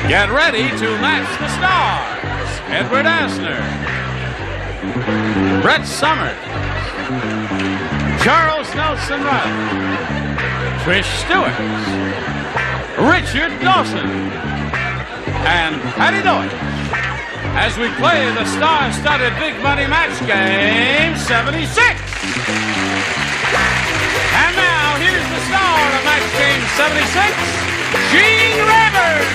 Get ready to match the stars. Edward Asner, Brett Summers, Charles Nelson Riley, Trish Stewart, Richard Dawson, and Patty Deutsch, as we play the star-studded big money match game 76. And now, here's the star of match game 76, Gene Rayburn.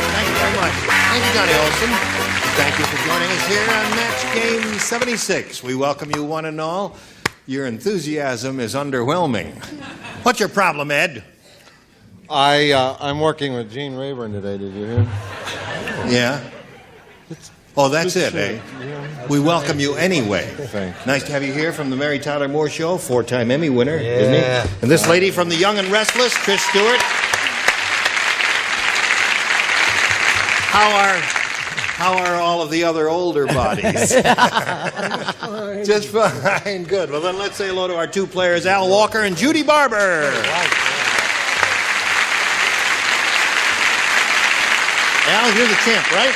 Thank you very much. Thank you, Johnny Olson. Thank you for joining us here on Match Game 76. We welcome you one and all. Your enthusiasm is underwhelming. What's your problem, Ed? I'm working with Gene Rayburn today, did you hear? Yeah? Oh, that's it, eh? We welcome you anyway. Thanks. Nice to have you here from the Mary Tyler Moore Show, four-time Emmy winner, isn't he? And this lady from The Young and Restless, Trish Stewart. How are all of the other older bodies? Just fine, good. Well, then let's say hello to our two players, Al Walker and Judy Barber. Al, you're the champ, right?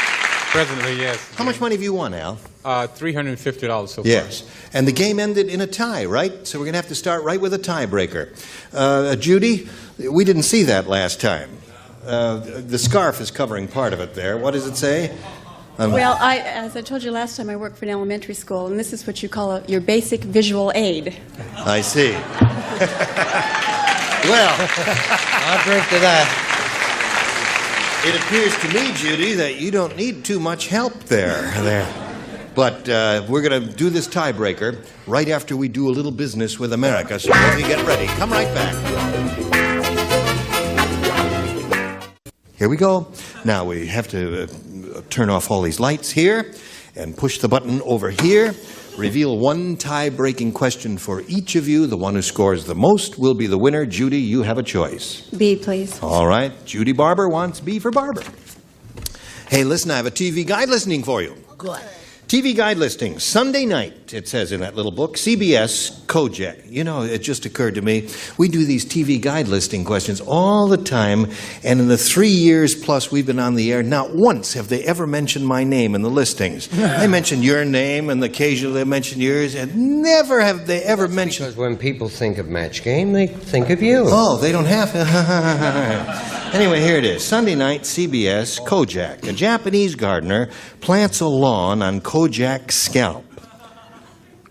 Presently, yes. How much money have you won, Al? $350 so far. Yes. And the game ended in a tie, right? So we're going to have to start right with a tiebreaker. Judy, we didn't see that last time. The scarf is covering part of it there. What does it say? Well, as I told you last time, I work for an elementary school, and this is what you call your basic visual aid. I see. Well, I'll drink to that. it appears to me, Judy, that you don't need too much help there. But we're going to do this tiebreaker right after we do a little business with America. So let me get ready. Come right back. Here we go. Now we have to turn off all these lights here and push the button over here. Reveal one tie-breaking question for each of you. The one who scores the most will be the winner. Judy, you have a choice. B, please. All right. Judy Barber wants B for Barber. Hey, listen, I have a TV guide listing for you. Good. TV guide listing, Sunday night, it says in that little book, CBS, Kojak. You know, it just occurred to me, we do these TV guide listing questions all the time, and in the 3 years plus we've been on the air, not once have they ever mentioned my name in the listings. They mention your name, and occasionally they mention yours, and never have they ever mentioned... Because when people think of Match Game, they think of you. Oh, they don't have to... Anyway, here it is. Sunday night, CBS, Kojak. A Japanese gardener plants a lawn on Kojak's scalp.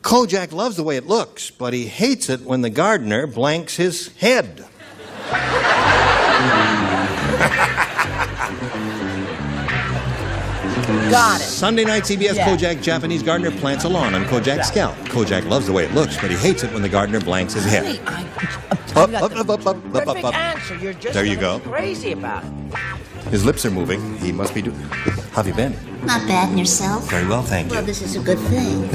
Kojak loves the way it looks, but he hates it when the gardener blanks his head. Got it. Sunday night, CBS, Yeah. Kojak, Japanese gardener plants a lawn on Kojak's scalp. Kojak loves the way it looks, but he hates it when the gardener blanks his head. Honey, Up, got up, the up, up, up, up, perfect up. answer. You're just There you gonna go. be crazy about it. His lips are moving. He must be doing... How have you been? Not bad, and yourself? Very well, thank Well, you. this is a good thing.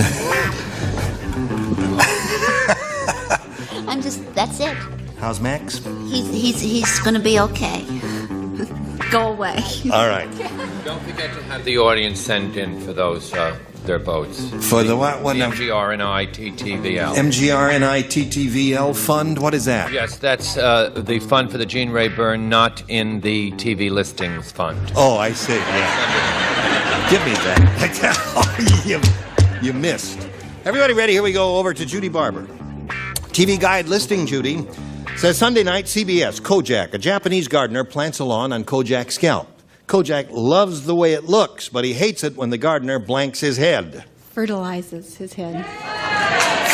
That's it. How's Max? He's gonna be okay. Go away. All right. Don't forget to have the audience send in for those, their votes. For the what? What number? MGRNITTVL. MGRNITTVL fund? What is that? Yes, that's the fund for the Gene Rayburn, not in the TV listings fund. Oh, I see. Yeah. Give me that. Oh, you missed. Everybody ready? Here we go. Over to Judy Barber. TV guide listing, Judy. Says Sunday night, CBS, Kojak. A Japanese gardener plants a lawn on Kojak's scalp. Kojak loves the way it looks, but he hates it when the gardener blanks his head. Fertilizes his head.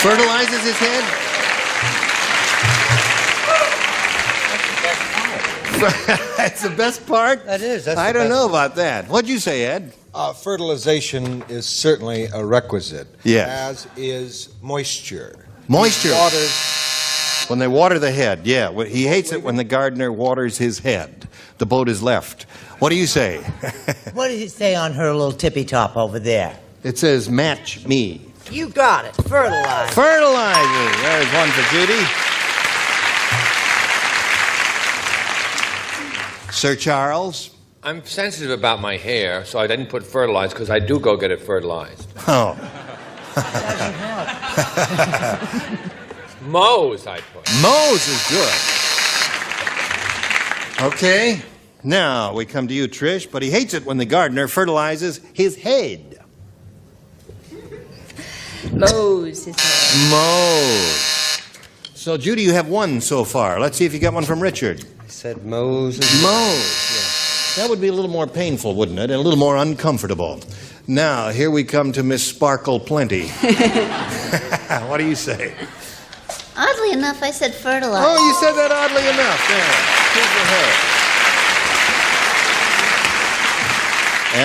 Fertilizes his head? That's the best part? That is. That's I the don't best know about that. What'd you say, Ed? Fertilization is certainly a requisite. Yes. As is moisture. Moisture. Waters. When they water the head, yeah. He hates it when the gardener waters his head. The boat is left. What do you say? What does it say on her little tippy top over there? It says, match me. You got it. Fertilize. Fertilize me. There's one for Judy. Sir Charles, I'm sensitive about my hair, so I didn't put fertilized because I do go get it fertilized. Oh. Moe's, I put. Moe's is good. Okay. Now we come to you, Trish, but he hates it when the gardener fertilizes his head. Moe's is there. Moe's. So, Judy, you have one so far. Let's see if you got one from Richard. I said Moe's. Moe's. That would be a little more painful, wouldn't it? And a little more uncomfortable. Now, here we come to Miss Sparkle Plenty. What do you say? Oddly enough, I said fertilizer. Oh, you said that oddly enough. There. Here's for her.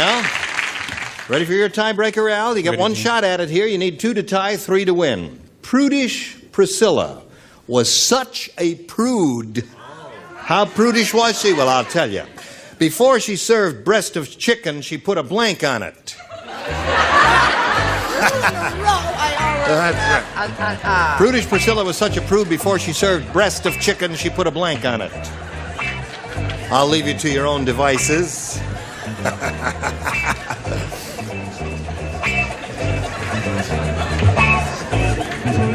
Al, ready for your tiebreaker, Al? You got one shot at it here. You need 2 to tie, 3 to win. Prudish Priscilla was such a prude. How prudish was she? Well, I'll tell you. Before she served breast of chicken, she put a blank on it. That's right. Prudish Priscilla was such a prude, before she served breast of chicken, she put a blank on it. I'll leave you to your own devices.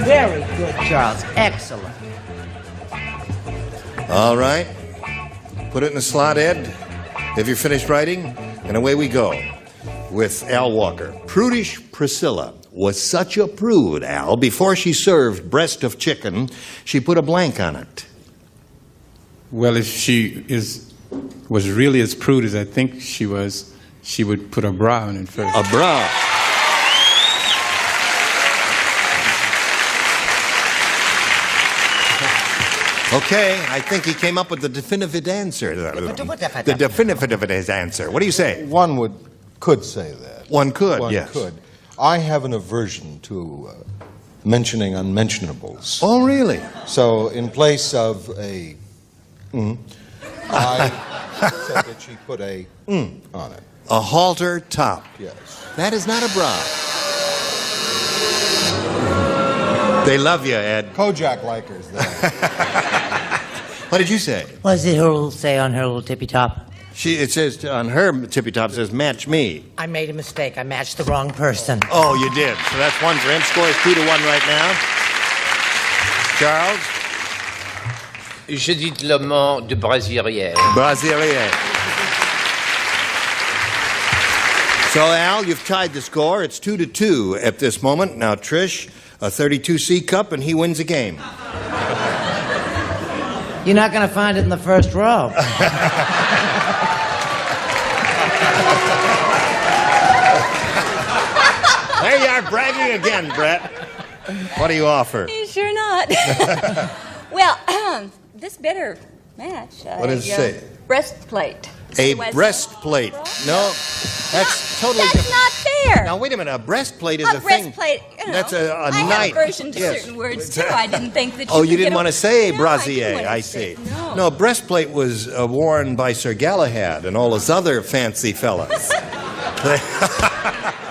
Very good, Charles. Excellent. All right. Put it in the slot, Ed. Have you finished writing? And away we go with Al Walker. Prudish Priscilla was such a prude, Al. Before she served breast of chicken, she put a blank on it. Well, if she was really as prude as I think she was, she would put a bra on it first. A bra. Okay, I think he came up with the definitive answer. The definitive answer. What do you say? One could say that. One could, One yes. could. I have an aversion to mentioning unmentionables. Oh, really? So in place of a I said that she put a on it. A halter top. Yes. That is not a bra. They love you, Ed. Kojak likers there. What did you say? What does it say on her little tippy top? It says on her tippy top, it says match me. I made a mistake. I matched the wrong person. Oh, you did. So that's one for him. Score is 2-1 right now. Charles? Je dis le mot de brasilière. Brasilier. So, Al, you've tied the score. It's 2-2 at this moment. Now, Trish, a 32C cup, and he wins a game. You're not going to find it in the first row. There you are, bragging again, Brett. What do you offer? Sure not. Well, this better match. What does it say? Breastplate. A breastplate. No, that's totally That's different. not fair. Now, wait a minute. A breastplate is a thing. Breastplate, you know, That's a I knight. have aversion to Yes. certain words, too. I didn't think that you Oh, could you didn't get want to say No, brasier, I I see. see. No. No, breastplate was worn by Sir Galahad and all those other fancy fellas. Well,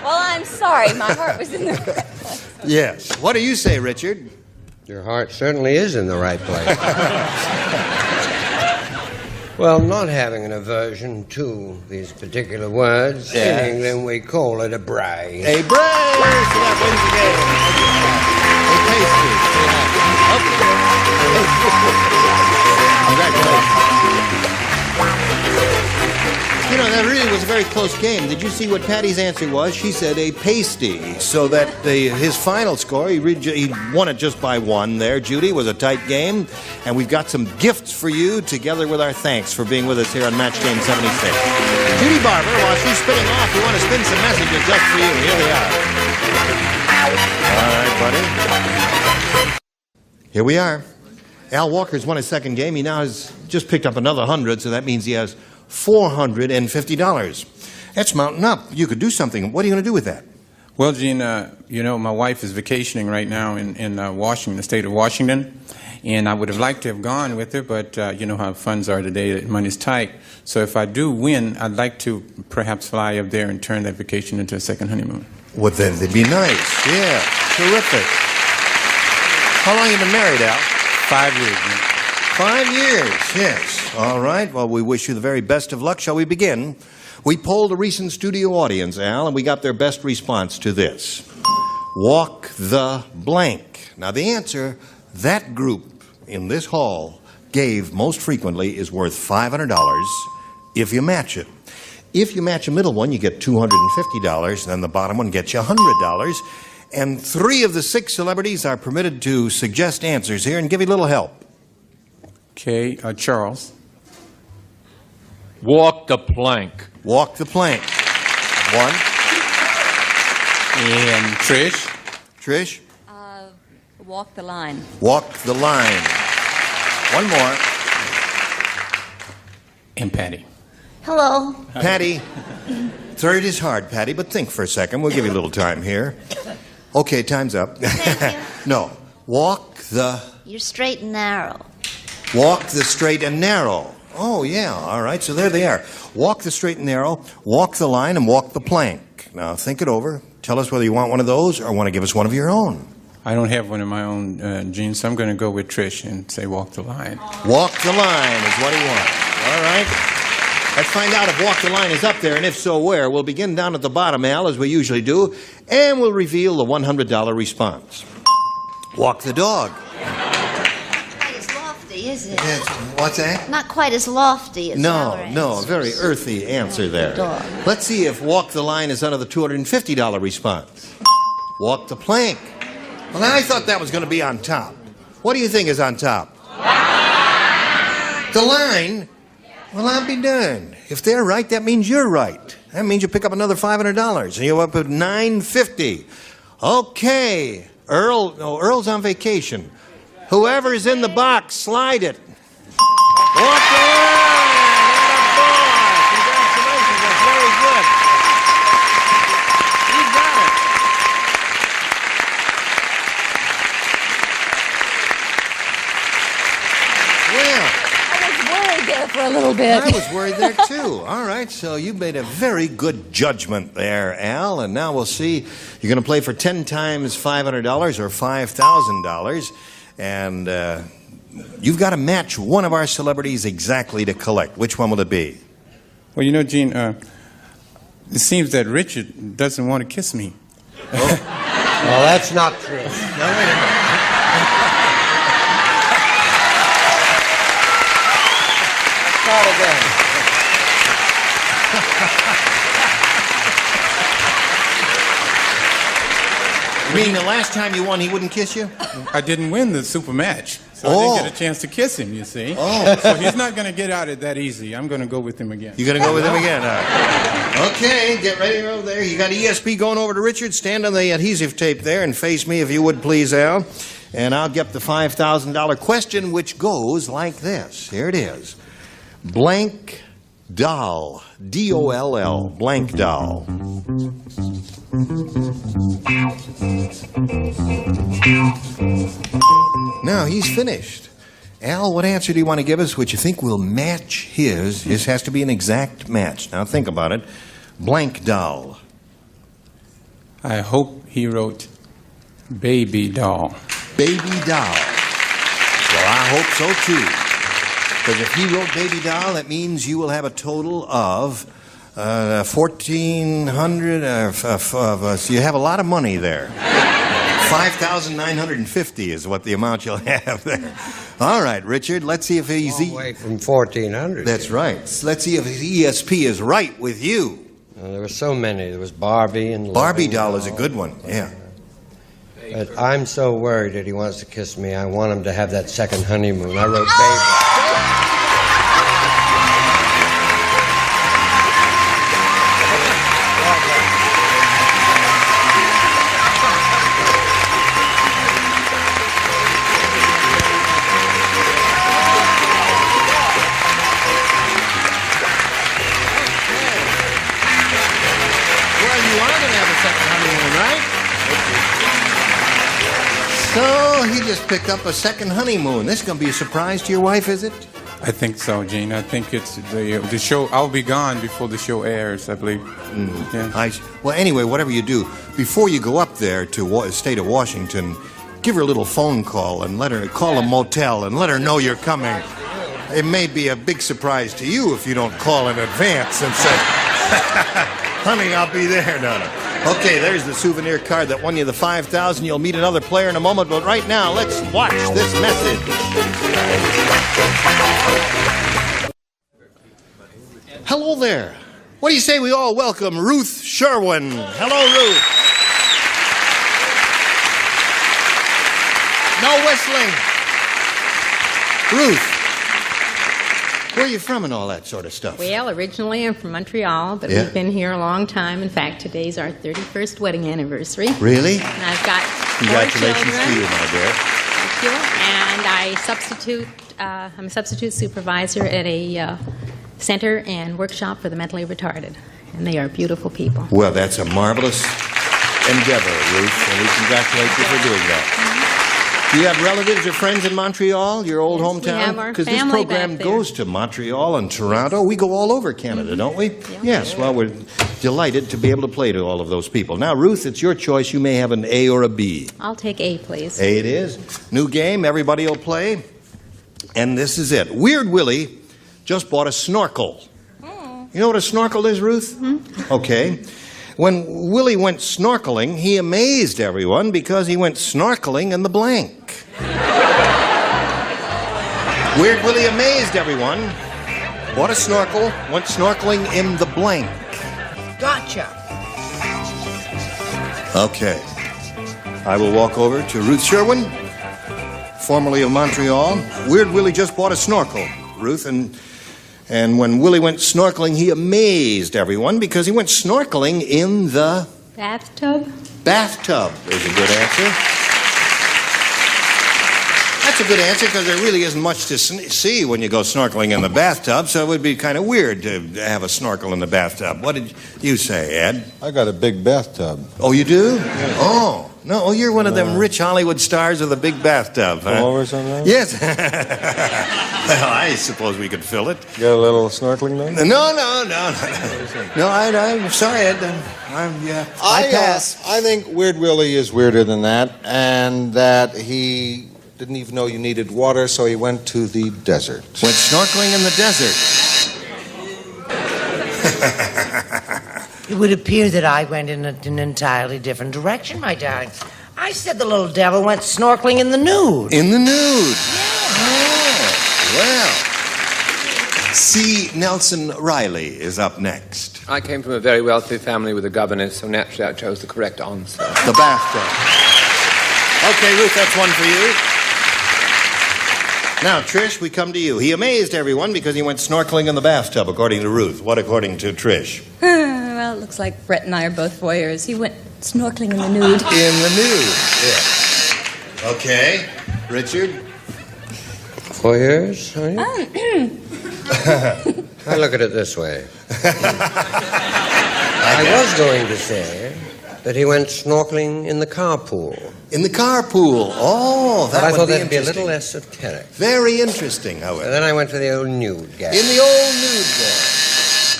I'm sorry. My heart was in the right place. Yes. What do you say, Richard? Your heart certainly is in the right place. Well, not having an aversion to these particular words, Yes. in England we call it a bray. A brace! So that wins the game. A pastry. Congratulations. You know, that really was a very close game. Did you see what Patty's answer was? She said a pasty. So that his final score, he won it just by 1 there. Judy, was a tight game. And we've got some gifts for you, together with our thanks for being with us here on Match Game 76. Judy Barber, while she's spinning off, we want to spin some messages just for you. Here they are. All right, buddy. Here we are. Al Walker's won his second game. He now has just picked up another 100, so that means he has $450. That's mounting up. You could do something. What are you going to do with that? Well, Gene, you know, my wife is vacationing right now in Washington, the state of Washington, and I would have liked to have gone with her, but you know how funds are today, money's tight. So if I do win, I'd like to perhaps fly up there and turn that vacation into a second honeymoon. Well, then it'd be nice. Yeah, terrific. How long have you been married, Al? 5 years, Gene. 5 years, yes. All right, well, we wish you the very best of luck. Shall we begin? We polled a recent studio audience, Al, and we got their best response to this. Walk the blank. Now, the answer that group in this hall gave most frequently is worth $500 if you match it. If you match a middle one, you get $250, then the bottom one gets you $100. And 3 of the 6 celebrities are permitted to suggest answers here and give you a little help. Okay, Charles. Walk the plank. Walk the plank. 1. And Trish. Trish? Walk the line. Walk the line. 1 more. And Patty. Hello. Patty. 3rd is hard, Patty, but think for a second. We'll give you a little time here. Okay, time's up. Thank you. No. Walk the... You're straight and narrow. Walk the straight and narrow. Oh, yeah. All right, so there they are. Walk the straight and narrow, walk the line, and walk the plank. Now, think it over. Tell us whether you want one of those or want to give us one of your own. I don't have one of my own, Gene, so I'm going to go with Trish and say walk the line. Walk the line is what he wants. All right. Let's find out if Walk the Line is up there, and if so, where. We'll begin down at the bottom, Al, as we usually do, and we'll reveal the $100 response. Walk the dog. Not quite as lofty, is it? Yes. What's that? Not quite as lofty as our No, answers. very earthy answer there. Dog. Let's see if Walk the Line is under the $250 response. Walk the plank. Well, I thought that was going to be on top. What do you think is on top? The line? Well, I'll be darned. If they're right, that means you're right. That means you pick up another $500, and you're up at $950. Okay. Earl's on vacation. Whoever's in the box, slide it. Walk the line! Congratulations, that's very good. You got it. Yeah. I was worried there for a little bit. I was worried there, too. All right, so you made a very good judgment there, Al, and now we'll see. You're going to play for 10 times $500 or $5,000, and you've got to match one of our celebrities exactly to collect. Which one will it be? Well, you know, Gene, it seems that Richard doesn't want to kiss me. Well, that's not true. No, wait a minute. Start again. You mean the last time you won, he wouldn't kiss you? I didn't win the super match, so I didn't get a chance to kiss him, you see. Oh. So he's not going to get out of that easy. I'm going to go with him again. You're going to go with him again? All right. Okay, get ready over there. You got ESP going over to Richard. Stand on the adhesive tape there and face me if you would, please, Al. And I'll get the $5,000 question, which goes like this. Here it is. Blank doll. D-O-L-L. Blank doll. Now, he's finished. Al, what answer do you want to give us which you think will match his? His has to be an exact match. Now, think about it. Blank doll. I hope he wrote baby doll. Baby doll. Well, I hope so, too. Because if he wrote baby doll, that means you will have a total of 1,400. So you have a lot of money there. 5,950 is what the amount you'll have there. All right, Richard, let's see if he's... All the way from 1,400. That's right. Let's see if his ESP is right with you. There were so many. There was Barbie and... Barbie doll is a good one, yeah. But I'm so worried that he wants to kiss me. I want him to have that second honeymoon. I wrote baby. So he just picked up a second honeymoon. This is going to be a surprise to your wife, is it? I think so, Gene. I think it's the show. I'll be gone before the show airs, I believe. Yeah. Well, anyway, whatever you do, before you go up there to the state of Washington, give her a little phone call and let her call a motel and let her know you're coming. It may be a big surprise to you if you don't call in advance and say, honey, I'll be there. No. Okay, there's the souvenir card that won you the $5,000. You'll meet another player in a moment, but right now, let's watch this message. Hello there. What do you say we all welcome Ruth Sherwin? Hello, Ruth. No whistling. Ruth, where are you from and all that sort of stuff? Well, originally I'm from Montreal, but Yeah. we've been here a long time. In fact, today's our 31st wedding anniversary. Really? And I've got Congratulations 4 children. to you, my dear. Thank you. And I'm a substitute supervisor at a center and workshop for the mentally retarded. And they are beautiful people. Well, that's a marvelous endeavor, Ruth, and we congratulate you for doing that. Do you have relatives or friends in Montreal, your old Yes, hometown? we have our Because this family program back there. goes to Montreal and Toronto. We go all over Canada, don't we? Yes, well, we're delighted to be able to play to all of those people. Now, Ruth, it's your choice. You may have an A or a B. I'll take A, please. A it is. New game, everybody will play. And this is it. Weird Willie just bought a snorkel. You know what a snorkel is, Ruth? Okay. When Willie went snorkeling, he amazed everyone because he went snorkeling in the blank. Weird Willie amazed everyone. Bought a snorkel, went snorkeling in the blank. Gotcha. Okay. I will walk over to Ruth Sherwin, formerly of Montreal. Weird Willie just bought a snorkel, Ruth, and when Willie went snorkeling, he amazed everyone because he went snorkeling in the Bathtub? bathtub is a good answer. That's a good answer because there really isn't much to see when you go snorkeling in the bathtub, so it would be kind of weird to have a snorkel in the bathtub. What did you say, Ed? I got a big bathtub. Oh, you do? Yeah. Oh. No, oh, you're one of them rich Hollywood stars with a big bathtub, huh? All over something? Yes. Well, I suppose we could fill it. Got a little snorkeling then? No. No, I'm sorry, Ed. I pass. I think Weird Willie is weirder than that, and that he didn't even know you needed water, so he went to the desert. Went snorkeling in the desert. It would appear that I went in an entirely different direction, my darling. I said the little devil went snorkeling in the nude. In the nude? Oh, well. C. Nelson Riley is up next. I came from a very wealthy family with a governess, so naturally I chose the correct answer. The bathtub. Okay, Ruth, that's one for you. Now, Trish, we come to you. He amazed everyone because he went snorkeling in the bathtub, according to Ruth. What according to Trish? Well, it looks like Brett and I are both voyeurs. He went snorkeling in the nude. In the nude, yeah. Okay. Richard? Voyeurs, are you? I look at it this way. I was going to say that he went snorkeling in the carpool. In the carpool. Oh, that but I would thought be that'd be a interesting. little esoteric. Very interesting, however. And then I went for the old nude guy. In the old nude guy.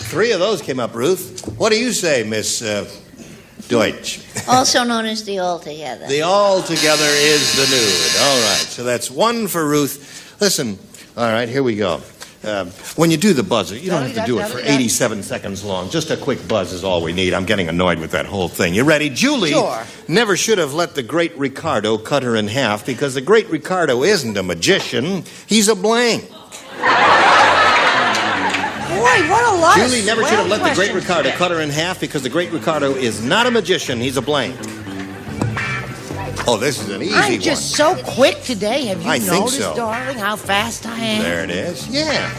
3 of those came up, Ruth. What do you say, Miss Deutsch? Also known as the altogether. The altogether is the nude. All right, so that's 1 for Ruth. Listen, all right, here we go. When you do the buzzer, you don't have to do it for 87 seconds long. Just a quick buzz is all we need. I'm getting annoyed with that whole thing. You ready? Julie never should have let the great Ricardo cut her in half because the great Ricardo isn't a magician. He's a blank. Boy, what a lot Julie of never should have swell let the great questions Ricardo today. cut her in half because the great Ricardo is not a magician. He's a blank. Oh, this is an easy one. I'm just so quick today. Have you I think noticed, so. darling, how fast I am? There it is. Yeah.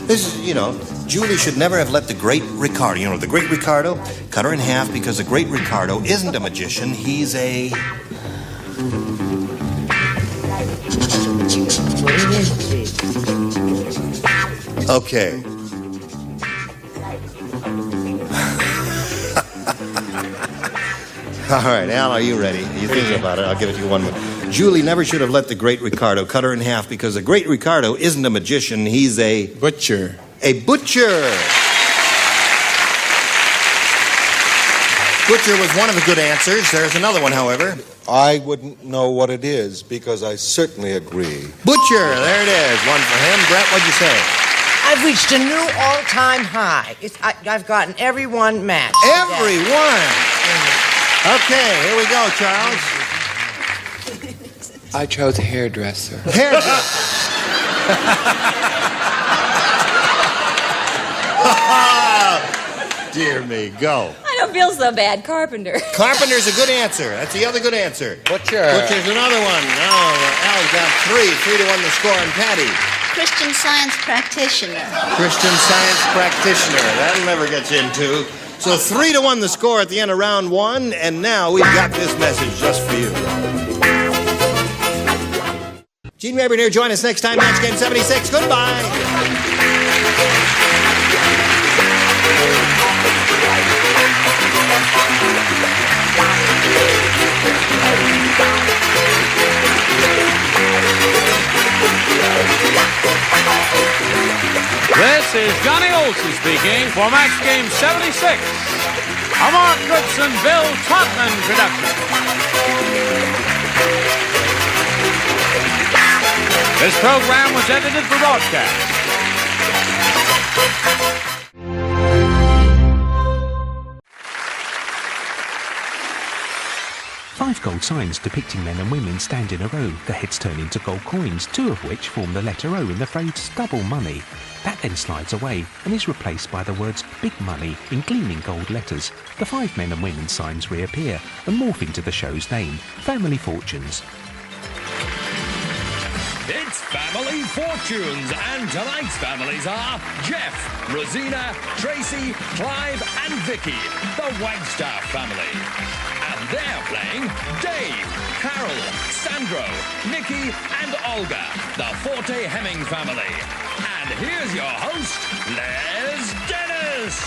This is, Julie should never have let the great Ricardo, the great Ricardo, cut her in half because the great Ricardo isn't a magician. He's a... Okay. All right, Al, are you ready? Are you thinking about it? I'll give it to you one more. Julie never should have let the great Ricardo cut her in half because the great Ricardo isn't a magician. He's a... Butcher. A butcher. Butcher was one of the good answers. There's another one, however. I wouldn't know what it is because I certainly agree. Butcher, there it is. One for him. Brett, what'd you say? I've reached a new all-time high. I've gotten every one matched. Every one. Okay, here we go, Charles. I chose hairdresser. Dear me, go. I don't feel so bad. Carpenter. Carpenter's a good answer. That's the other good answer. Butcher. Butcher's another one. Oh, Al's got 3. 3-1 the score on Patty. Christian Science practitioner. Christian Science practitioner. That'll never get you into. So 3-1 the score at the end of round 1, and now we've got this message just for you. Gene Rayburn here. Join us next time, Match Game 76. Goodbye. This is Johnny Olson speaking for Match Game 76, a Mark Goodson, Bill Todman production. This program was edited for broadcast. 5 gold signs depicting men and women stand in a row. The heads turn into gold coins, 2 of which form the letter O in the phrase double money. That then slides away and is replaced by the words big money in gleaming gold letters. The 5 men and women signs reappear and morph into the show's name, Family Fortunes. It's Family Fortunes, and tonight's families are Jeff, Rosina, Tracy, Clive, and Vicky, the Wagstaff family. And they're playing Dave, Carol, Sandro, Nikki, and Olga, the Forte Hemming family. And here's your host, Les Dennis.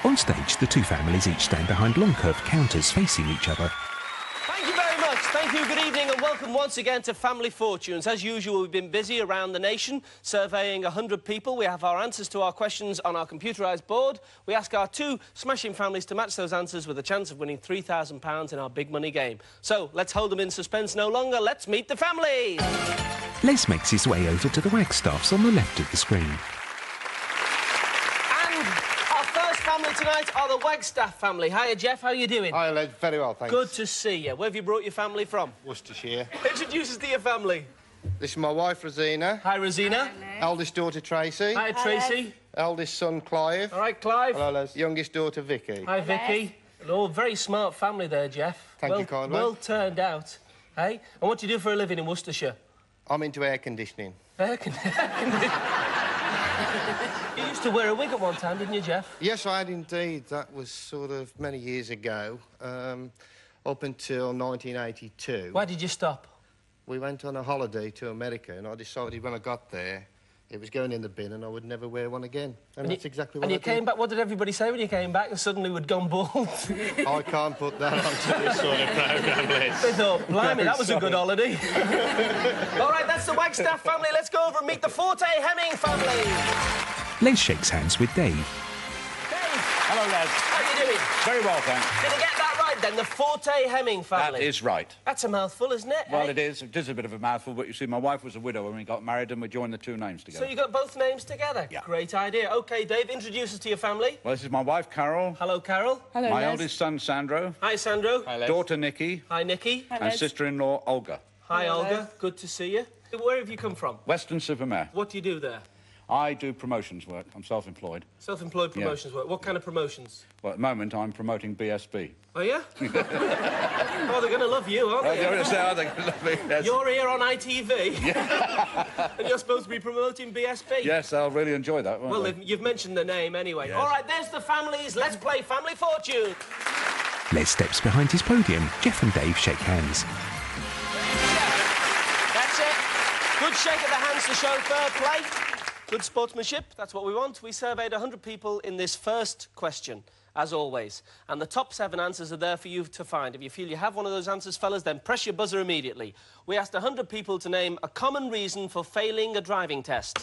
On stage, the 2 families each stand behind long curved counters facing each other. Thank you very much. Thank you. Good evening and welcome once again to Family Fortunes. As usual, we've been busy around the nation surveying 100 people. We have our answers to our questions on our computerised board. We ask our 2 smashing families to match those answers with a chance of winning £3,000 in our big money game. So let's hold them in suspense no longer. Let's meet the families. Les makes his way over to the Wagstaffs on the left of the screen. Our first family tonight are the Wagstaff family. Hiya, Jeff. How are you doing? Hi, Les. Very well, thanks. Good to see you. Where have you brought your family from? Worcestershire. Introduce us to your family. This is my wife, Rosina. Hi, Rosina. Eldest daughter, Tracy. Hi, Tracy. Eldest son, Clive. All right, Clive. Hello, Les. Youngest daughter, Vicky. Hi, Vicky. Oh, very smart family there, Jeff. Thank you kindly. Well turned out. Hey? And what do you do for a living in Worcestershire? I'm into air conditioning. Air conditioning? You used to wear a wig at one time, didn't you, Jeff? Yes, I had indeed. That was sort of many years ago, up until 1982. Why did you stop? We went on a holiday to America, and I decided when I got there, it was going in the bin and I would never wear one again. And that's exactly what I did. And you came back, what did everybody say when you came back and suddenly we'd gone bald? I can't put that onto this sort of programme, Les. They thought, blimey, that was a good holiday. All right, that's the Wagstaff family. Let's go over and meet the Forte Hemming family. Les shakes hands with Dave. Hello, Les. How are you doing? Very well, thanks. Did I get that right, then? The Forte Hemming family? That is right. That's a mouthful, isn't it? Well, it is. It is a bit of a mouthful, but you see, my wife was a widow when we got married and we joined the 2 names together. So you got both names together? Yeah. Great idea. OK, Dave, introduce us to your family. Well, this is my wife, Carol. Hello, Carol. Hello, My Les. eldest son, Sandro. Hi, Sandro. Hi, Les. Daughter, Nikki. Hi, Nikki. Hi, And Les. sister-in-law, Olga. Hi, Hello, Olga. Les. Good to see you. Where have you come from? Weston-super-Mare. What do you do there? I do promotions work. I'm self-employed. Self-employed promotions work. What kind of promotions? Well, at the moment, I'm promoting BSB. Oh, yeah? Oh, they're going to love you, aren't they? Yes. You're here on ITV. And you're supposed to be promoting BSB. Yes, they'll really enjoy that, won't Well, they? you've mentioned the name anyway. Yes. All right, there's the families. Let's play Family Fortune. Les steps behind his podium. Jeff and Dave shake hands. That's it. Good shake of the hands to show fair play. Good sportsmanship. That's what we want. We surveyed 100 people in this first question, as always. And the top 7 answers are there for you to find. If you feel you have one of those answers, fellas, then press your buzzer immediately. We asked 100 people to name a common reason for failing a driving test.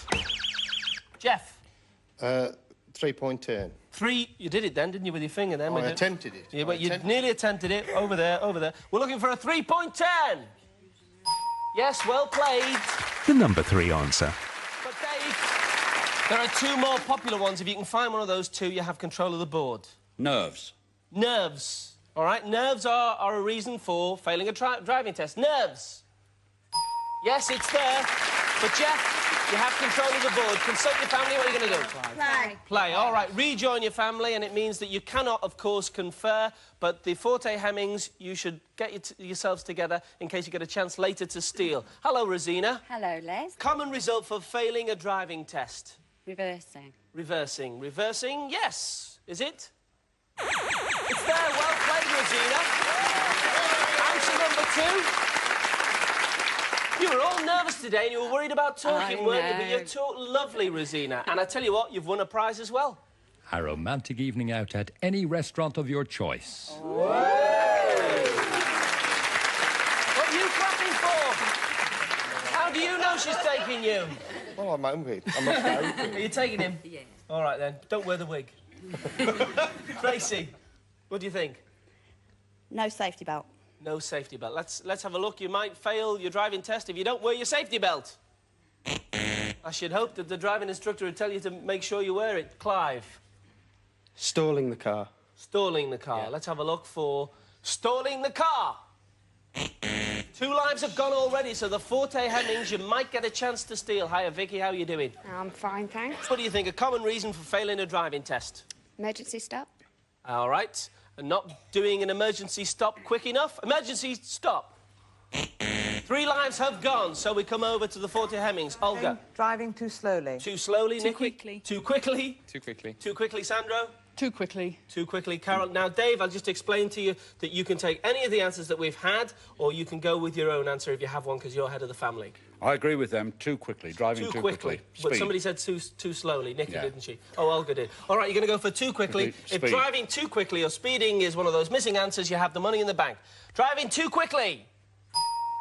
Jeff. 3-point turn. You did it then, didn't you, with your finger then? I attempted it. Yeah, but you nearly attempted it. Over there, over there. We're looking for a 3-point turn. Yes, well played. The number 3 answer. But Dave, there are 2 more popular ones. If you can find one of those 2, you have control of the board. Nerves. Nerves. All right, nerves are a reason for failing a driving test. Nerves. Yes, it's there. But Jeff, you have control of the board. Consult your family. What are you going to do? Play. Play. All right, rejoin your family, and it means that you cannot, of course, confer, but the Forte Hemmings, you should get yourselves together in case you get a chance later to steal. Hello, Rosina. Hello, Les. Common result for failing a driving test. Reversing. Reversing. Reversing, yes. Is it? It's there. Well played, Rosina. Answer number 2. You were all nervous today and you were worried about talking, weren't you? But you talk lovely, Rosina. And I tell you what, you've won a prize as well. A romantic evening out at any restaurant of your choice. What are you clapping for? How do you know she's taking you? Oh, I'm hungry. I must go. Are you taking him? Yeah. All right, then. Don't wear the wig. Tracy, what do you think? No safety belt. No safety belt. Let's have a look. You might fail your driving test if you don't wear your safety belt. I should hope that the driving instructor would tell you to make sure you wear it. Clive. Stalling the car. Stalling the car. Yeah. Let's have a look for stalling the car. 2 lives have gone already, so the Forte Hemmings, you might get a chance to steal. Hiya, Vicky, how are you doing? I'm fine, thanks. What do you think? A common reason for failing a driving test? Emergency stop. All right. And not doing an emergency stop quick enough. Emergency stop. 3 lives have gone, so we come over to the Forte Hemmings. Olga. Driving too slowly. Too slowly, Too Nikki? quickly. Too quickly? Too quickly. Too quickly, Sandro? Too quickly. Too quickly, Carol. Now, Dave, I'll just explain to you that you can take any of the answers that we've had, or you can go with your own answer if you have one, because you're head of the family. I agree with them. Too quickly. Driving Too too quickly. But Speed. somebody said too slowly. Nikki, Yeah. didn't she? Oh, Olga did. All right, you're going to go for too quickly. Speed. If driving too quickly or speeding is one of those missing answers, you have the money in the bank. Driving too quickly.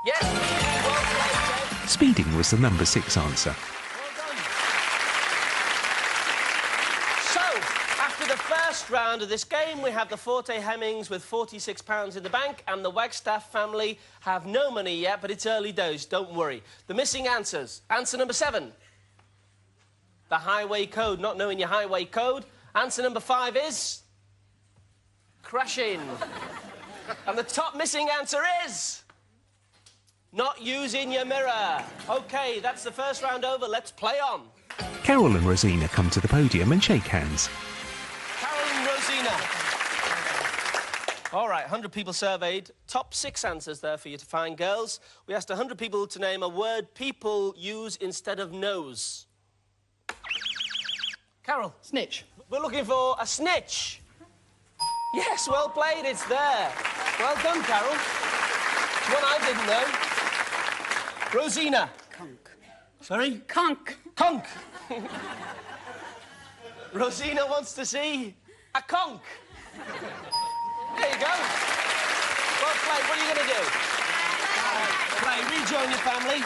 Yes. Well played, Dave. Speeding was the number 6 answer. So, after the first round of this game, we have the Forte Hemmings with £46 in the bank, and the Wagstaff family have no money yet, but it's early days, don't worry. The missing answers. Answer number 7. The highway code, not knowing your highway code. Answer number 5 is... crashing. And the top missing answer is... not using your mirror. OK, that's the first round over. Let's play on. Carol and Rosina come to the podium and shake hands. Carol and Rosina. All right, 100 people surveyed. Top 6 answers there for you to find, girls. We asked 100 people to name a word people use instead of nose. Carol. Snitch. We're looking for a snitch. Yes, well played, it's there. Well done, Carol. It's one I didn't know. Rosina. Conk. Sorry? Conk. Conk. Rosina wants to see a conk. There you go. Well played. What are you going to do? Play. Rejoin your family.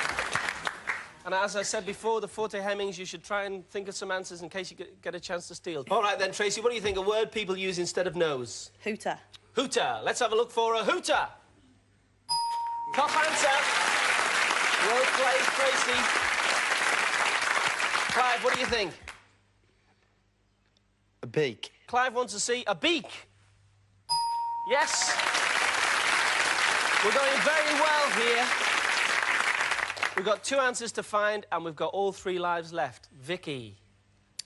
And as I said before, the Forte Hemmings, you should try and think of some answers in case you get a chance to steal. All right, then, Tracy, what do you think? A word people use instead of nose? Hooter. Hooter. Let's have a look for a hooter. Top answer. Well played, Tracy. Clive, what do you think? A beak. Clive wants to see a beak. Yes. We're going very well here. We've got 2 answers to find, and we've got all 3 lives left. Vicky.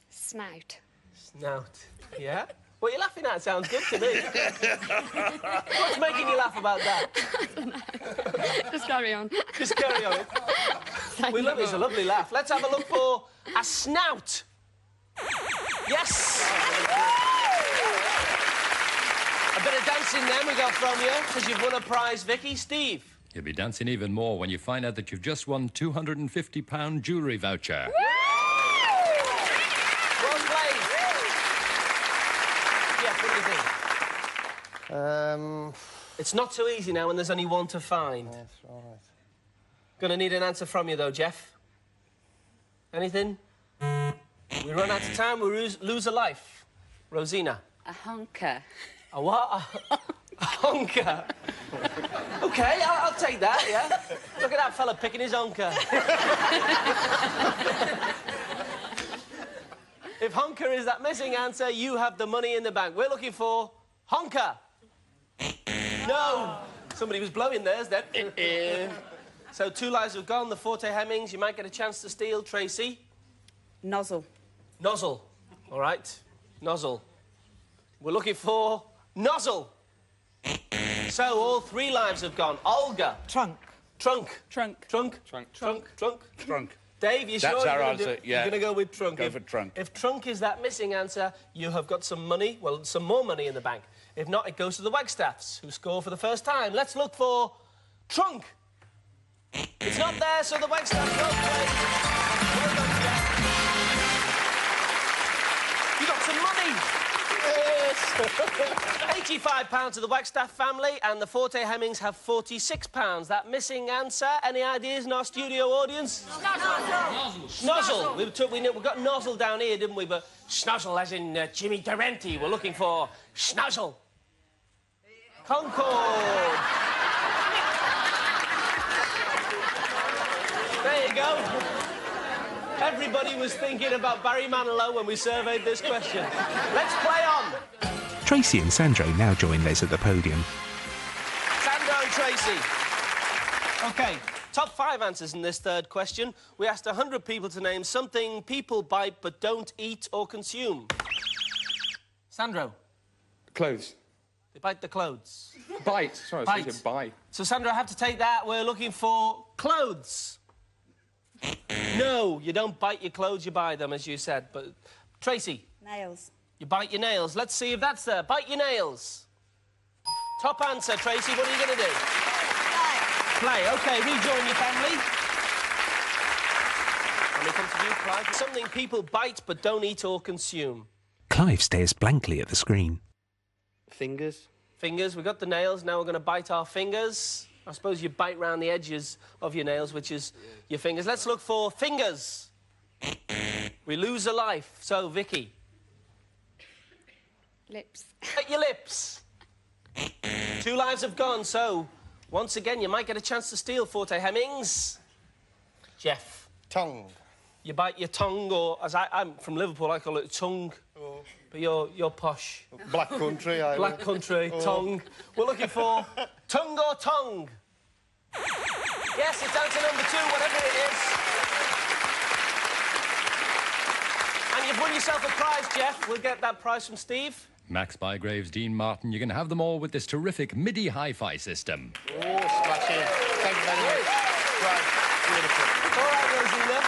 Snout. Snout. Yeah? What are you laughing at? Sounds good to me. What's making you laugh about that? Just carry on. Just carry on. We love it. It's a lovely laugh. Let's have a look for a snout. Yes. A bit of dancing then we got from you, because you've won a prize, Vicky. Steve. You'll be dancing even more when you find out that you've just won £250 jewellery voucher. Well played. Jeff, what do you think? It's not so easy now when there's only 1 to find. That's right. Gonna need an answer from you, though, Jeff. Anything? We run out of time, we lose a life. Rosina. A honker. A what? A honker. Okay, I'll take that, yeah. Look at that fella picking his honker. If honker is that missing answer, you have the money in the bank. We're looking for honker. No. Somebody was blowing theirs then. So 2 lives have gone. The Forte Hemmings, you might get a chance to steal. Tracy? Nozzle. Nozzle. All right. Nozzle. We're looking for nozzle. So all 3 lives have gone. Olga? Trunk. Trunk. Trunk. Trunk. Trunk. Trunk. Trunk. Trunk. Dave, you That's sure our you're answer, yeah. You're going to go with trunk? Go for trunk. If trunk is that missing answer, you have got some money, well, some more money in the bank. If not, it goes to the Wagstaffs, who score for the first time. Let's look for trunk. It's not there, so the Wagstaffs will play. Well done, Jack. You got some money. Yes. £85 to the Wagstaff family, and the Forte Hemmings have £46. That missing answer, any ideas in our studio audience? Nozzle. We got nozzle down here, didn't we? But schnozzle, as in Jimmy Durante. We're looking for schnozzle. Concord. There you go. Everybody was thinking about Barry Manilow when we surveyed this question. Let's play on. Tracy and Sandro now join Les at the podium. Sandro and Tracy. OK, top 5 answers in this third question. We asked 100 people to name something people bite but don't eat or consume. Sandro. Clothes. They bite the clothes. Bite. Sorry, I was thinking buy. So, Sandro, I have to take that. We're looking for clothes. No, you don't bite your clothes, you buy them, as you said. But, Tracy? Nails. You bite your nails. Let's see if that's there. Bite your nails. Top answer, Tracy. What are you going to do? Play. OK, rejoin your family. And we come to you, Clive. Something people bite but don't eat or consume. Clive stares blankly at the screen. Fingers. Fingers. We've got the nails. Now we're going to bite our fingers. I suppose you bite round the edges of your nails, which is your fingers. Let's look for fingers. We lose a life. So, Vicky. Lips. Bite your lips. 2 lives have gone, so once again you might get a chance to steal, Forte Hemmings. Jeff. Tongue. You bite your tongue, or as I'm from Liverpool, I call it tongue. Oh. But you're posh. Black country, I Black country, tongue. We're looking for tongue or tongue. Yes, it's answer number 2, whatever it is. And you've won yourself a prize, Jeff. We'll get that prize from Steve. Max Bygraves, Dean Martin, you can have them all with this terrific MIDI hi-fi system. Oh, smashing. Thank you very much. Right, beautiful. All right, Rosina.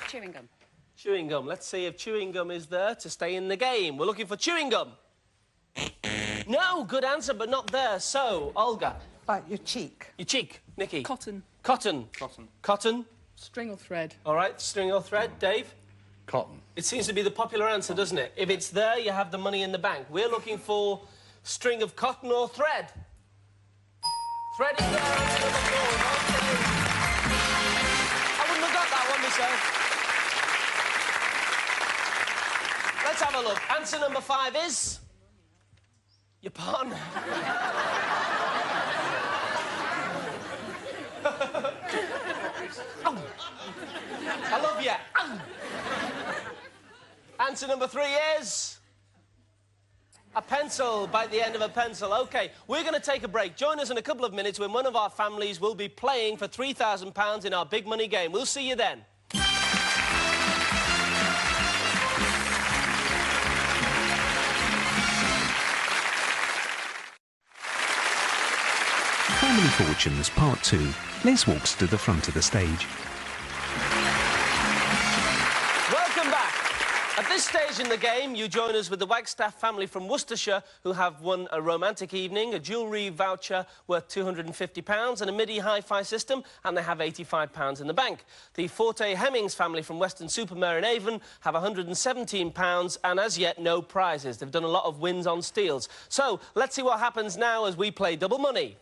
Chewing gum. Chewing gum. Let's see if chewing gum is there to stay in the game. We're looking for chewing gum. No, good answer, but not there. So, Olga. Bite your cheek. Your cheek. Nikki. Cotton. Cotton. Cotton. Cotton. String or thread. All right, string or thread. Dave? Cotton. It seems to be the popular answer, doesn't it? If it's there, you have the money in the bank. We're looking for string of cotton or thread. Thread is there. Answer number 4. I wouldn't have got that one myself. Let's have a look. Answer number 5 is... your partner. I love you. Answer number 3 is... a pencil. Bite the end of a pencil. OK, we're going to take a break. Join us in a couple of minutes when one of our families will be playing for £3,000 in our big money game. We'll see you then. Family Fortunes Part 2. Les walks to the front of the stage. Welcome back. At this stage in the game, you join us with the Wagstaff family from Worcestershire, who have won a romantic evening, a jewellery voucher worth £250 and a MIDI hi-fi system, and they have £85 in the bank. The Forte Hemmings family from Weston-super-Mare in Avon have £117 and as yet no prizes. They've done a lot of wins on steals. So, let's see what happens now as we play double money.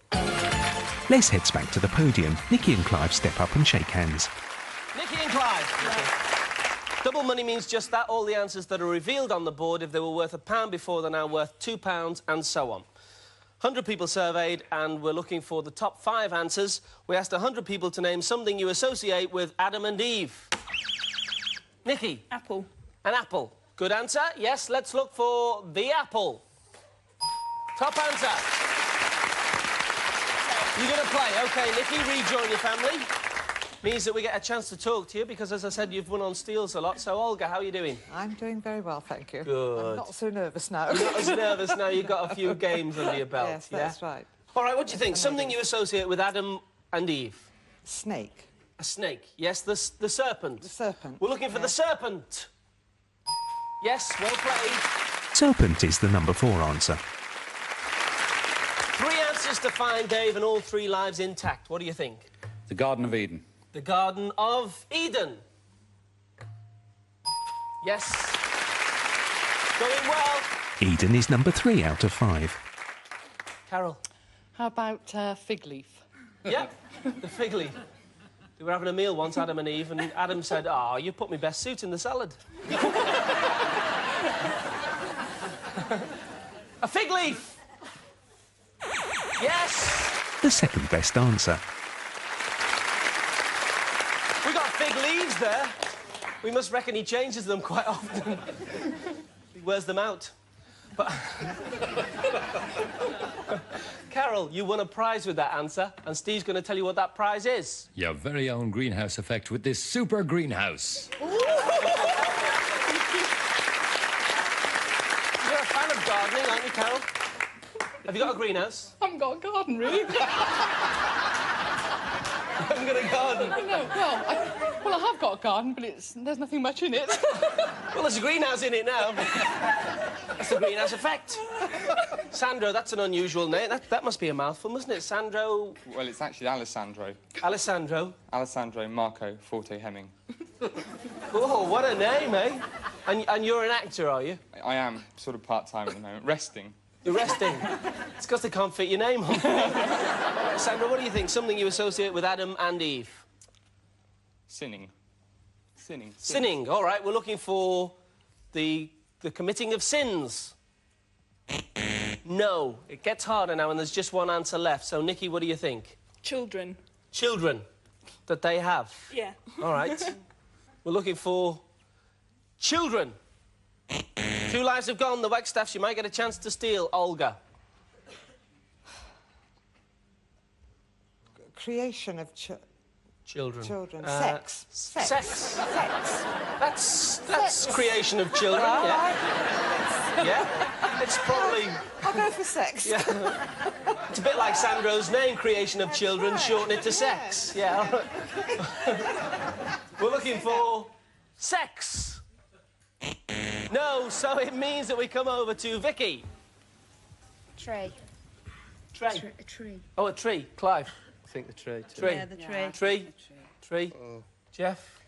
Les heads back to the podium. Nikki and Clive step up and shake hands. Nikki and Clive. Double money means just that. All the answers that are revealed on the board, if they were worth £1 before, they're now worth £2, and so on. 100 people surveyed, and we're looking for the top 5 answers. We asked 100 people to name something you associate with Adam and Eve. Nikki? Apple. An apple. Good answer. Yes, let's look for the apple. Top answer. You're going to play. OK, Nikki, rejoin your family. Means that we get a chance to talk to you because, as I said, you've won on steals a lot. So, Olga, how are you doing? I'm doing very well, thank you. Good. I'm not so nervous now. You're not as nervous now. You've got a few games under your belt. Yes, that's right. All right, what do you think? Something you associate with Adam and Eve? Snake. A snake. Yes, the serpent. The serpent. We're looking for the serpent. Yes, well played. Serpent is the number 4 answer. 3 answers to find, Dave, and all 3 lives intact. What do you think? The Garden of Eden. The Garden of Eden. Yes. Going well. Eden is number 3 out of 5. Carol. How about fig leaf? Yep, the fig leaf. They were having a meal once, Adam and Eve, and Adam said, "Oh, you put my best suit in the salad." A fig leaf. Yes. The second best answer. We got fig leaves there. We must reckon he changes them quite often. He wears them out. But Carol, you won a prize with that answer, and Steve's going to tell you what that prize is. Your very own greenhouse effect with this super greenhouse. You're a fan of gardening, aren't you, Carol? Have you got a greenhouse? I haven't got a garden, really. You haven't got a garden? No, well, I have got a garden, but there's nothing much in it. Well, there's a greenhouse in it now. That's the greenhouse effect. Sandro, that's an unusual name. That must be a mouthful, mustn't it? Sandro... Well, it's actually Alessandro. Alessandro? Alessandro Marco Forte Hemming. Oh, what a name, eh? And you're an actor, are you? I am sort of part-time at the moment. Resting. You're resting? It's because they can't fit your name on. Sandro, what do you think? Something you associate with Adam and Eve? Sinning. Sinning. Sinning. All right, we're looking for the committing of sins. No. It gets harder now, and there's just one answer left. So, Nikki, what do you think? Children. Children that they have? Yeah. All right. We're looking for children. 2 lives have gone. The Wagstaffs, you might get a chance to steal. Olga. Creation of children. Children. Sex. Sex. That's creation of children, yeah. Yeah. It's probably... I'll go for sex. Yeah. It's a bit like Sandro's name, creation of children, shorten it to sex. Yeah. We're looking for sex. No, so it means that we come over to Vicky. Tree. Tree. A tree. Oh, a tree. Clive. I think the tree, too. Tree. Yeah, the tree. Tree. Jeff?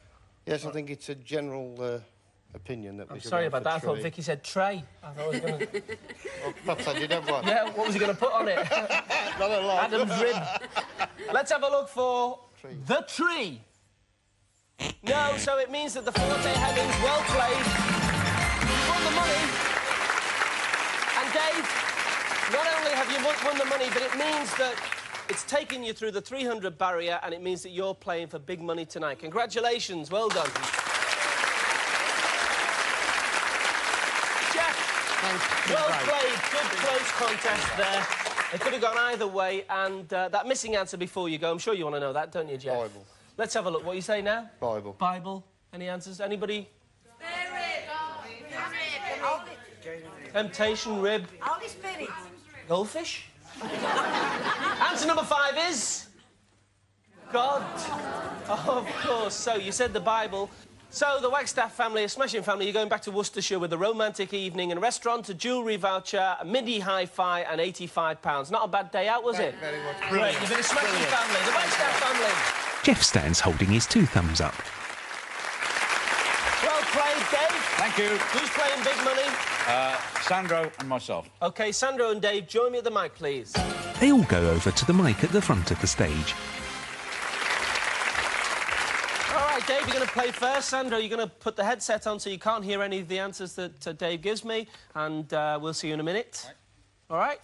Yes, I think it's a general opinion that we I'm should sorry go about for that. I thought tree. Vicky said tray. I thought I was going to... Well, perhaps I did have one. Yeah, what was he going to put on it? Not a lot. Adam's rib. Let's have a look for the tree. No, so it means that the Forte Hemmings, well played, won the money. And Dave, not only have you won the money, but it means that it's taken you through the 300 barrier, and it means that you're playing for big money tonight. Congratulations, well done. Jeff, well played, good close contest there. It could have gone either way, and that missing answer before you go, I'm sure you want to know that, don't you, Jeff? Bible. Let's have a look. What you say now? Bible. Bible. Any answers? Anybody? Temptation, rib. Holy Spirit. Goldfish? Answer number 5 is... God. Of course. So, you said the Bible. So, the Wagstaff family, a smashing family, you're going back to Worcestershire with a romantic evening in a restaurant, a jewellery voucher, a midi hi-fi and £85. Not a bad day out, was it? Very much. Great. You've been a smashing family. The Wagstaff family. Jeff stands holding his 2 thumbs up. Well played, Dave. Thank you. Who's playing big money? Sandro and myself. OK, Sandro and Dave, join me at the mic, please. They all go over to the mic at the front of the stage. All right, right, Dave, you're going to play first. Sandro, you're going to put the headset on so you can't hear any of the answers that Dave gives me, and we'll see you in a minute. All right?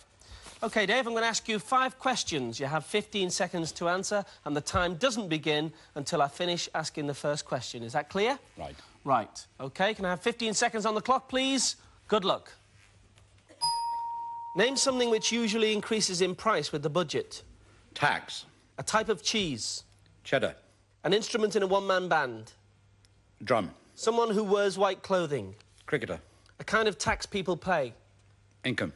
OK, Dave, I'm going to ask you 5 questions. You have 15 seconds to answer, and the time doesn't begin until I finish asking the first question. Is that clear? Right. Right. OK, can I have 15 seconds on the clock, please? Good luck. Name something which usually increases in price with the budget. Tax. A type of cheese. Cheddar. An instrument in a one-man band. Drum. Someone who wears white clothing. Cricketer. A kind of tax people pay. Income.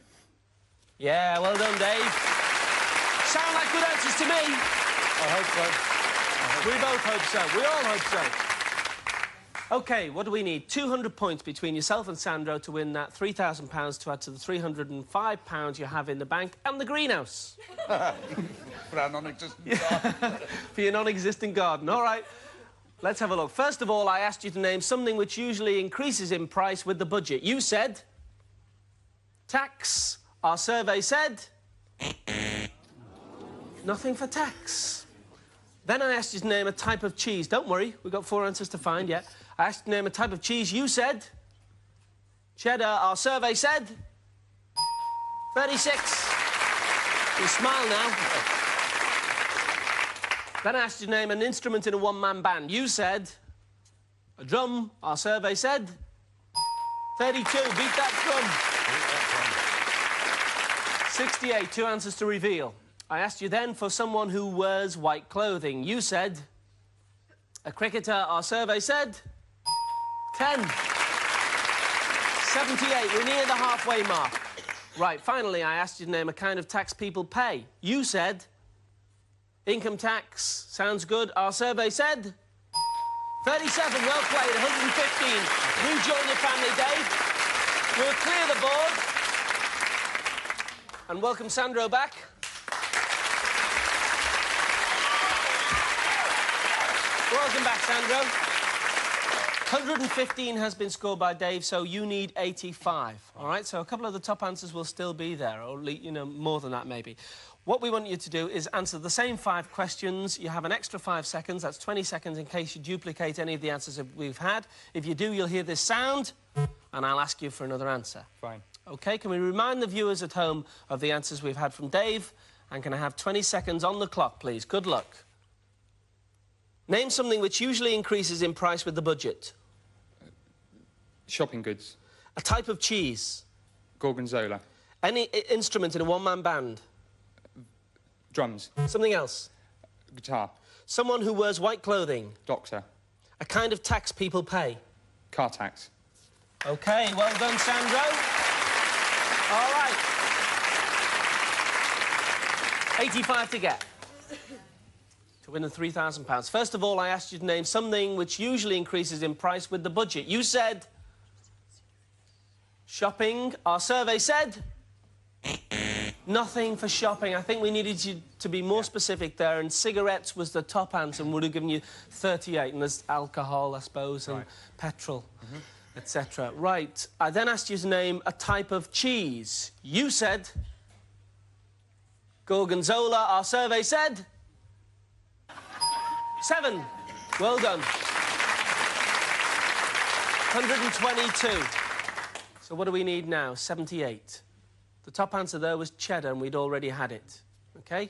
Yeah, well done, Dave. Sound like good answers to me. I hope so. We both hope so. We all hope so. OK, what do we need? 200 points between yourself and Sandro to win that £3,000 to add to the £305 you have in the bank and the greenhouse. For our non-existent garden. For your non-existent garden. All right, let's have a look. First of all, I asked you to name something which usually increases in price with the budget. You said tax. Our survey said nothing for tax. Then I asked you to name a type of cheese. Don't worry, we've got 4 answers to find yet. I asked you to name a type of cheese. You said cheddar. Our survey said 36. You smile now. Then I asked you to name an instrument in a one-man band. You said a drum. Our survey said 32. Beat that drum. 68. 2 answers to reveal. I asked you then for someone who wears white clothing. You said a cricketer. Our survey said 10. 78. We're near the halfway mark. Right, finally, I asked you to name a kind of tax people pay. You said income tax. Sounds good. Our survey said 37. Well played. 115. You join the family, Dave. We'll clear the board. And welcome Sandro back. Welcome back, Sandro. 115 has been scored by Dave, so you need 85. All right, so a couple of the top answers will still be there, or, you know, more than that, maybe. What we want you to do is answer the same 5 questions. You have an extra 5 seconds. That's 20 seconds in case you duplicate any of the answers that we've had. If you do, you'll hear this sound, and I'll ask you for another answer. Fine. OK, can we remind the viewers at home of the answers we've had from Dave? And can I have 20 seconds on the clock, please? Good luck. Name something which usually increases in price with the budget. Shopping goods. A type of cheese. Gorgonzola. Any instrument in a one-man band. Drums. Something else. Guitar. Someone who wears white clothing. Doctor. A kind of tax people pay. Car tax. OK, well done, Sandro. All right. 85 to get. To win the £3,000. First of all, I asked you to name something which usually increases in price with the budget. You said shopping. Our survey said nothing for shopping. I think we needed you to be more specific there, and cigarettes was the top answer and would have given you 38. And there's alcohol, I suppose, and petrol, etc. Right. I then asked you to name a type of cheese. You said Gorgonzola. Our survey said 7. Well done. 122. So what do we need now? 78. The top answer there was cheddar, and we'd already had it. OK?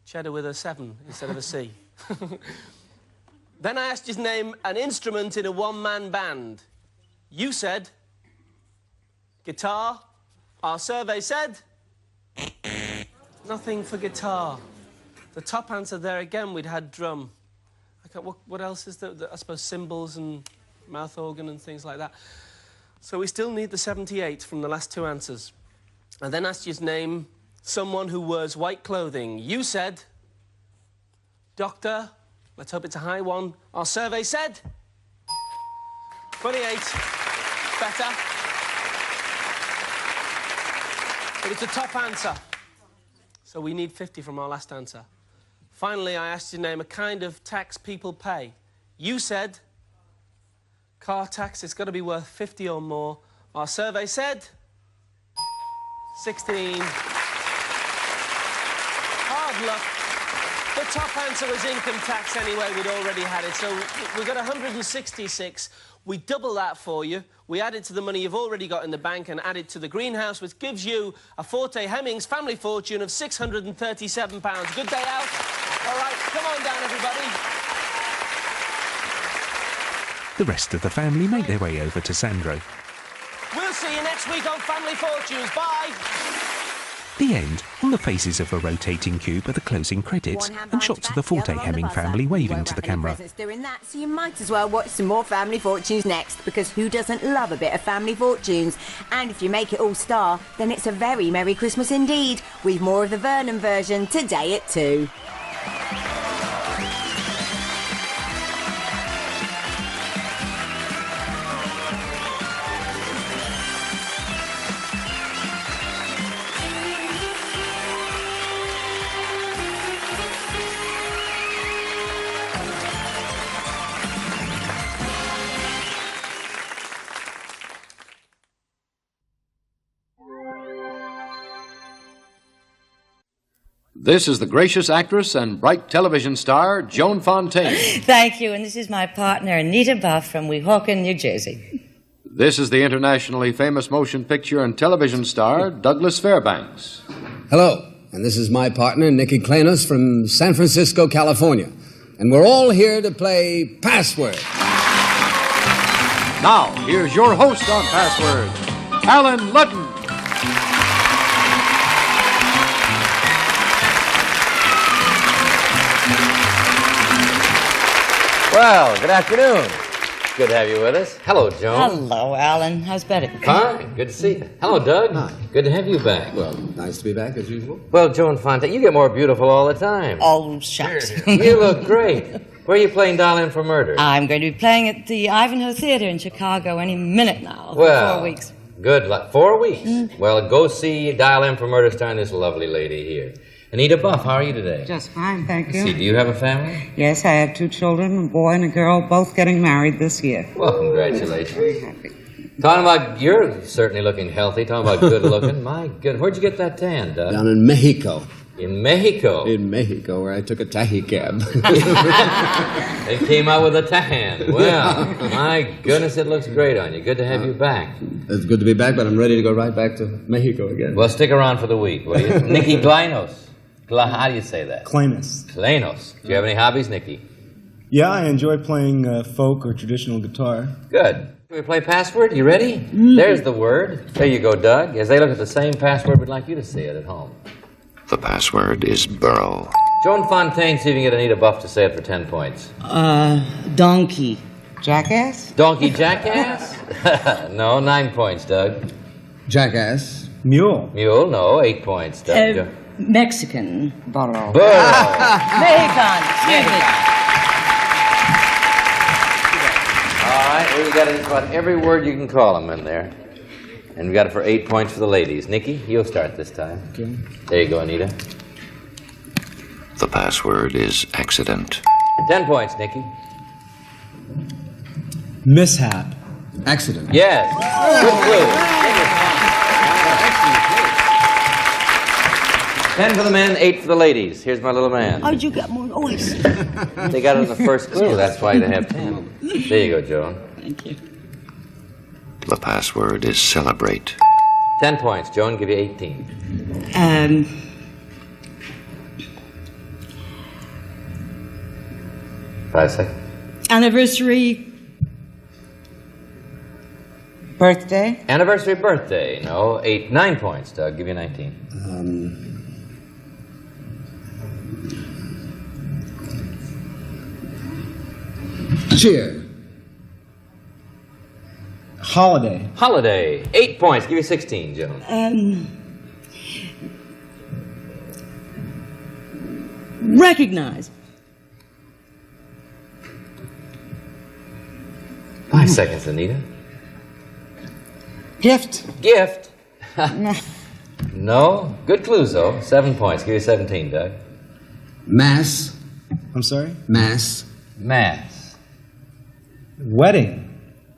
Cheddar with a 7 instead of a C. Then I asked you to name an instrument in a one-man band. You said guitar. Our survey said nothing for guitar. The top answer there again, we'd had drum. What else is there? I suppose cymbals and mouth organ and things like that. So we still need the 78 from the last 2 answers. I then asked you to name someone who wears white clothing. You said doctor. Let's hope it's a high one. Our survey said 28. Better. But it's a top answer. So we need 50 from our last answer. Finally, I asked you to name a kind of tax people pay. You said car tax. It's got to be worth 50 or more. Our survey said 16. Hard luck. the top answer was income tax anyway. We'd already had it. So we got 166. We double that for you. We add it to the money you've already got in the bank and add it to the greenhouse, which gives you a Forte Hemmings family fortune of £637. Good day out. All right, come on down, everybody. The rest of the family make their way over to Sandro. We'll see you next week on Family Fortunes. Bye. The end. On the faces of a rotating cube are the closing credits and shots of the Forte Hemming family waving to the camera. Doing that, so you might as well watch some more Family Fortunes next, because who doesn't love a bit of Family Fortunes? And if you make it all star, then it's a very Merry Christmas indeed, with more of the Vernon version today at 2. This is the gracious actress and bright television star, Joan Fontaine. Thank you, and this is my partner, Anita Buff from Weehawken, New Jersey. This is the internationally famous motion picture and television star, Douglas Fairbanks. Hello, and this is my partner, Nicky Klanos from San Francisco, California. And we're all here to play Password. Now, here's your host on Password, Alan Ludden. Well, good afternoon. Good to have you with us. Hello, Joan. Hello, Alan. How's Betty? Fine. Good to see you. Hello, Doug. Hi. Good to have you back. Well, nice to be back, as usual. Well, Joan Fontaine, you get more beautiful all the time. Oh, shucks. You look great. Where are you playing Dial In for Murder? I'm going to be playing at the Ivanhoe Theater in Chicago any minute now. Well, 4 weeks. Good luck. 4 weeks? Well, go see Dial In for Murder starring this lovely lady here. Anita Buff, how are you today? Just fine, thank you. See, do you have a family? Yes, I have 2 children, a boy and a girl, both getting married this year. Well, congratulations. Talking about, you're certainly looking healthy. Talking about good looking. My goodness, where'd you get that tan, Doug? Down in Mexico. In Mexico? In Mexico, where I took a taxi cab. They came out with a tan. Well, my goodness, it looks great on you. Good to have you back. It's good to be back, but I'm ready to go right back to Mexico again. Well, stick around for the week, will you? Nicky Klanos. How do you say that? Klanos. Klanos. Do you have any hobbies, Nicky? Yeah, I enjoy playing folk or traditional guitar. Good. Can we play Password? You ready? There's the word. There you go, Doug. As they look at the same password, we'd like you to say it at home. The password is burrow. Joan Fontaine, see if you can get Anita Buff to say it for 10 points. Donkey. Jackass? Donkey jackass? No, 9 points, Doug. Jackass. Mule. Mule, no, 8 points, Doug. Mexican. Burro. Mexican. Excuse me. All right, well, you got about every word you can call them in there. And we got it for 8 points for the ladies. Nicky, you'll start this time. Okay. There you go, Anita. The password is accident. 10 points, Nicky. Mishap. Accident. Yes. Good clue. 10 for the men, 8 for the ladies. Here's my little man. How'd you get more noise? They got it in the first clue. That's why they have 10. There you go, Joan. Thank you. The password is celebrate. 10 points. Joan, give you 18. 5 seconds. Anniversary. Birthday? Anniversary birthday. No, 9 points, Doug. Give you 19. Cheer. Holiday. Holiday. 8 points. Give you 16, Joan. Recognize. 5 seconds, Anita. Gift. Gift. No. Good clues, though. 7 points. Give you 17, Doug. Mass. I'm sorry? Mass. Mass. Wedding.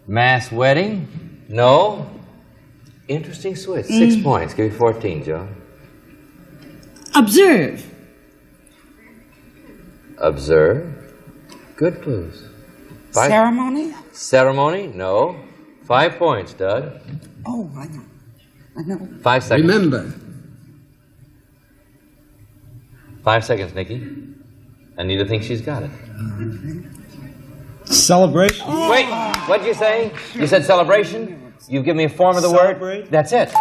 Mass wedding? No. Interesting switch. 6 points. Give you 14, Joan. Observe. Observe. Good clues. Ceremony? Ceremony? No. 5 points, Doug. Oh, I know. I know. 5 seconds. Remember. 5 seconds, Nikki. Anita thinks she's got it. Celebration. Wait, what did you say? You said celebration? You give me a form of the word? That's it. You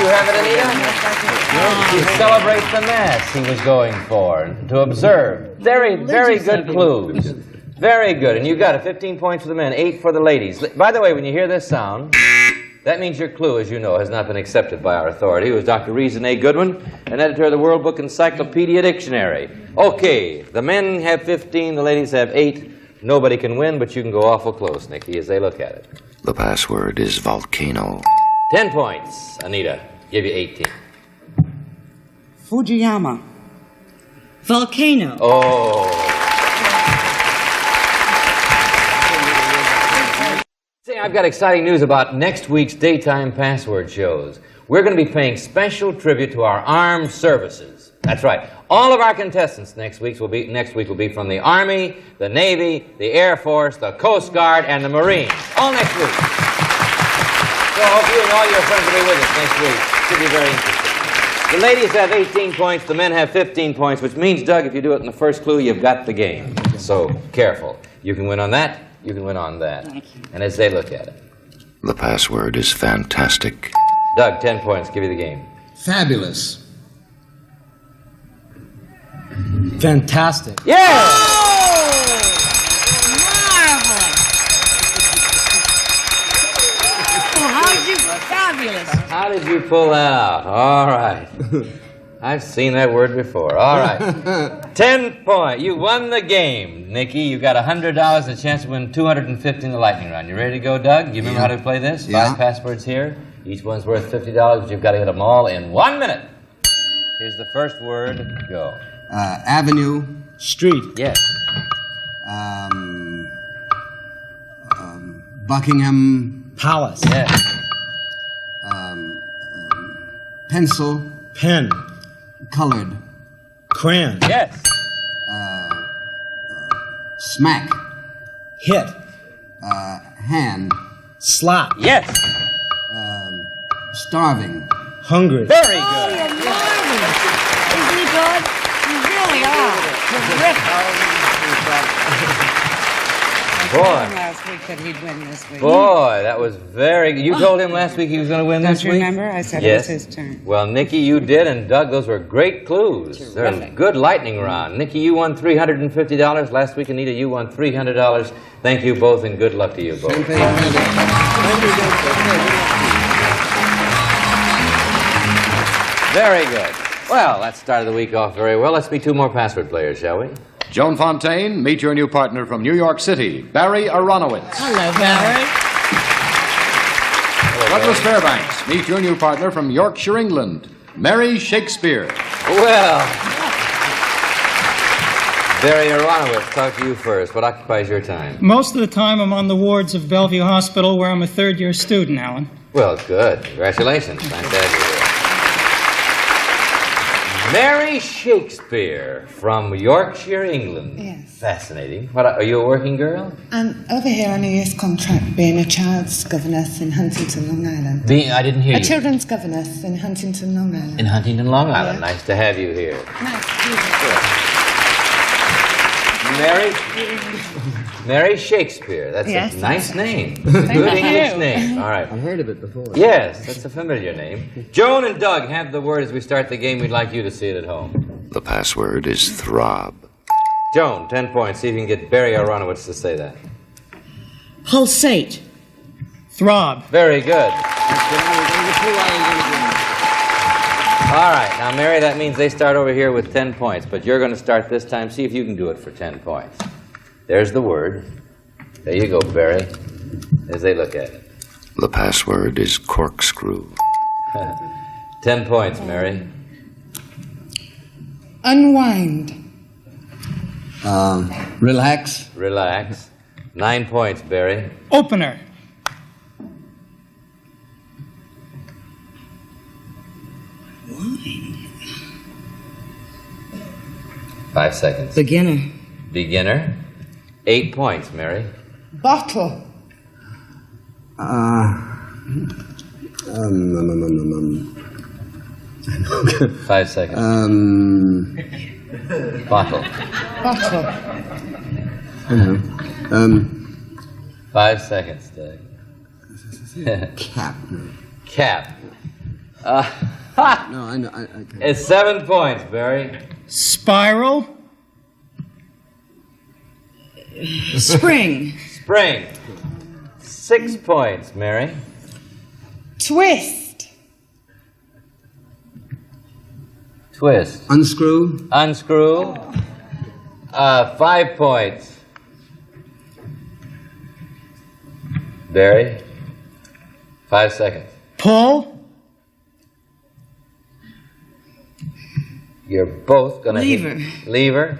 have it, Anita? To celebrate the Mass he was going for, to observe. Very, very good clues. Very good, and you got it. 15 points for the men, 8 for the ladies. By the way, when you hear this sound, that means your clue, as you know, has not been accepted by our authority, who is Dr. Reason A. Goodwin, an editor of the World Book Encyclopedia Dictionary. Okay, the men have 15, the ladies have 8. Nobody can win, but you can go awful close, Nikki, as they look at it. The password is volcano. 10 points, Anita. Give you 18. Fujiyama. Volcano. Oh. Say, I've got exciting news about next week's daytime password shows. We're going to be paying special tribute to our armed services. That's right. All of our contestants next week will be from the Army, the Navy, the Air Force, the Coast Guard, and the Marines. All next week. So I hope you and all your friends will be with us next week. Should be very interesting. The ladies have 18 points, the men have 15 points, which means, Doug, if you do it in the first clue, you've got the game. So careful. You can win on that, you can win on that. And as they look at it. The password is fantastic. Doug, 10 points. Give you the game. Fabulous. Fantastic. Yeah! Fabulous. How did you pull that out? All right. I've seen that word before. All right. 10 points. You won the game, Nikki. You got $100, a chance to win $250 in the lightning round. You ready to go, Doug? You remember how to play this? Yeah. 5 passwords here. Each one's worth $50, but you've got to hit them all in 1 minute. Here's the first word. Go. Avenue. Street. Yes. Buckingham Palace. Yes. Pencil. Pen. Colored. Crayon. Yes. Smack. Hit. Hand. Slap. Yes. Starving. Hungry. Very good. Isn't he good? You really are. Boy. Last week that he'd win this week. Boy, that was very good. You told him last week he was going to win Don't this you week? remember? I said Yes. it was his turn. Well, Nikki, you did, and Doug, those were great clues. They're a good lightning round. Nikki, you won $350 last week. Anita, you won $300. Thank you both, and good luck to you both. Very good. Well, that started the week off very well. Let's meet 2 more password players, shall we? Joan Fontaine, meet your new partner from New York City, Barry Aronowitz. Hello, Barry. Douglas Fairbanks, meet your new partner from Yorkshire, England, Mary Shakespeare. Well, Barry Aronowitz, talk to you first. What occupies your time? Most of the time, I'm on the wards of Bellevue Hospital, where I'm a third-year student, Alan. Well, good. Congratulations. I'm glad you're here. Mary Shakespeare from Yorkshire, England. Yes. Fascinating. What, are you a working girl? I'm over here on a year's contract being a child's governess in Huntington, Long Island. I didn't hear A you. children's governess in Huntington, Long Island. In Huntington, Long Island. Nice to have you here. Mary Shakespeare. That's Yes, a nice that's name. Thank Good you. English name. All right. I've heard of it before. Yes, that's a familiar name. Joan and Doug have the word as we start the game. We'd like you to see it at home. The password is throb. Joan, 10 points. See if you can get Barry Aronowitz to say that. Pulsate. Throb. Very good. All right. Now, Mary, that means they start over here with 10 points, but you're going to start this time. See if you can do it for 10 points. There's the word. There you go, Barry, as they look at it. The password is corkscrew. 10 points, Mary. Unwind. Relax. Relax. 9 points, Barry. Opener. 5 seconds. Beginner. Beginner. 8 points, Mary. Bottle. 5 seconds. Bottle. Bottle. 5 seconds, Doug. Cap. Cap. No, I know. It's 7 points, Barry. Spiral. Spring. Spring. 6 points, Mary. Twist. Twist. Unscrew. Unscrew. 5 points. Barry. 5 seconds. Pull. You're both gonna Lever. Lever.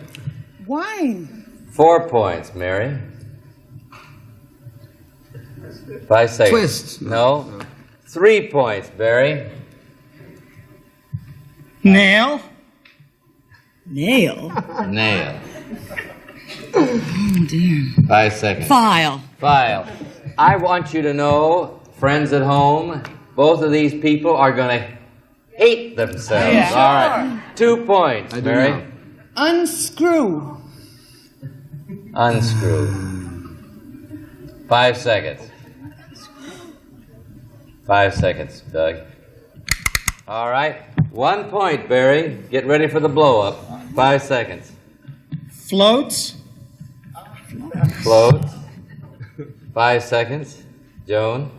Wine. 4 points, Mary. 5 seconds. Twist. No. 3 points, Barry. Nail. Nail. Nail. Oh, dear. 5 seconds. File. File. I want you to know, friends at home, both of these people are going to hate themselves. Yeah. All right. 2 points, I do Mary. know. Unscrew. Unscrew. 5 seconds. 5 seconds, Doug. All right. 1 point, Barry. Get ready for the blow-up. 5 seconds. Floats. Float. 5 seconds. Joan.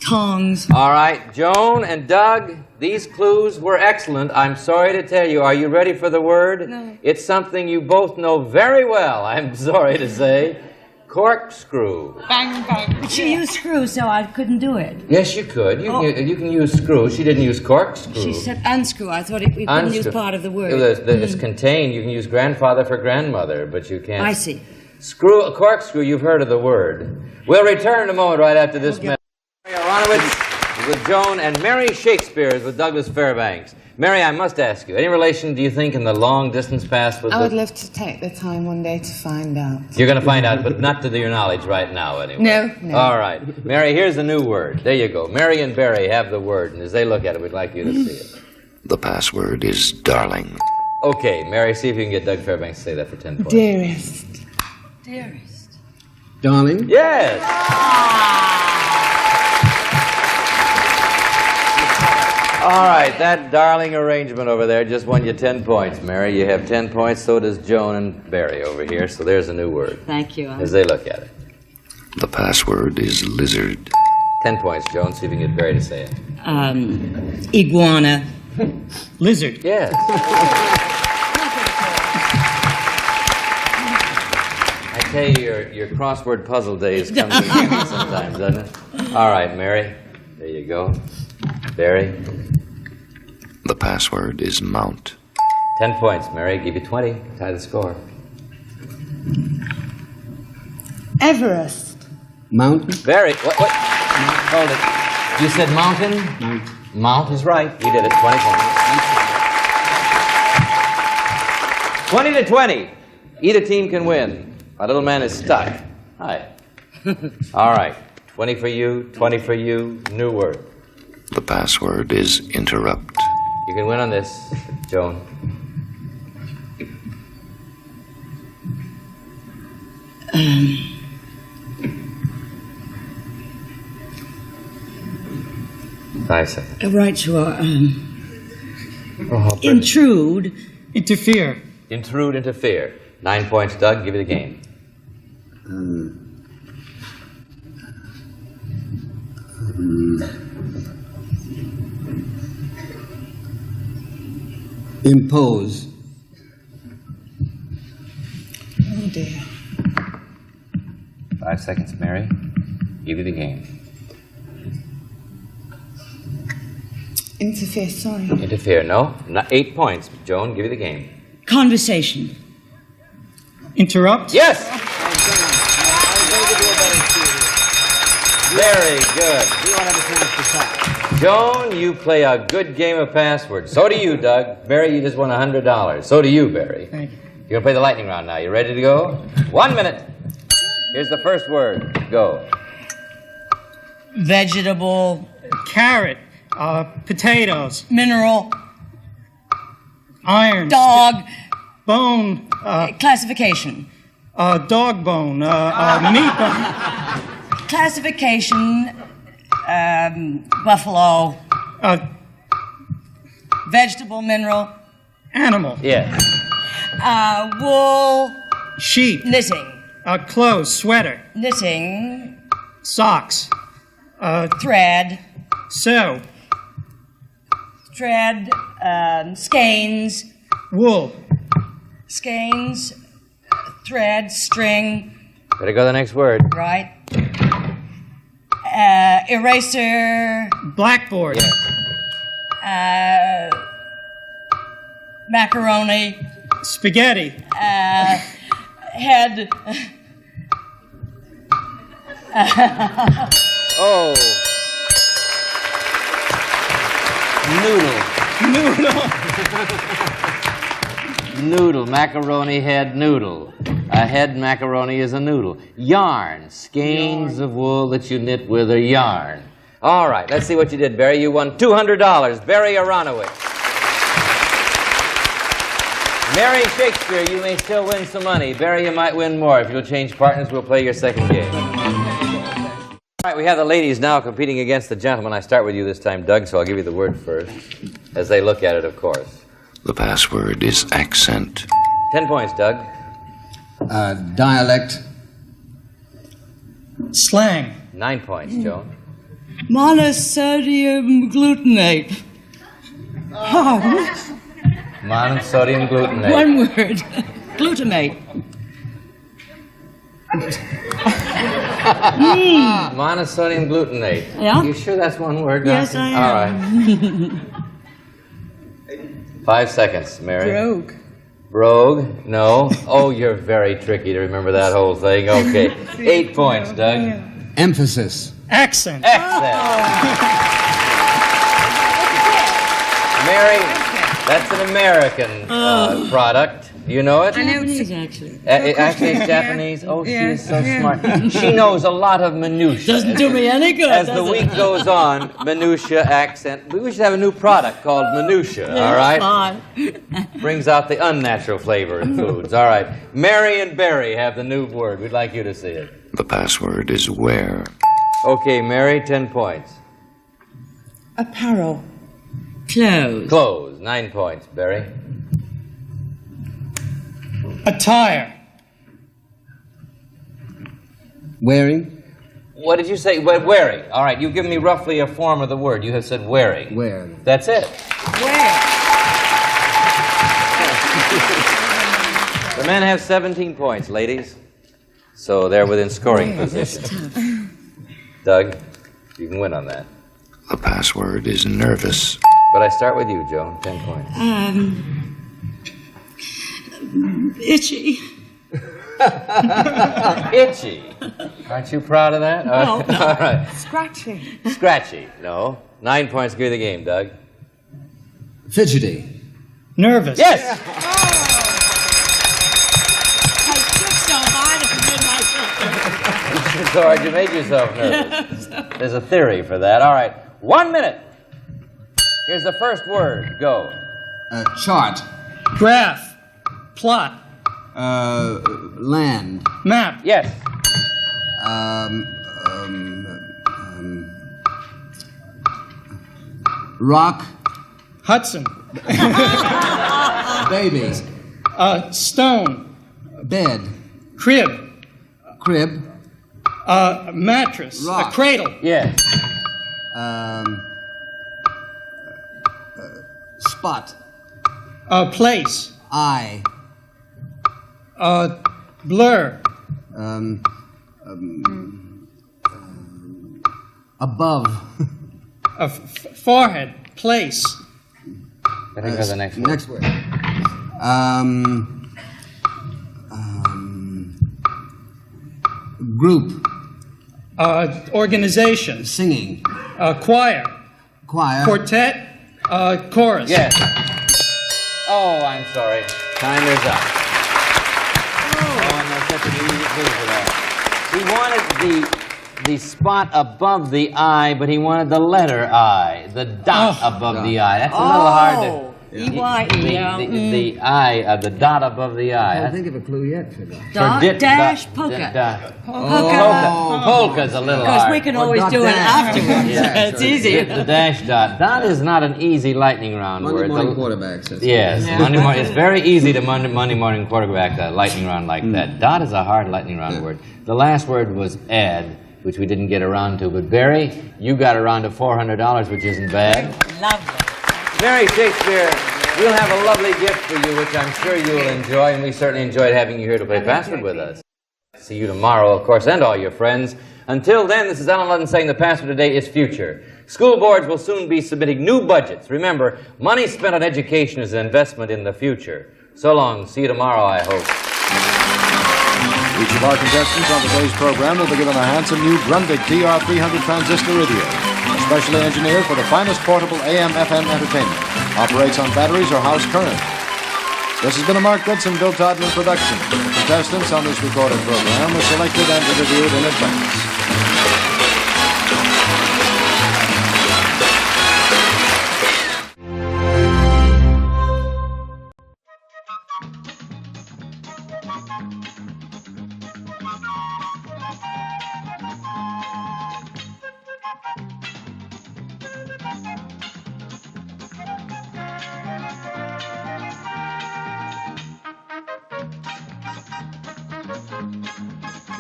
Tongs. All right. Joan and Doug, these clues were excellent. I'm sorry to tell you. Are you ready for the word? No. It's something you both know very well, I'm sorry to say. Corkscrew. Bang, bang. But she used screw, so I couldn't do it. Yes, you could. You, Oh. you can use screw. She didn't use corkscrew. She said unscrew. I thought we couldn't use part of the word. It's contained. You can use grandfather for grandmother, but you can't. I see. Screw, a corkscrew, you've heard of the word. We'll return in a moment right after this message. Mary Aronowitz with Joan and Mary Shakespeare is with Douglas Fairbanks. Mary, I must ask you, any relation, do you think, in the long distance past with I would love to take the time one day to find out. You're going to find out, but not to your knowledge right now, anyway. No, no. All right. Mary, here's a new word. There you go. Mary and Barry have the word, and as they look at it, we'd like you to see it. The password is darling. Okay, Mary, see if you can get Doug Fairbanks to say that for 10 points. Dearest. Dearest. Darling. Yes! All right, that darling arrangement over there just won you 10 points, Mary. You have 10 points, so does Joan and Barry over here, so there's a new word. Thank you. As they look at it. The password is lizard. 10 points, Joan. See if you can get Barry to say it. Iguana. Lizard. Yes. I tell you, your crossword puzzle days come to sometimes, doesn't it? All right, Mary. There you go. Barry. The password is mount. 10 points, Mary. Give you 20. Tie the score. Everest. Mountain. Barry. What? Hold it. You said mountain? Mount. Mount is right. You did it. 20 points. 20 to 20. Either team can win. My little man is stuck. Hi. All right. 20 for you, 20 for you. New word. The password is interrupt. You can win on this, Joan. Five seconds. A right to intrude. Interfere. Intrude, interfere. 9 points, Doug. Give you the game. Impose. Oh dear. 5 seconds, Mary. Give you the game. Interfere, sorry. Interfere, no. 8 points. Joan, give you the game. Conversation. Interrupt. Yes! Very good. We want to finish this up. Joan, you play a good game of password. So do you, Doug. Barry, you just won $100. So do you, Barry. Thank you. You're going to play the lightning round now. You ready to go? 1 minute. Here's the first word. Go. Vegetable. Carrot. Potatoes. Mineral. Iron. Dog. Bone. Classification. Dog bone. Meat bone. Classification. Buffalo. Vegetable, mineral. Animal. Yeah. Wool. Sheep. Knitting. Clothes. Sweater. Knitting. Socks. Thread. Sew. Thread. Skeins. Wool. Skeins. Thread. String. Better go to the next word. Right. Eraser. Blackboard. Yeah. Macaroni. Spaghetti. Head. Oh. Noodle. Noodle. Macaroni head noodle. A head macaroni is a noodle. Yarn. Skeins of wool that you knit with a yarn. All right, let's see what you did, Barry. You won $200. Barry Aronowitz. Mary Shakespeare, you may still win some money. Barry, you might win more. If you'll change partners, we'll play your second game. All right, we have the ladies now competing against the gentlemen. I start with you this time, Doug, so I'll give you the word first, as they look at it, of course. The password is accent. 10 points, Doug. Dialect. Slang. 9 points, Joan. Monosodium glutamate. Monosodium glutamate. One word. Glutamate. Monosodium glutamate. Yeah? You sure that's one word, Yes, Doctor? I am. All right. 5 seconds, Mary. Brogue. Brogue? No. Oh, you're very tricky to remember that whole thing. Okay. 8 points, Doug. Emphasis. Accent. Mary, that's an American product. Do you know it? I know it actually. Actually, it's Japanese. Oh, she is so smart. She knows a lot of minutiae. Doesn't do me any good. As the week goes on, minutia, accent. We should have a new product called minutia, all right? Fine. Brings out the unnatural flavor in foods. All right. Mary and Barry have the new word. We'd like you to see it. The password is where. Okay, Mary, 10 points. Apparel. Clothes. Clothes, 9 points, Barry. Attire. Wearing. What did you say? Wearing. All right, you've given me roughly a form of the word. You have said wearing. Wear. That's it. Where? The men have 17 points, ladies. So they're within scoring position. Doug, you can win on that. The password is nervous. But I start with you, Joan. 10 points. Itchy. Itchy. Aren't you proud of that? No. All right. Scratchy. Scratchy. No. 9 points. Give you the game, Doug. Fidgety. Nervous. Yes. So hard you made yourself nervous. There's a theory for that. All right. 1 minute. Here's the first word. Go. Chart. Graph. Plot. Land. Map. Yes. Rock. Hudson. Baby. Stone. Bed. Crib. Crib. Mattress. Rock. A cradle. Yes. Spot. Place. Eye. Blur. Above. Forehead. Place. I think that's the next word. Next word. Group. Organization. Singing. Choir. Choir. Quartet. Chorus. Yes. Oh, I'm sorry. Time is up. Oh, and that's such an easy thing for that. He wanted the spot above the I, but he wanted the letter I, the dot above the I. That's a little hard to... E-Y-E, yeah. The I, the dot above the I. Can't think of a clue yet for that. Dot dash polka. Polka's a little hard. Because we can always do it afterwards. Yeah, it's easy. The dash dot. Dot is not an easy lightning round word. Monday morning quarterbacks. Yes, Yeah. Monday morning. It's very easy to Monday morning quarterback a lightning round like that. Dot is a hard lightning round word. The last word was add, which we didn't get around to. But Barry, you got around to $400, which isn't bad. Lovely. Mary Shakespeare, we'll have a lovely gift for you, which I'm sure you'll enjoy, and we certainly enjoyed having you here to play Password with us. See you tomorrow, of course, and all your friends. Until then, this is Alan Ludden saying the password today is future. School boards will soon be submitting new budgets. Remember, money spent on education is an investment in the future. So long. See you tomorrow, I hope. Each of our contestants on today's program will be given a handsome new Grundig TR300 transistor radio, especially engineered for the finest portable AM/FM entertainment. Operates on batteries or house current. This has been a Mark Goodson, Bill Todman production. The contestants on this recorded program were selected and interviewed in advance.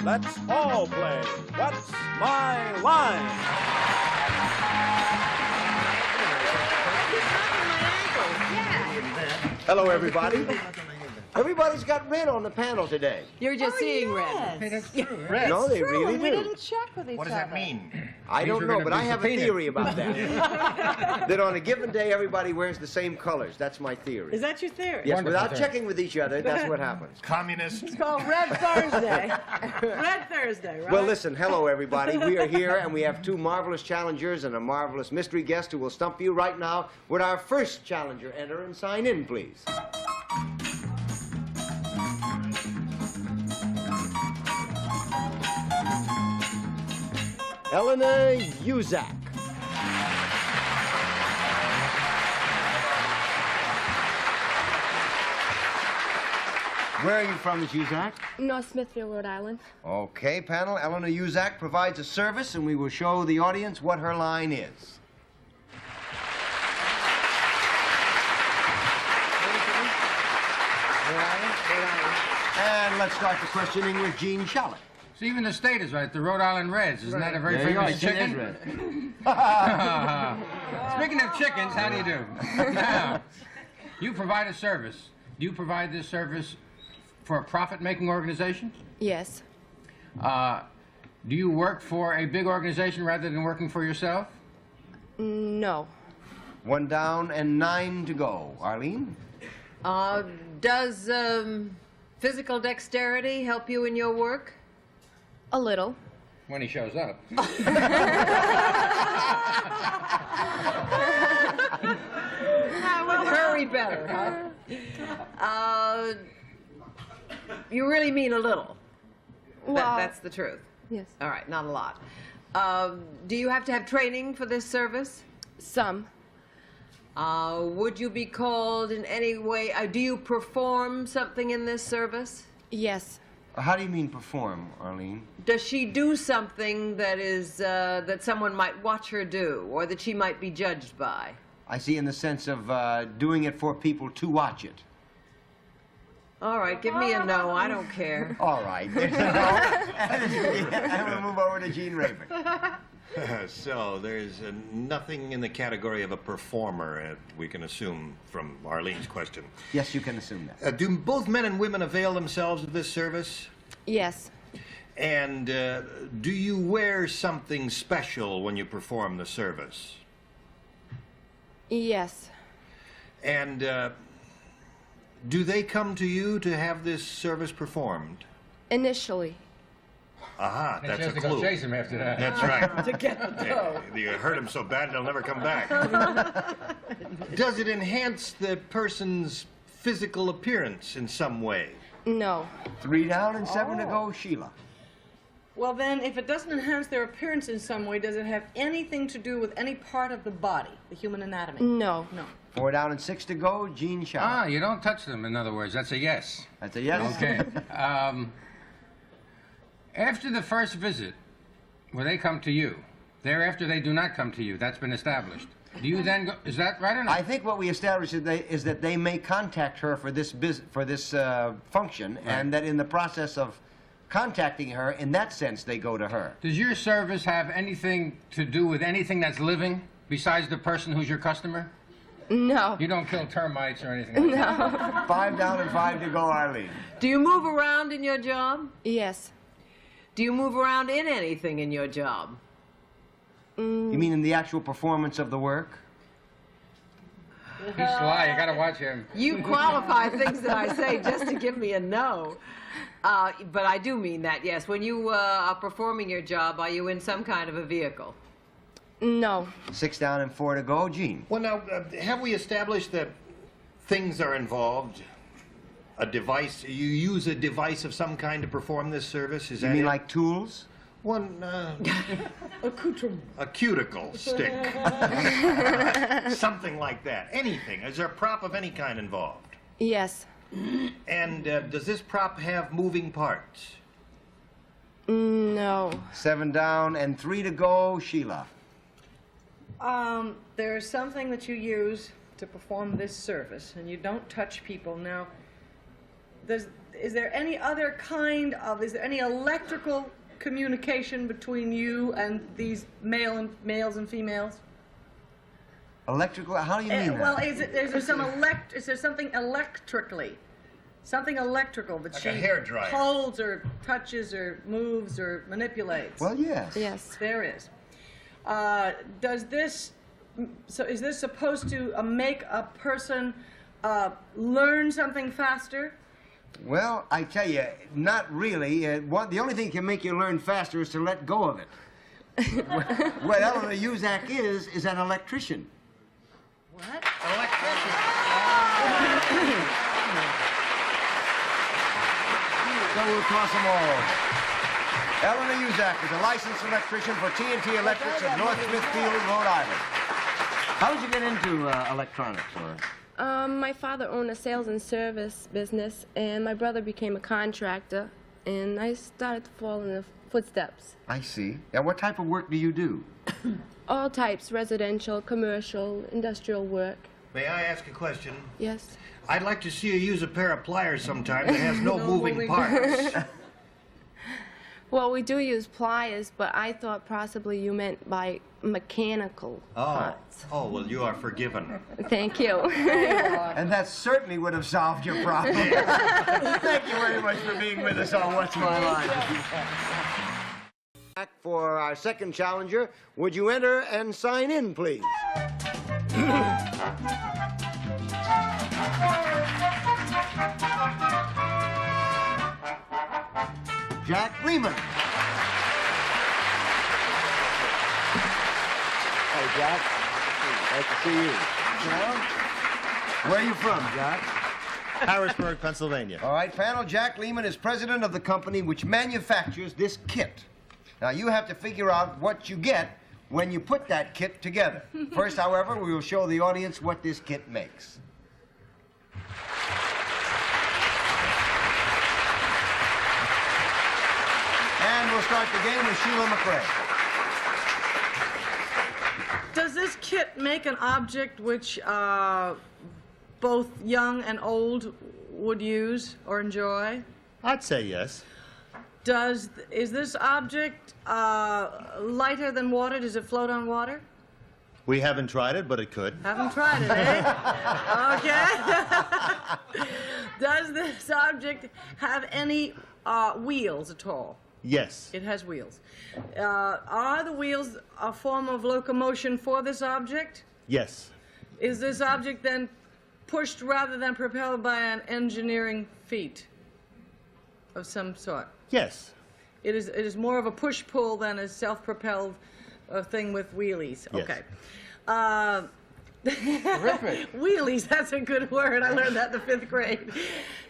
Let's all play What's My Line? Hello, everybody. Everybody's got red on the panel today. You're just seeing red. Hey, that's true. Red. No, they really We do. didn't check with each other. What does that mean? I don't know, but I have a theory about that. That on a given day, everybody wears the same colors. That's my theory. Is that your theory? Yes, without checking with each other, that's what happens. Communist. It's called Red Thursday. Red Thursday, right? Well, listen, hello, everybody. We are here, and we have two marvelous challengers and a marvelous mystery guest who will stump you right now. Would our first challenger enter and sign in, please? Eleanor Uzak. Where are you from, Ms. Uzak? North Smithfield, Rhode Island. Okay, panel. Eleanor Uzak provides a service, and we will show the audience what her line is. And let's start the questioning with Gene Shalit. So even the state is right. The Rhode Island Reds. Isn't that a very famous chicken? Speaking of chickens, how do you do? Now, you provide a service. Do you provide this service for a profit-making organization? Yes. Do you work for a big organization rather than working for yourself? No. One down and 9 to go. Arlene? Does physical dexterity help you in your work? A little. When he shows up. Very better, huh? You really mean a little? Well, that's the truth. Yes. All right, not a lot. Do you have to have training for this service? Some. Would you be called in any way? Do you perform something in this service? Yes. How do you mean perform, Arlene? Does she do something that is that someone might watch her do, or that she might be judged by? I see in the sense of doing it for people to watch it. All right, give me a no. I don't care. All right. And we'll move over to Gene Rayburn. So, there's nothing in the category of a performer, we can assume from Arlene's question. Yes, you can assume that. Do both men and women avail themselves of this service? Yes. And do you wear something special when you perform the service? Yes. And do they come to you to have this service performed? Initially. Aha, And that's she has a to clue. go chase him after that. That's right. To get the dough. You hurt him so bad they'll never come back. Does it enhance the person's physical appearance in some way? No. 3 down and 7 to go, Sheila. Well, then, if it doesn't enhance their appearance in some way, does it have anything to do with any part of the body, the human anatomy? No. No. 4 down and 6 to go, Gene Shaw. Ah, you don't touch them, in other words. That's a yes. That's a yes? Okay. After the first visit, where they come to you, thereafter they do not come to you. That's been established. Do you then go, is that right or not? I think what we established is that they may contact her for this function, and that in the process of contacting her, in that sense, they go to her. Does your service have anything to do with anything that's living besides the person who's your customer? No. You don't kill termites or anything like that? 5 down and 5 to go, Arlene. Do you move around in your job? Yes. Do you move around in anything in your job? You mean in the actual performance of the work? He's sly. You gotta watch him. You qualify things that I say just to give me a no. But I do mean that, yes. When you are performing your job, are you in some kind of a vehicle? No. 6 down and 4 to go, Gene. Well, now, have we established that things are involved? A device, you use a device of some kind to perform this service? Is You that mean it? like tools? One, Accoutrement. a cuticle stick. Something like that. Anything. Is there a prop of any kind involved? Yes. And does this prop have moving parts? No. 7 down and 3 to go, Sheila. There's something that you use to perform this service, and you don't touch people. Now, is there any other kind of, is there any electrical communication between you and these males and females? Electrical? How do you mean that? Well, is there something electrically? Something electrical that Like she a hairdryer. holds or touches or moves or manipulates? Well, yes. Yes. There is. Is this supposed to make a person learn something faster? Well, I tell you, not really. The only thing that can make you learn faster is to let go of it. What Eleanor Uzak is an electrician. What? Electrician. So we'll cross them all over. Eleanor Uzak is a licensed electrician for TNT Electrics of North Smithfield, Rhode Island. How did you get into electronics, Laura? My father owned a sales and service business, and my brother became a contractor, and I started to fall in the footsteps. I see. Now, what type of work do you do? All types, residential, commercial, industrial work. May I ask a question? Yes. I'd like to see you use a pair of pliers sometime that has no moving parts. Well, we do use pliers, but I thought possibly you meant by mechanical parts. Oh, well, you are forgiven. Thank you. And that certainly would have solved your problem. Thank you very much for being with us on What's My Line. Back for our second challenger. Would you enter and sign in, please? Jack Lehman. Hey, Jack. Nice to see you. Where are you from, Jack? Harrisburg, Pennsylvania. All right, panel. Jack Lehman is president of the company which manufactures this kit. Now, you have to figure out what you get when you put that kit together. First, however, we will show the audience what this kit makes. And we'll start the game with Sheila McRae. Does this kit make an object which both young and old would use or enjoy? I'd say yes. Is this object lighter than water? Does it float on water? We haven't tried it, but it could. Haven't tried it, eh? Okay. Does this object have any wheels at all? Yes. It has wheels. Are the wheels a form of locomotion for this object? Yes. Is this object then pushed rather than propelled by an engineering feat of some sort? Yes. It is more of a push-pull than a self-propelled thing with wheelies. Yes. Okay. Terrific. Wheelies, that's a good word. I learned that in the 5th grade.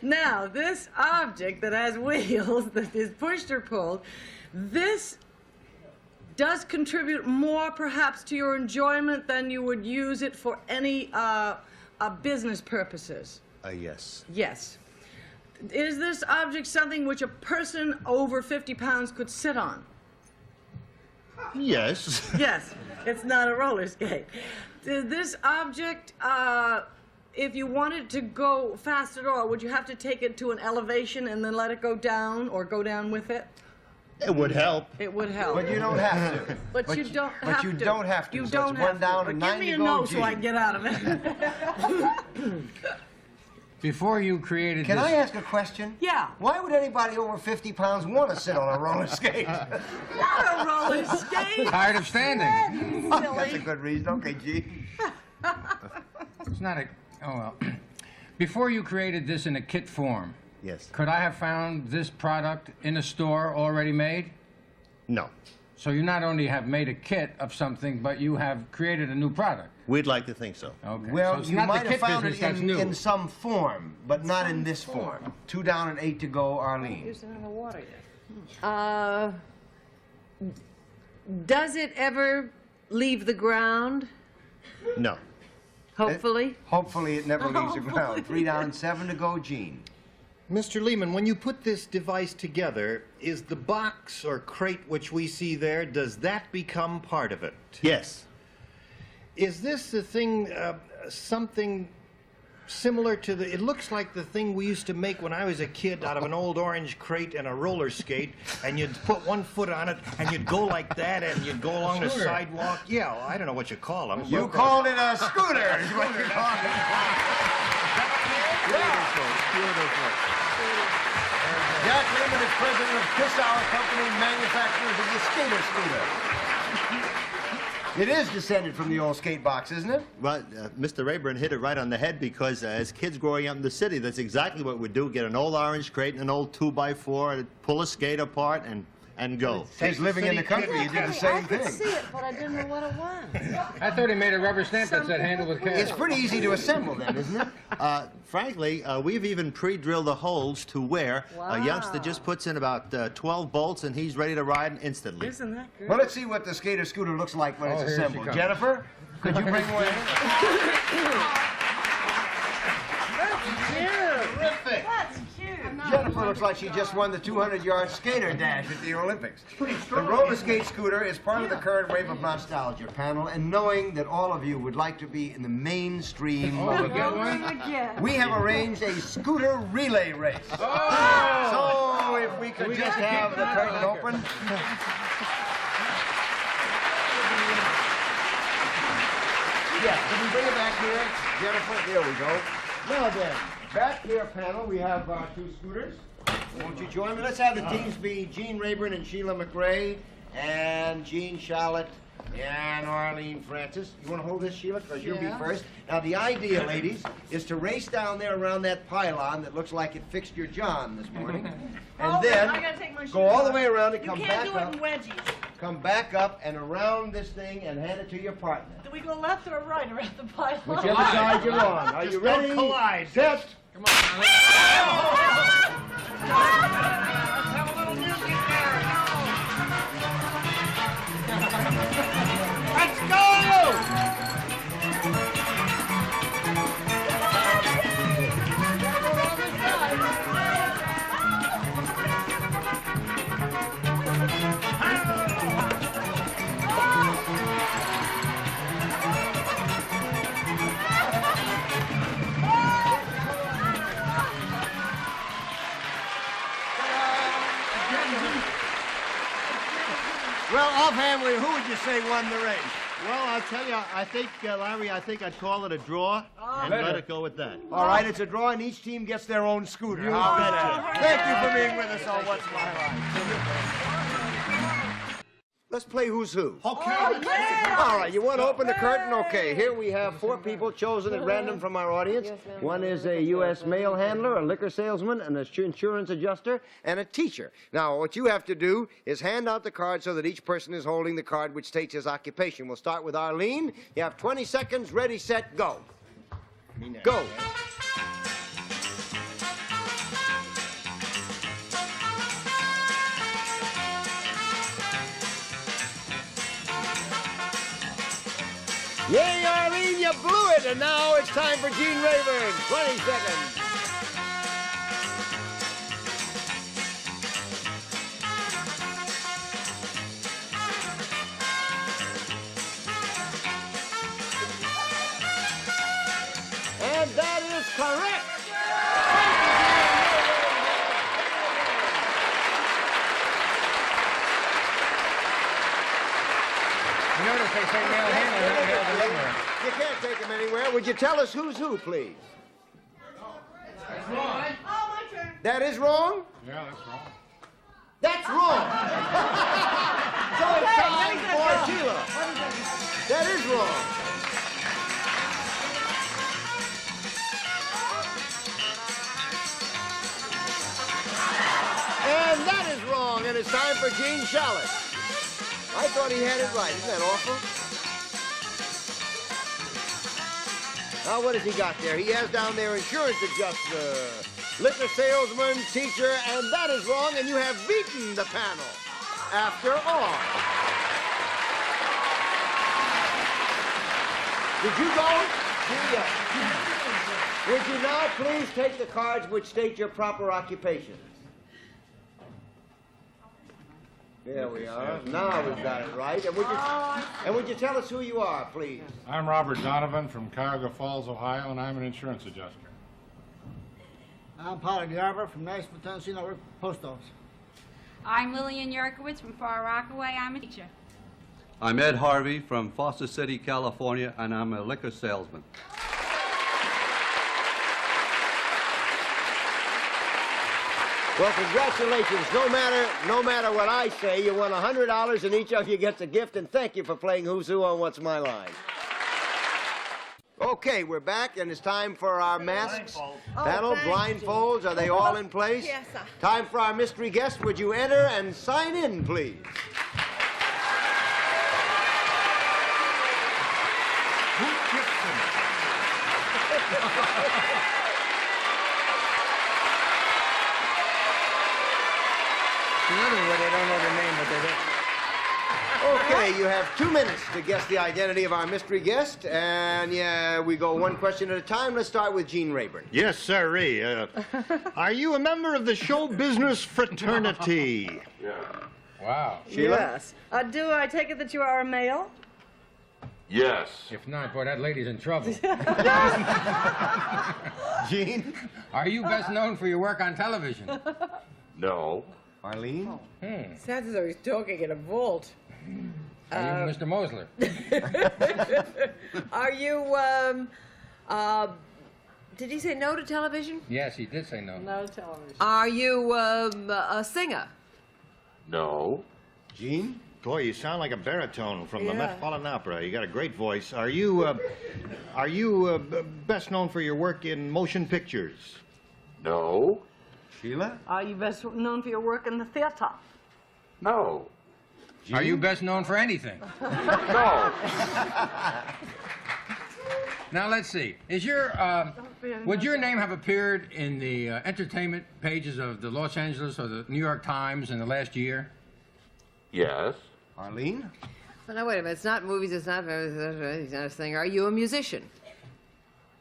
Now, this object that has wheels, that is pushed or pulled, this does contribute more perhaps to your enjoyment than you would use it for any business purposes. Yes. Yes. Is this object something which a person over 50 pounds could sit on? Yes. Yes. It's not a roller skate. Is this object, if you wanted to go fast at all, would you have to take it to an elevation and then let it go down or go down with it? It would help. It would help. But you don't have to. But you don't have to. You don't have to. You So don't it's have one down to. and But 9 give me to a go, no so Gene. I can get out of it. Before you created Can this... I ask a question? Yeah. Why would anybody over 50 pounds want to sit on a roller skate? Not a roller skate. Tired of standing. That's a good reason. Okay, Gene. It's not a... Oh, well. Before you created this in a kit form, Yes. could I have found this product in a store already made? No. So you not only have made a kit of something, but you have created a new product. We'd like to think so. Okay. Well, so it's you not might the have kit found business it that's new. in some form, but not in this form. 2 down and 8 to go, Arlene. Using in the water yet. Does it ever leave the ground? No. Hopefully. Hopefully it never leaves the ground. 3 down and 7 to go, Gene. Mr. Lehman, when you put this device together, is the box or crate which we see there, does that become part of it? Yes. Is this the thing, something similar to the, it looks like the thing we used to make when I was a kid out of an old orange crate and a roller skate, and you'd put one foot on it, and you'd go like that, and you'd go along the sidewalk. Yeah, well, I don't know what you call them. You called it a scooter, is what you called it. Beautiful. Jack Lehman is president of Kiss Hour Company, manufacturers of the skater scooter. It is descended from the old skate box, isn't it? Well, Mr. Rayburn hit it right on the head because as kids growing up in the city, that's exactly what we'd do. Get an old orange crate and an old 2x4, and pull a skate apart and go. He's living in the country, you did the same I could thing. see it, but I didn't know what it was. I thought he made a rubber stamp that said handle with care. It's pretty easy to assemble then, isn't it? Frankly, we've even pre-drilled the holes to where a youngster just puts in about 12 bolts and he's ready to ride instantly. Isn't that good? Well, let's see what the skater scooter looks like when it's here she assembled. comes. Jennifer, could you bring one in? Terrific. That's cute. Jennifer looks like she just won the 200-yard skater dash at the Olympics. The roller skate scooter is part of the current wave of nostalgia panel, and knowing that all of you would like to be in the mainstream of we get one? we have arranged a scooter relay race. Oh! So if we could just have the curtain open. Yeah, can you bring it back here, Jennifer? There we go. Now then, back here panel, we have 2 scooters. Won't you join me? Let's have the teams be Gene Rayburn and Sheila McRae, and Jean Charlotte and Arlene Francis. You want to hold this, Sheila? Because you'll be first. Now, the idea, ladies, is to race down there around that pylon that looks like it fixed your John this morning. And then I gotta take my go all the way around and come You back can't do it up. in wedgies. Come back up and around this thing and hand it to your partner. Do we go left or right around the pylon? Whichever side you're on. Are you Just ready? don't collide. Set. Come on, now, Let's go! Well, offhandedly, who would you say won the race? Well, I'll tell you, I think, Larry, I think I'd call it a draw and let it go with that. All right, it's a draw, and each team gets their own scooter. You How betcha. about that? Thank you for being with us on What's My Line. Let's play Who's Who. Okay. All right, you want to open the curtain? Okay, here we have 4 people chosen at random from our audience. One is a U.S. mail handler, a liquor salesman, an insurance adjuster, and a teacher. Now, what you have to do is hand out the card so that each person is holding the card which states his occupation. We'll start with Arlene. You have 20 seconds. Ready, set, go. Go. Yay, Arlene, you blew it! And now it's time for Gene Rayburn. 20 seconds. And that is correct! You notice they say mail handler, not mail deliverer. You can't take him anywhere. Would you tell us who's who, please? That's wrong. That is wrong? Yeah, that's wrong. That's wrong! So it's time for Sheila. That is wrong. And that is wrong, and it's time for Gene Shalit. I thought he had it right. Isn't that awful? Now, what has he got there? He has down there insurance adjuster, liquor salesman, teacher, and that is wrong, and you have beaten the panel. After all. Did you go? Yeah. Would you now please take the cards which state your proper occupations? There we are. Now we've got it right. And would you tell us who you are, please? I'm Robert Donovan from Cuyahoga Falls, Ohio, and I'm an insurance adjuster. I'm Polly Garber from Nashville, Tennessee, and I work at the post office. I'm Lillian Yerkowitz from Far Rockaway. I'm a teacher. I'm Ed Harvey from Foster City, California, and I'm a liquor salesman. Well, congratulations. No matter what I say, you won $100 and each of you gets a gift, and thank you for playing Who's Who on What's My Line. Okay, we're back, and it's time for our masks. Panel, blindfolds, are they all in place? Yes, sir. Time for our mystery guest. Would you enter and sign in, please? Where they don't know the name, but they do. Okay, you have 2 minutes to guess the identity of our mystery guest, and yeah, we go one question at a time. Let's start with Gene Rayburn. Yes, sirree. Are you a member of the show business fraternity? Yeah. Wow. Yes. Do I take it that you are a male? Yes. If not, boy, that lady's in trouble. Gene? Are you best known for your work on television? No. Arlene? Sounds as though he's talking in a vault. Are you Mr. Mosler? Are you, did he say no to television? Yes, he did say no. No television. Are you, a singer? No. Gene? Boy, you sound like a baritone from the Metropolitan Opera. You got a great voice. Are you best known for your work in motion pictures? No. Sheila? Are you best known for your work in the theater? No. Are you best known for anything? No. Now, let's see. Is your, would your name have appeared in the entertainment pages of the Los Angeles or the New York Times in the last year? Yes. Arlene? Well, now, wait a minute. It's not movies, it's not a singer. Are you a musician?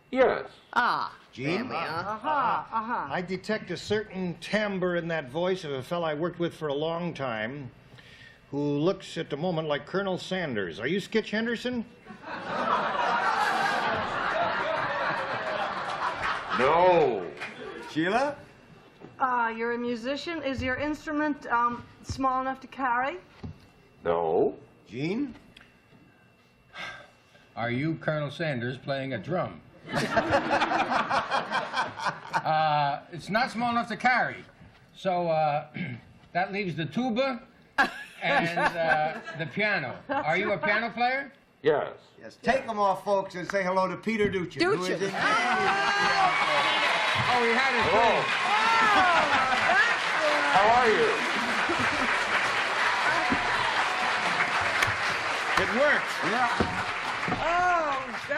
Yes. Ah. Gene? I detect a certain timbre in that voice of a fellow I worked with for a long time who looks at the moment like Colonel Sanders. Are you Skitch Henderson? No. Sheila? You're a musician. Is your instrument small enough to carry? No. Gene? Are you Colonel Sanders playing a drum? It's not small enough to carry. So that leaves the tuba and the piano. Are you a piano player? Yes. Yes. Take them off, folks, and say hello to Peter Duchin. Who is in Oh, he had his Hello. How are you? It worked. Yeah.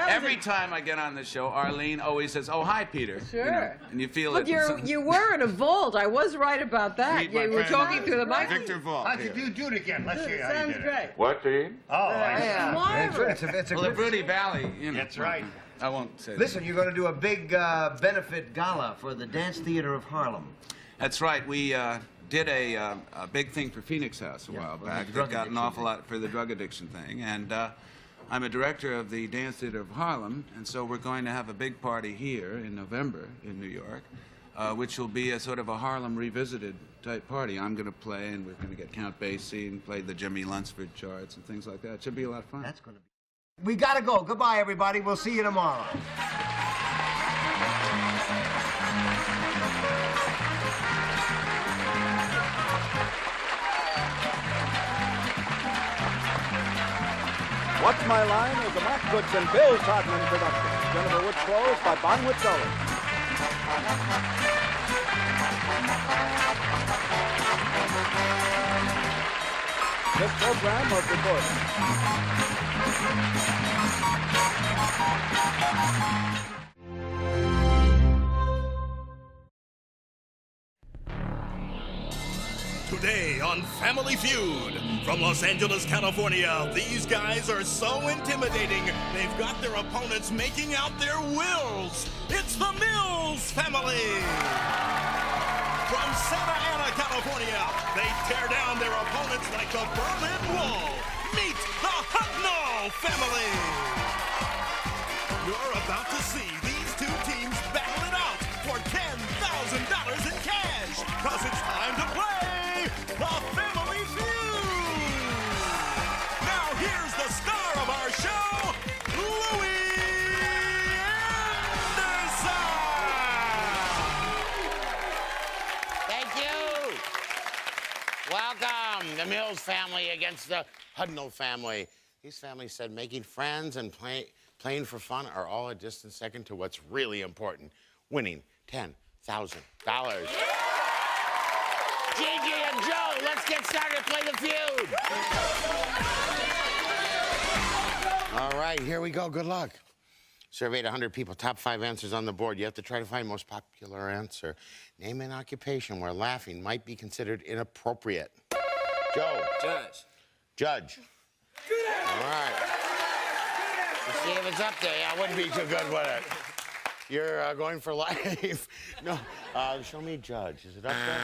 Every time I get on the show, Arlene always says, "Oh, hi, Peter." Sure. You know, and you feel But it. you were in a vault. I was right about that. Meet my You were friend, talking through the microphone. Victor Vault. How'd you do it again? Let's hear how you Sounds did it. great. What, Dean? Oh, I see. It's a Well, at Rudy Valley, you know. That's right. I won't say that. Listen, you're going to do a big benefit gala for the Dance Theater of Harlem. That's right. We did a big thing for Phoenix House a while back. the That drug got an addiction awful thing. lot for the drug addiction thing. And I'm a director of the Dance Theater of Harlem, and so we're going to have a big party here in November in New York, which will be a sort of a Harlem revisited type party. I'm going to play, and we're going to get Count Basie and play the Jimmy Lunsford charts and things like that. It should be a lot of fun. That's going to be. We got to go. Goodbye, everybody. We'll see you tomorrow. What's My Line is a Matt Brooks and Bill Todman production. Jennifer Woods Close by Bonwit Dolan. This program was recorded. Today on Family Feud, from Los Angeles, California, these guys are so intimidating, they've got their opponents making out their wills. It's the Mills family. From Santa Ana, California, they tear down their opponents like the Berlin Wall. Meet the Hudno family. You're about to see these two teams battle it out for $10,000 in cash, because it's time to play the Family Feud. Now here's the star of our show, Louis Anderson. Thank you. Welcome, the Mills family against the Hudno family. These families said making friends and playing for fun are all a distant second to what's really important, winning $10,000. Gigi and Joe, let's get started to play the feud. All right, here we go. Good luck. Surveyed 100 people, top 5 answers on the board. You have to try to find most popular answer. Name an occupation where laughing might be considered inappropriate. Joe. Judge. Judge. All right. Let's see if it's up there. Yeah, it wouldn't be too good, would it? You're going for life. No, show me Judge. Is it up there?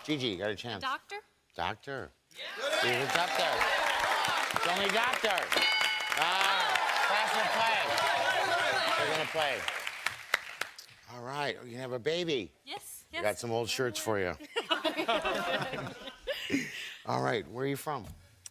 Gigi, you got a chance. Doctor? Doctor. See if it's up there. Show me Doctor. Class will play. They're gonna play. All right, you can have a baby. Yes, I got some old shirts for you. All right, where are you from?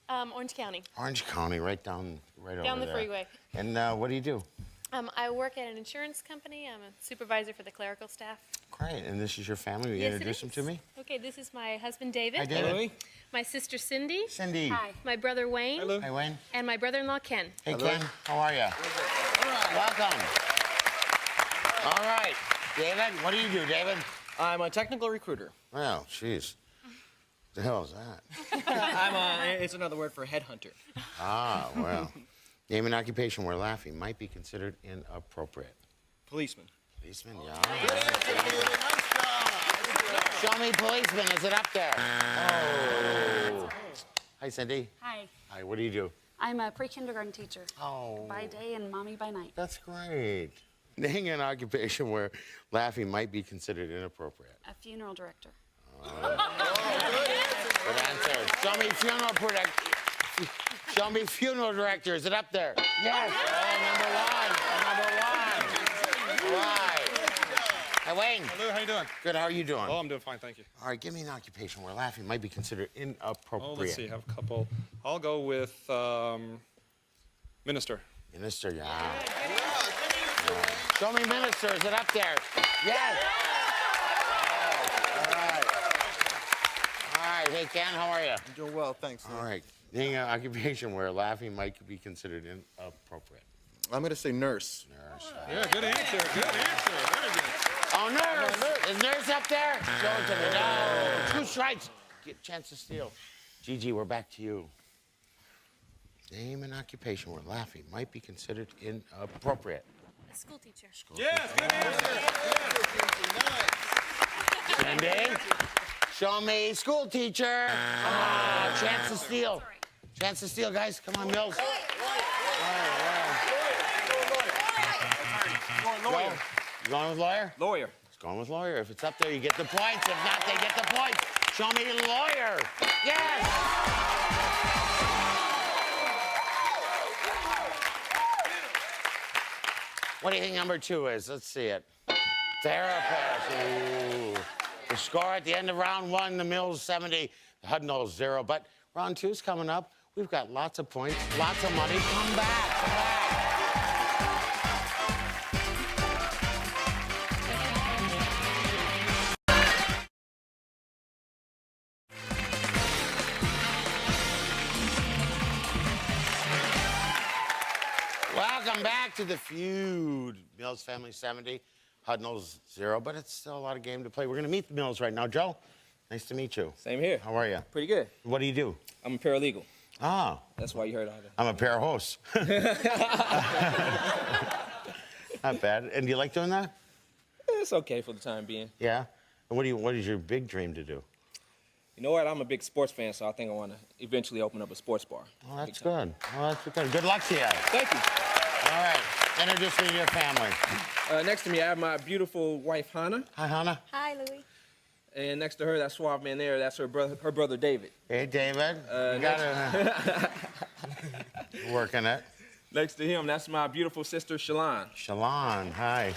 Orange County. Orange County, right over there. Down the freeway. And what do you do? I work at an insurance company. I'm a supervisor for the clerical staff. Great, and this is your family? Will you Yes, it introduce them is. to me? Okay, this is my husband, David. Hi, David. My sister, Cindy. Cindy. Hi. My brother, Wayne. Hello. Hi, Wayne. And my brother-in-law, Ken. Hey, Ken, how are you? Welcome. All right, David, what do you do, David? I'm a technical recruiter. Well, jeez. The hell is that? It's another word for headhunter. Ah, well. Name an occupation where laughing might be considered inappropriate. Policeman. Policeman, yeah. Show me policeman. Is it up there? Oh. Hi, Cindy. Hi. Hi, what do you do? I'm a pre-kindergarten teacher. Oh. By day and mommy by night. That's great. Name an occupation where laughing might be considered inappropriate. A funeral director. Good answer. Show me funeral director. Show me funeral director. Is it up there? Yes. Oh, number one. Right. Hey, Wayne. Hello, how you doing? Good. How are you doing? Oh, I'm doing fine, thank you. All right. Give me an occupation where laughing might be considered inappropriate. Oh, let's see, I have a couple. I'll go with minister. Minister, yeah. Show me minister. Is it up there? Yes. All right. All right. Hey, Ken, how are you? I'm doing well, thanks. All right. Being an occupation where laughing might be considered inappropriate. I'm going to say nurse. Nurse. Yeah, good answer. Good answer. Very good. Oh, nurse! Is nurse up there? Show it to me. No. 2 strikes. Get chance to steal. Gigi, we're back to you. Name an occupation where laughing might be considered inappropriate. A school teacher. Yes, good answer. Cindy, show me school teacher. Chance to steal. Chance to steal, guys. Come on, Mills. Lawyer. You going with lawyer? Lawyer. It's going with lawyer. If it's up there, you get the points. If not, they get the points. Show me lawyer. Yes. What do you think number 2 is? Let's see it. Therapist. Ooh. The score at the end of round 1, the Mills 70, the Hudnall 0. But round 2's coming up. We've got lots of points, lots of money. Come back. Come back. Welcome back to the feud. Mills family 70, Hudnall's 0, but it's still a lot of game to play. We're going to meet the Mills right now. Joe, nice to meet you. Same here. How are you? Pretty good. What do you do? I'm a paralegal. Ah. That's why you heard all that. I'm a pair host. Not bad. And do you like doing that? It's okay for the time being. Yeah. And what is your big dream to do? You know what? I'm a big sports fan, so I think I want to eventually open up a sports bar. Oh, that's good. Oh, that's good. Good luck to you. Thank you. All right. Introduce me to your family. Next to me, I have my beautiful wife, Hannah. Hi, Hannah. Hi, Louie. And next to her, that suave man there, that's her brother David. Hey, David. You got it. Working it. Next to him, that's my beautiful sister, Shalon. Shalon, hi.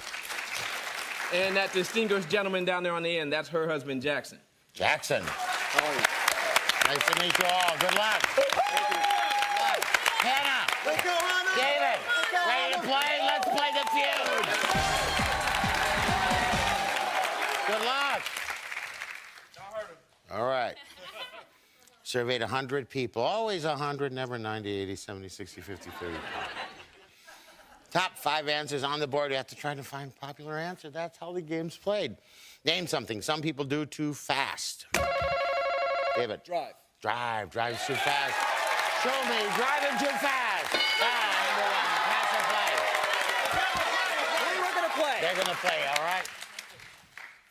And that distinguished gentleman down there on the end, that's her husband, Jackson. Jackson. Nice to meet you all. Good luck. Hannah. Let's go, Hannah. David. Ready to play? Let's play the feud. Good luck. All right. Surveyed 100 people. Always 100, never 90, 80, 70, 60, 50, 30. Top 5 answers on the board. You have to try to find a popular answer. That's how the game's played. Name something some people do too fast. David. Drive. Drive. Drives too fast. Show me. Driving too fast. Number 1. Pass or play? We're going to play. They're going to play, all right?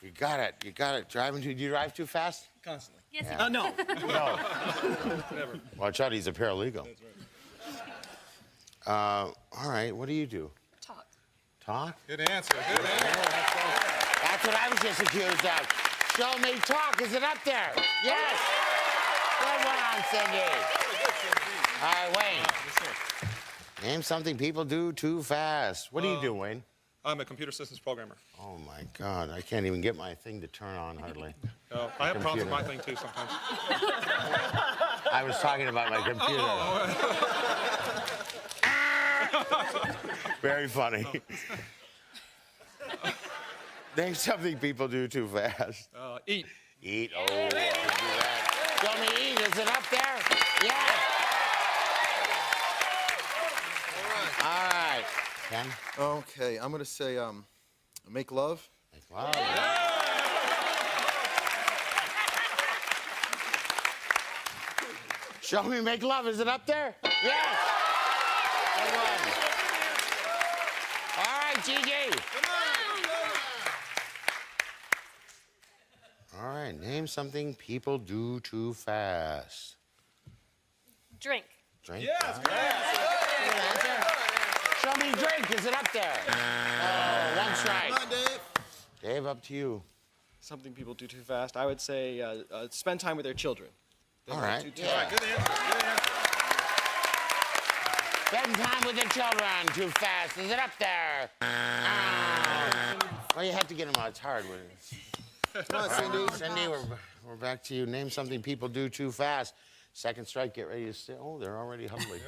You got it. You got it. Do you drive too fast? Constantly. Yes, Yeah. No. No. Never. Watch out, he's a paralegal. All right, what do you do? Talk. Talk? Good answer. Good answer. That's what I was just accused of. Show me talk. Is it up there? Yes. Good one, Cindy. All right, Wayne. Name something people do too fast. What do you do, Wayne? I'm a computer systems programmer. Oh, my God. I can't even get my thing to turn on, hardly. I have problems with my thing, too, sometimes. I was talking about my computer. Very funny. Name something people do too fast. Eat. Eat. Oh, I'll do that. Show me eat. Is it up there? Yes. All right. Ken? Okay, I'm going to say make love. Make love. Show me make love. Is it up there? Yes. Good one. All right, Gigi. All right, name something people do too fast. Drink. Drink? Yes, good answer. Show me drink. Is it up there? Oh, 1 strike. Come on, Dave. Dave, up to you. Something people do too fast. I would say spend time with their children. All right. Too Yeah. fast. Good answer. Good answer. Spend time with the children too fast. Is it up there? Well, you have to get them out. It's hard. Come on, Cindy. Cindy, we're back to you. Name something people do too fast. Second strike, get ready to sit. Oh, they're already huddling.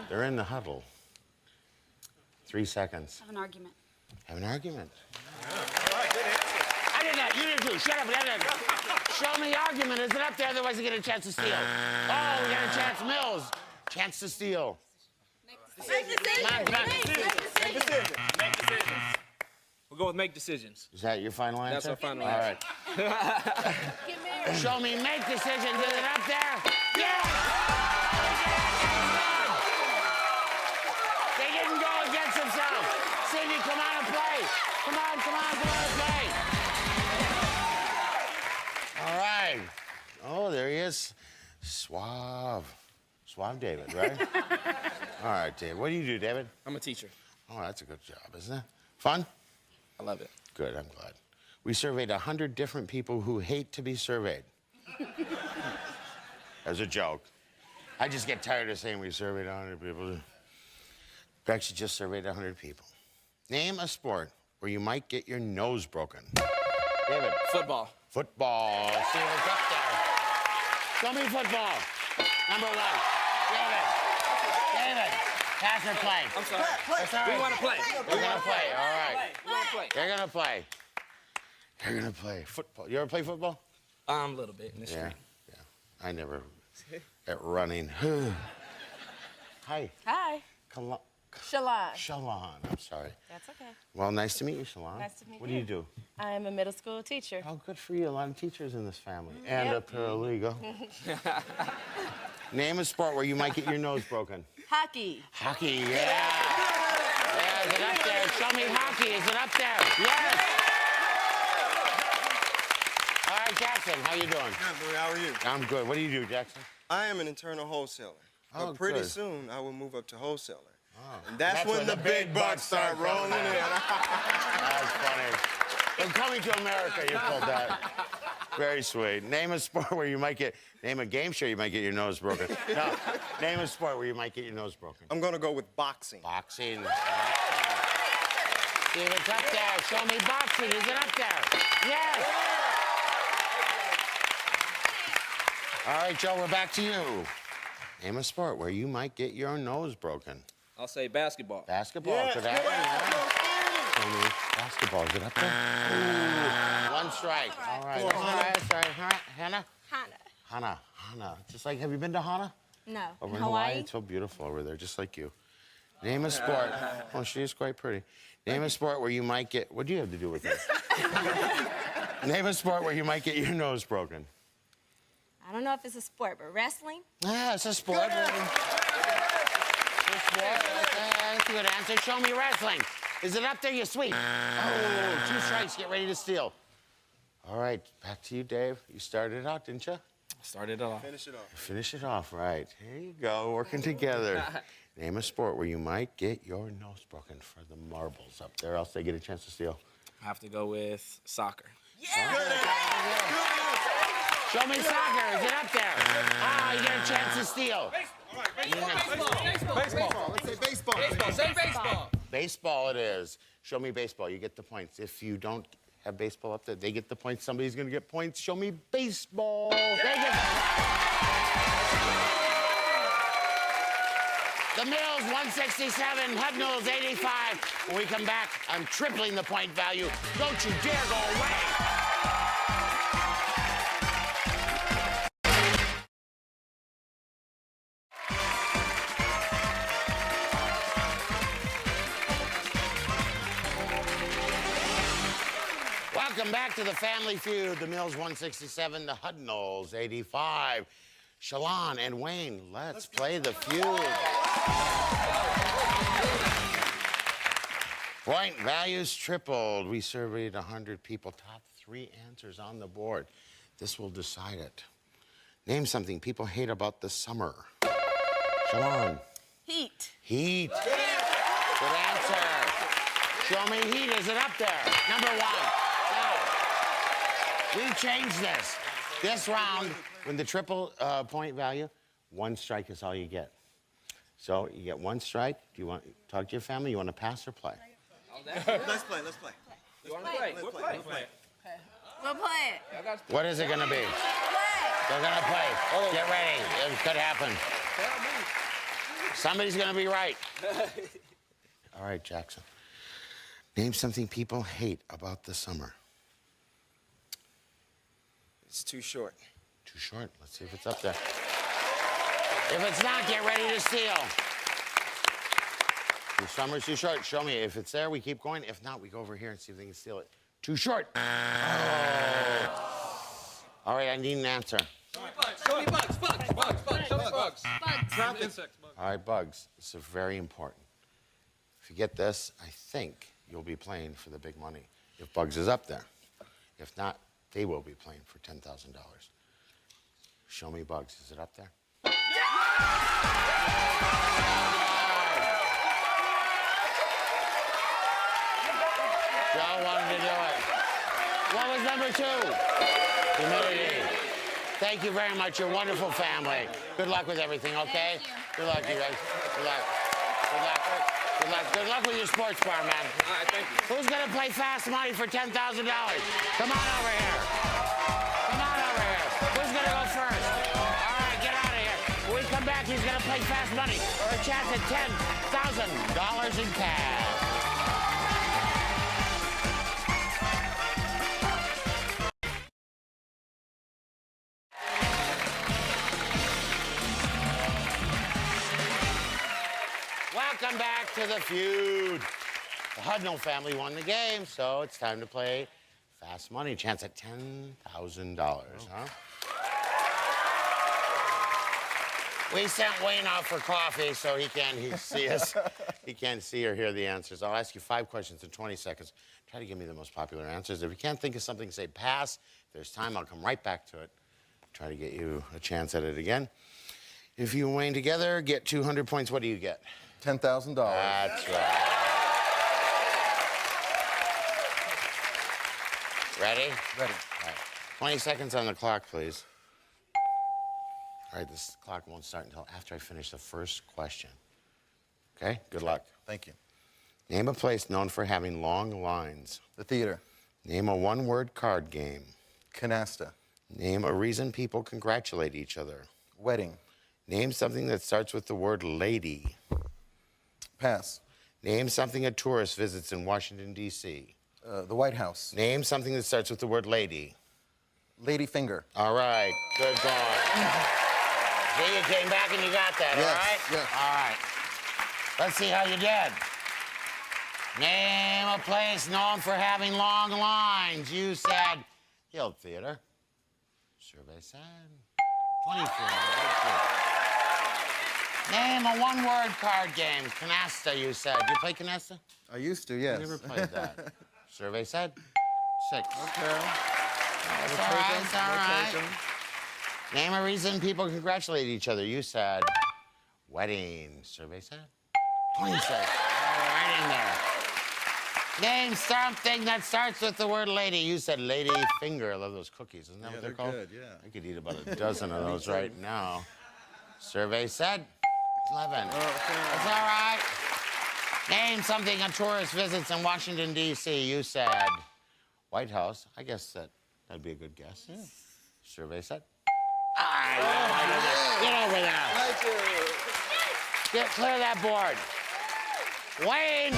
They're in the huddle. 3 seconds. Have an argument. Have an argument. All right, good answer. I did that. You did too. Shut up. Show me argument. Is it up there? Otherwise, you get a chance to steal. Oh, we got a chance. Mills. Chance to steal. Make decisions. Make decisions. We'll go with make decisions. Is that your final answer? That's our final All answer. right. Show me make decisions. Is it up there? Yes! They didn't go against themselves. Cindy, come on and play. Come on and play. All right. Oh, there he is. Suave David, right? All right, David. What do you do, David? I'm a teacher. Oh, that's a good job, isn't it? Fun? I love it. Good, I'm glad. We surveyed 100 different people who hate to be surveyed. As a joke. I just get tired of saying we surveyed 100 people. We actually just surveyed 100 people. Name a sport where you might get your nose broken. David. Football. Football. See what's up there. Show me football. Number 1. David. Pass or play? I'm sorry. Play. We want to play. We're going to play. All right. We want to play. They're going to play. You're going to play football. You ever play football? A little bit in the street. Yeah. I never. At running. Hi. Hi. Shalon. Shalon. I'm sorry. That's okay. Well, nice to meet you, Shalon. Nice to meet you. What do you do? I am a middle school teacher. Oh, good for you. A lot of teachers in this family. And a paralegal. Name a sport where you might get your nose broken. Hockey. Hockey, yeah. Yeah, is it up there? Show me hockey. Is it up there? Yes. All right, Jackson, how you doing? Good, Louis. How are you? I'm good. What do you do, Jackson? I am an internal wholesaler. Oh, but pretty good. soon, I will move up to wholesaler. Oh. And that's when the big bucks start rolling in. That's funny. In Coming to America, you pulled that. Very sweet. Name a sport where you might get... Name a game show you might get your nose broken. No, name a sport where you might get your nose broken. I'm going to go with boxing. Boxing. See if it's up there. Show me boxing. Is it up there? Yes. All right, Joe, we're back to you. Name a sport where you might get your nose broken. I'll say basketball. Basketball. Yes, could that be? Show me basketball. Is it up there? Ooh. One strike. All right. All right. Hannah? Hannah. Just like, have you been to Hannah? No. Over in Hawaii? It's so beautiful over there, just like you. Name a sport. Oh, she is quite pretty. Name a sport where you might get... What do you have to do with this? Name a sport where you might get your nose broken. I don't know if it's a sport, but wrestling? Yeah, it's a sport. It's a sport. That's a good answer. Show me wrestling. Is it up there, you sweet? Oh, 2 strikes. Get ready to steal. All right, back to you, Dave. You started it out, didn't you? Started it off. Finish it off. Finish it off, right. Here you go, working together. Name a sport where you might get your nose broken for the marbles up there, else they get a chance to steal. I have to go with soccer. Yeah! Show me soccer. Is it up there? Ah, you get a chance to steal. Baseball. Let's say baseball. Say baseball. Baseball it is. Show me baseball. You get the points. If you don't have baseball up there, they get the points. Somebody's going to get points. Show me baseball. They get the Mills, 167. Hudnall's, 85. When we come back, I'm tripling the point value. Don't you dare go away. Welcome back to the Family Feud. The Mills 167, the Hudnalls 85. Shalon and Wayne, let's play the feud. Point values tripled. We surveyed 100 people. Top 3 answers on the board. This will decide it. Name something people hate about the summer. Shalon. Heat. Heat. Good answer. Show me heat. Is it up there? Number 1. We changed this. This round, when the triple point value, 1 strike is all you get. So you get 1 strike. Do you want to talk to your family? You want to pass or play? Let's play. You want to play? We'll play. We'll play it. What is it going to be? They're going to play. Get ready. It could happen. Somebody's going to be right. All right, Jackson. Name something people hate about the summer. It's too short. Too short. Let's see if it's up there. If it's not, get ready to steal. Too summer's too short. Show me. If it's there, we keep going. If not, we go over here and see if they can steal it. Too short. Oh. All right, I need an answer. Show me bugs. Show me bugs. Bugs. All right, bugs. This is very important. If you get this, I think you'll be playing for the big money. If bugs is up there. If not, they will be playing for $10,000. Show me bugs. Is it up there? Joe wanted to do it. What was number 2? Humility. Thank you very much. You're a wonderful family. Good luck with everything, okay? Good luck, you guys. Good luck. Good luck. Good luck. Good luck with your sports bar, man. All right, thank you. Who's going to play fast money for $10,000? Come on over here. Come on over here. Who's going to go first? All right, get out of here. When we come back, he's going to play fast money for a chance at $10,000 in cash. Welcome back to the feud. The Hudnall family won the game, so it's time to play fast money. Chance at $10,000, huh? We sent Wayne out for coffee, so he can't see us. He can't see or hear the answers. I'll ask you 5 questions in 20 seconds. Try to give me the most popular answers. If you can't think of something, say pass. If there's time, I'll come right back to it. Try to get you a chance at it again. If you and Wayne together get 200 points, what do you get? $10,000. That's right. Ready? Ready. All right. 20 seconds on the clock, please. All right, this clock won't start until after I finish the first question. Okay? Good luck. Thank you. Name a place known for having long lines. The theater. Name a one-word card game. Canasta. Name a reason people congratulate each other. Wedding. Name something that starts with the word lady. Pass. Name something a tourist visits in Washington, D.C. The White House. Name something that starts with the word lady. Lady finger. All right, good going. See, you came back and you got that, Yes, all right? yes. All right. Let's see how you did. Name a place known for having long lines. You said Hill Theater. Survey said 24. Name a one-word card game. Canasta, you said. You play canasta? I used to, yes. I never played that. Survey said 6. Okay. That's all right, it's all right. Name a reason people congratulate each other. You said wedding. Survey said 26. Right in there. Name something that starts with the word lady. You said lady finger. I love those cookies. Isn't that what they're called? Good, yeah. I could eat about a dozen of those right now. Survey said 11. That's all right. Name something a tourist visits in Washington, D.C. You said White House. I guess that'd be a good guess. Yeah. Survey said. Get over there. Clear that board. Wayne.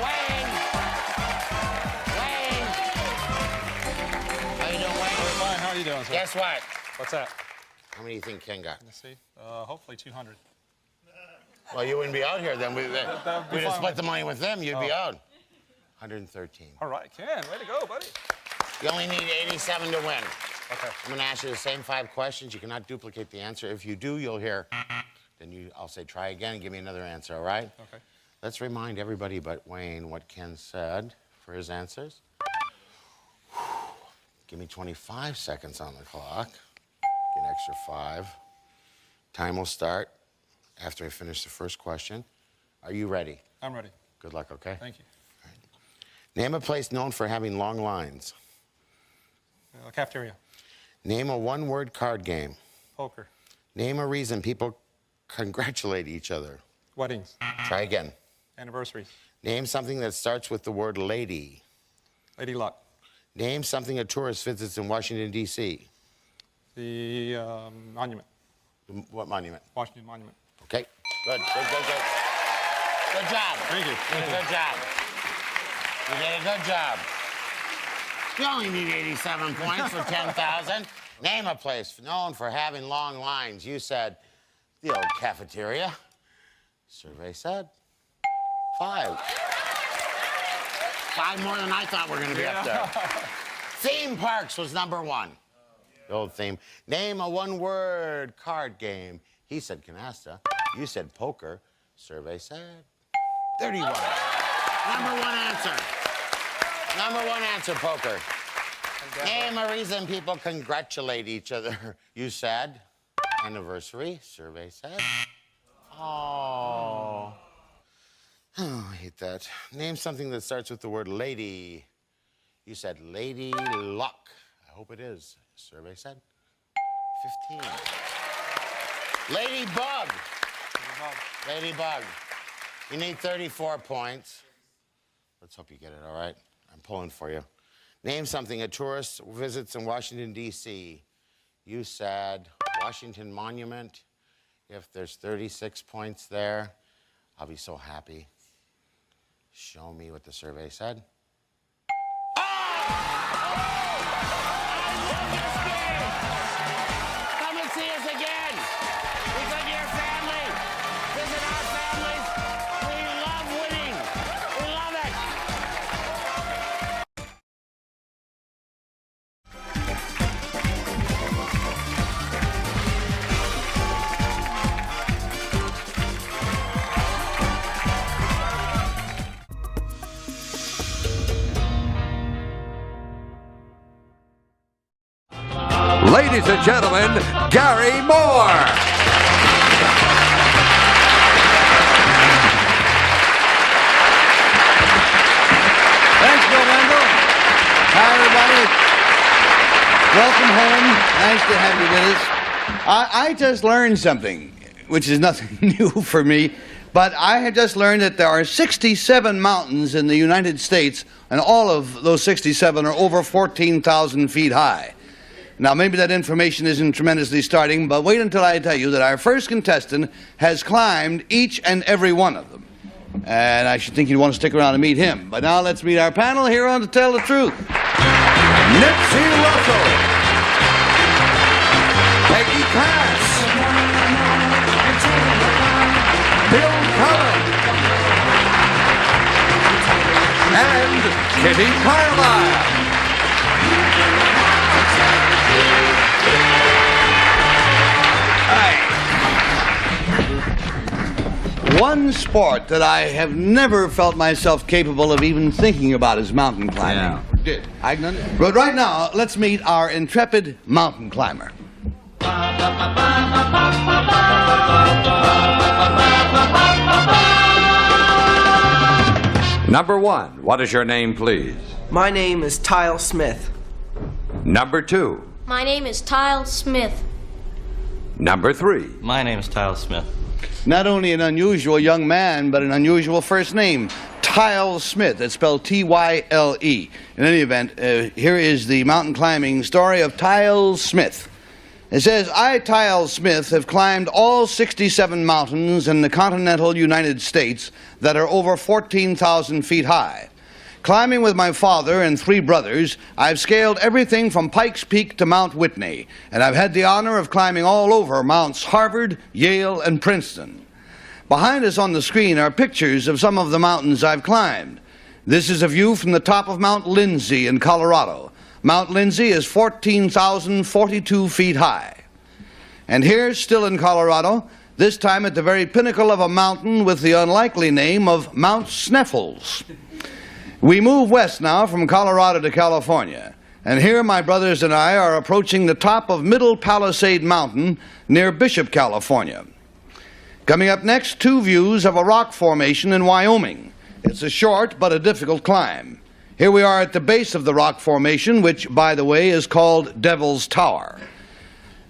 Wayne. Wayne. How you doing, Wayne? Fine. How are you doing, sir? Guess what? What's that? How many do you think Ken got? Let's see. Hopefully 200. Well, you wouldn't be out here then. We'd have split the money with them. You'd be out. 113. All right, Ken. Way to go, buddy. You only need 87 to win. Okay. I'm going to ask you the same 5 questions. You cannot duplicate the answer. If you do, you'll hear. Then I'll say try again and give me another answer, all right? Okay. Let's remind everybody but Wayne what Ken said for his answers. Give me 25 seconds on the clock. Get an extra 5. Time will start after I finish the first question. Are you ready? I'm ready. Good luck, okay? Thank you. All right. Name a place known for having long lines. Cafeteria. Name a one-word card game. Poker. Name a reason people congratulate each other. Weddings. Try again. Anniversaries. Name something that starts with the word lady. Lady Luck. Name something a tourist visits in Washington, D.C. The monument. What monument? Washington Monument. Okay. Good. Good job. Thank you. You did a good job. You did a good job. You only need 87 points for 10,000. Name a place known for having long lines. You said the old cafeteria. Survey said 5. 5 more than I thought were going to be up there. Theme parks was number 1. The old theme. Name a one-word card game. He said canasta. You said poker. Survey said 31. Number 1 answer. Number 1 answer, poker. Name a reason people congratulate each other. You said anniversary. Survey said. Oh. Oh, I hate that. Name something that starts with the word lady. You said lady luck. I hope it is. Survey said 15. Ladybug. Ladybug. You need 34 points. Let's hope you get it, all right? I'm pulling for you. Name something a tourist visits in Washington, D.C. You said Washington Monument. If there's 36 points there, I'll be so happy. Show me what the survey said. Come and see us again. We come to your family. Visit our families. We love winning. We love it. Ladies and gentlemen, Gary Moore. Thanks, Bill Wendell. Hi, everybody. Welcome home. Nice to have you with us. I just learned something, which is nothing new for me, but I have just learned that there are 67 mountains in the United States, and all of those 67 are over 14,000 feet high. Now, maybe that information isn't tremendously starting, but wait until I tell you that our first contestant has climbed each and every one of them. And I should think you'd want to stick around and meet him. But now let's meet our panel here on To Tell the Truth. Nipsey Russell. Peggy Cass. Bill Cullen. And Kitty Carlisle. One sport that I have never felt myself capable of even thinking about is mountain climbing. Yeah. But right now, let's meet our intrepid mountain climber. Number 1, what is your name, please? My name is Tyle Smith. Number 2. My name is Tyle Smith. Number 3. My name is Tyle Smith. Not only an unusual young man, but an unusual first name, Tyle Smith. It's spelled T-Y-L-E. In any event, here is the mountain climbing story of Tyle Smith. It says, I, Tyle Smith, have climbed all 67 mountains in the continental United States that are over 14,000 feet high. Climbing with my father and 3 brothers, I've scaled everything from Pikes Peak to Mount Whitney, and I've had the honor of climbing all over Mounts Harvard, Yale, and Princeton. Behind us on the screen are pictures of some of the mountains I've climbed. This is a view from the top of Mount Lindesay in Colorado. Mount Lindesay is 14,042 feet high. And here, still in Colorado, this time at the very pinnacle of a mountain with the unlikely name of Mount Sneffels. We move west now from Colorado to California, and here my brothers and I are approaching the top of Middle Palisade Mountain near Bishop, California. Coming up next, 2 views of a rock formation in Wyoming. It's a short but a difficult climb. Here we are at the base of the rock formation, which, by the way, is called Devil's Tower.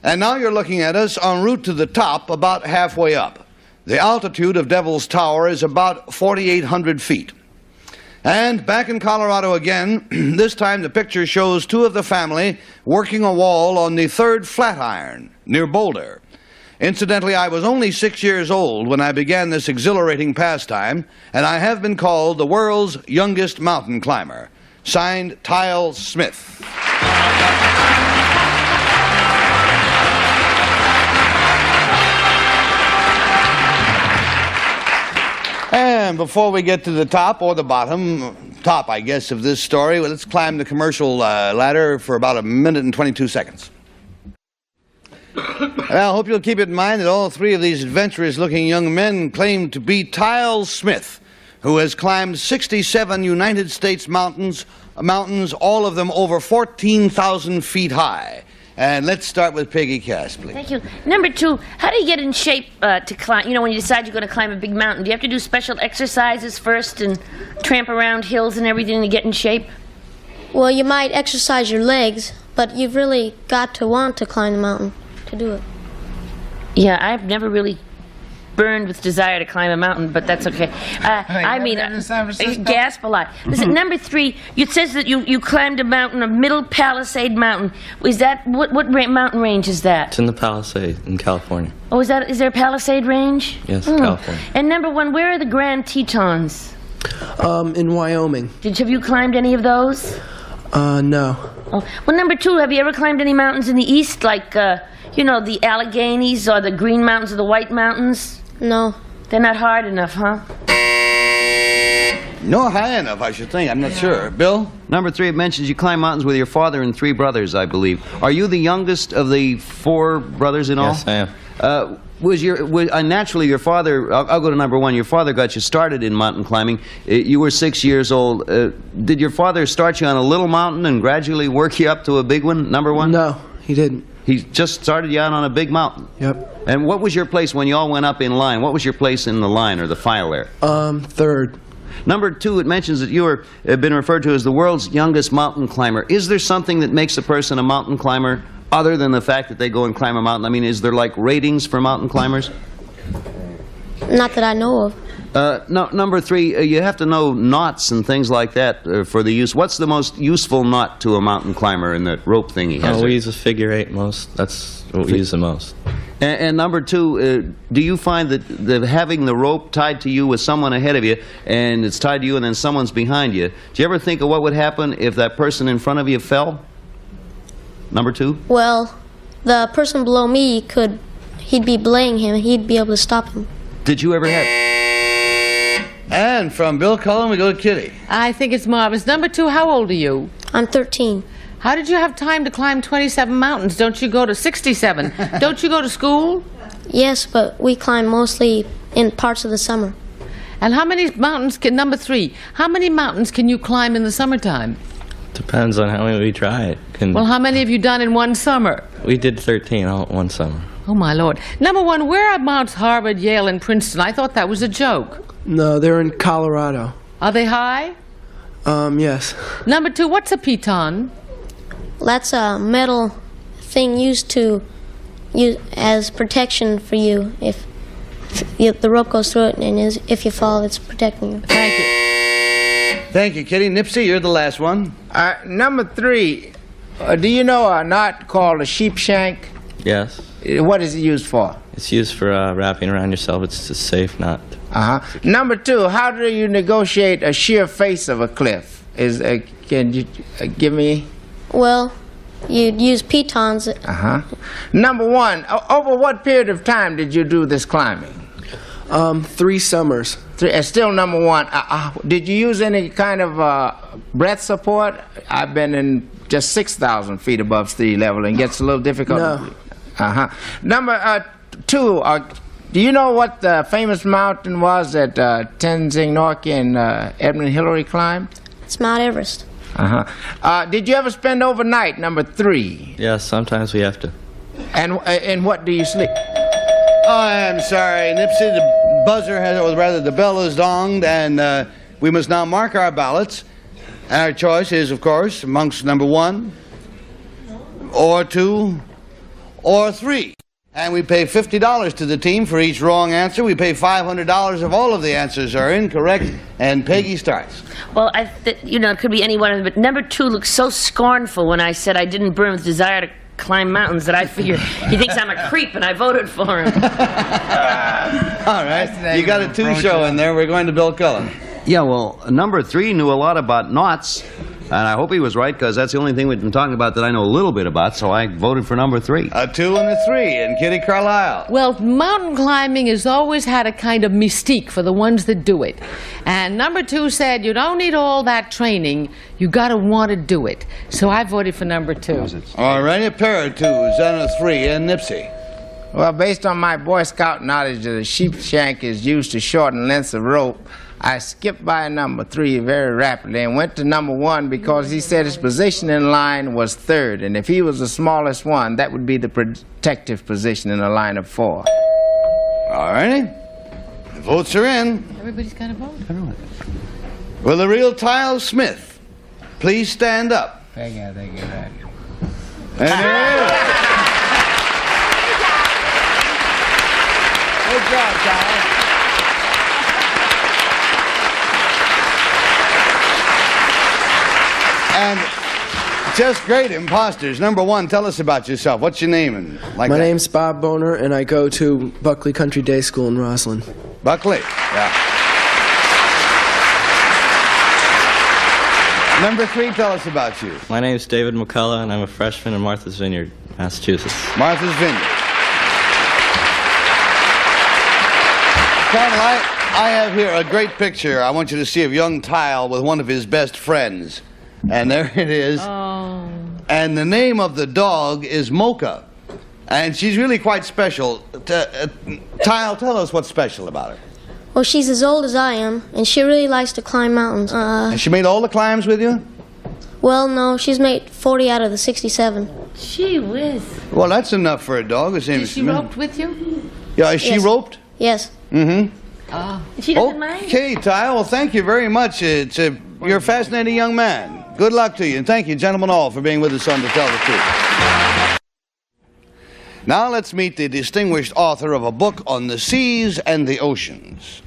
And now you're looking at us en route to the top about halfway up. The altitude of Devil's Tower is about 4,800 feet. And back in Colorado again, this time the picture shows 2 of the family working a wall on the 3rd Flatiron near Boulder. Incidentally, I was only 6 years old when I began this exhilarating pastime, and I have been called the world's youngest mountain climber. Signed, Tyle Smith. And before we get to the top or the bottom, top, I guess, of this story, well, let's climb the commercial ladder for about 1 minute and 22 seconds. And I hope you'll keep it in mind that all three of these adventurous-looking young men claim to be Tyle Smith, who has climbed 67 United States mountains, all of them over 14,000 feet high. And let's start with Peggy Cass, please. Thank you. Number 2, how do you get in shape to climb? You know, when you decide you're going to climb a big mountain, do you have to do special exercises first and tramp around hills and everything to get in shape? Well, you might exercise your legs, but you've really got to want to climb the mountain to do it. Yeah, I've never really burned with desire to climb a mountain, but that's okay. I mean, gasp a lot. Listen, number 3, it says that you climbed a mountain, a Middle Palisade Mountain. Is that, what mountain range is that? It's in the Palisade in California. Oh, is there a Palisade range? Yes, California. And number 1, where are the Grand Tetons? In Wyoming. Have you climbed any of those? No. Oh. Well, number 2, have you ever climbed any mountains in the east, like, you know, the Alleghenies or the Green Mountains or the White Mountains? No. They're not hard enough, huh? No, high enough, I should think. I'm not sure. Bill? Number 3, it mentions you climb mountains with your father and 3 brothers, I believe. Are you the youngest of the 4 brothers in all? Yes, I am. Naturally, your father, I'll go to number 1, your father got you started in mountain climbing. You were 6 years old. Did your father start you on a little mountain and gradually work you up to a big one, number 1? No, he didn't. He just started you out on a big mountain? Yep. And what was your place when you all went up in line? What was your place in the line or the file there? 3rd. Number 2, it mentions that you have been referred to as the world's youngest mountain climber. Is there something that makes a person a mountain climber other than the fact that they go and climb a mountain? I mean, is there like ratings for mountain climbers? Not that I know of. No, number 3, you have to know knots and things like that for the use. What's the most useful knot to a mountain climber in the rope thing he has? We use a figure 8 most. That's what we use the most. And number 2, do you find that having the rope tied to you with someone ahead of you, and it's tied to you and then someone's behind you, do you ever think of what would happen if that person in front of you fell? Number 2? Well, the person below me he'd be belaying him. He'd be able to stop him. Did you ever have... And from Bill Cullen, we go to Kitty. I think it's marvelous. Number 2, how old are you? I'm 13. How did you have time to climb 27 mountains? Don't you go to 67? Don't you go to school? Yes, but we climb mostly in parts of the summer. And how many mountains number 3, how many mountains can you climb in the summertime? Depends on how many we try it. Well, how many have you done in one summer? We did 13 all one summer. Oh, my Lord. Number 1, where are Mounts Harvard, Yale, and Princeton? I thought that was a joke. No, they're in Colorado. Are they high? Yes. Number 2, what's a piton? That's a metal thing used as protection for you. If the rope goes through it, and if you fall, it's protecting you. Thank you. Thank you, Kitty. Nipsey, you're the last one. Number 3, do you know a knot called a sheep shank? Yes. What is it used for? It's used for wrapping around yourself. It's a safe knot. Number 2, how do you negotiate a sheer face of a cliff? Can you give me? Well, you'd use pitons. Number 1, over what period of time did you do this climbing? 3 summers. Still number 1. Did you use any kind of breath support? I've been in just 6,000 feet above sea level and gets a little difficult. No. Number 2, do you know what the famous mountain was that Tenzing Norgay and Edmund Hillary climbed? It's Mount Everest. Did you ever spend overnight, number 3? Yes, sometimes we have to. And what do you sleep? Oh, I'm sorry, Nipsey. The buzzer has, or rather, the bell is donged, and we must now mark our ballots. And our choice is, of course, amongst number 1, or 2, or 3. And we pay $50 to the team for each wrong answer. We pay $500 if all of the answers are incorrect. And Peggy starts. Well, it could be any one of them, but number 2 looks so scornful when I said I didn't burn with desire to climb mountains that I figured he thinks I'm a creep and I voted for him. All right. You got a 2 show in there. We're going to Bill Cullen. Yeah, well, number 3 knew a lot about knots, and I hope he was right, because that's the only thing we've been talking about that I know a little bit about, so I voted for number 3. A 2 and a 3, and Kitty Carlisle. Well, mountain climbing has always had a kind of mystique for the ones that do it. And number 2 said you don't need all that training, you gotta want to do it. So I voted for number 2. All right, a pair of 2s and a 3, and Nipsey. Well, based on my Boy Scout knowledge that a sheep shank is used to shorten lengths of rope, I skipped by number 3 very rapidly and went to number 1 because he said his position in line was 3rd, and if he was the smallest one, that would be the protective position in a line of 4. All righty. The votes are in. Everybody's got a vote. Will the real Tile Smith please stand up? Thank you. And there it is. Good job, Tyler. And just great imposters. Number 1, tell us about yourself. What's your name? And like My that? name's Bob Boner, and I go to Buckley Country Day School in Roslyn. Buckley. Yeah. Number 3, tell us about you. My name's David McCullough, and I'm a freshman in Martha's Vineyard, Massachusetts. Martha's Vineyard. Colonel, I have here a great picture I want you to see of young Tile with one of his best friends. And there it is. Oh. And the name of the dog is Mocha. And she's really quite special. Tile, tell us what's special about her. Well, she's as old as I am, and she really likes to climb mountains. And she made all the climbs with you? Well, no, she's made 40 out of the 67. Gee whiz. Well, that's enough for a dog. It seems Is she to me. roped with you? Yeah, is she Yes. roped? Yes. Mm-hmm. Oh. She doesn't mind. Okay, Tile, well, thank you very much. You're a fascinating young man. Good luck to you, and thank you, gentlemen all, for being with us on To Tell the Truth. Now let's meet the distinguished author of a book on the seas and the oceans.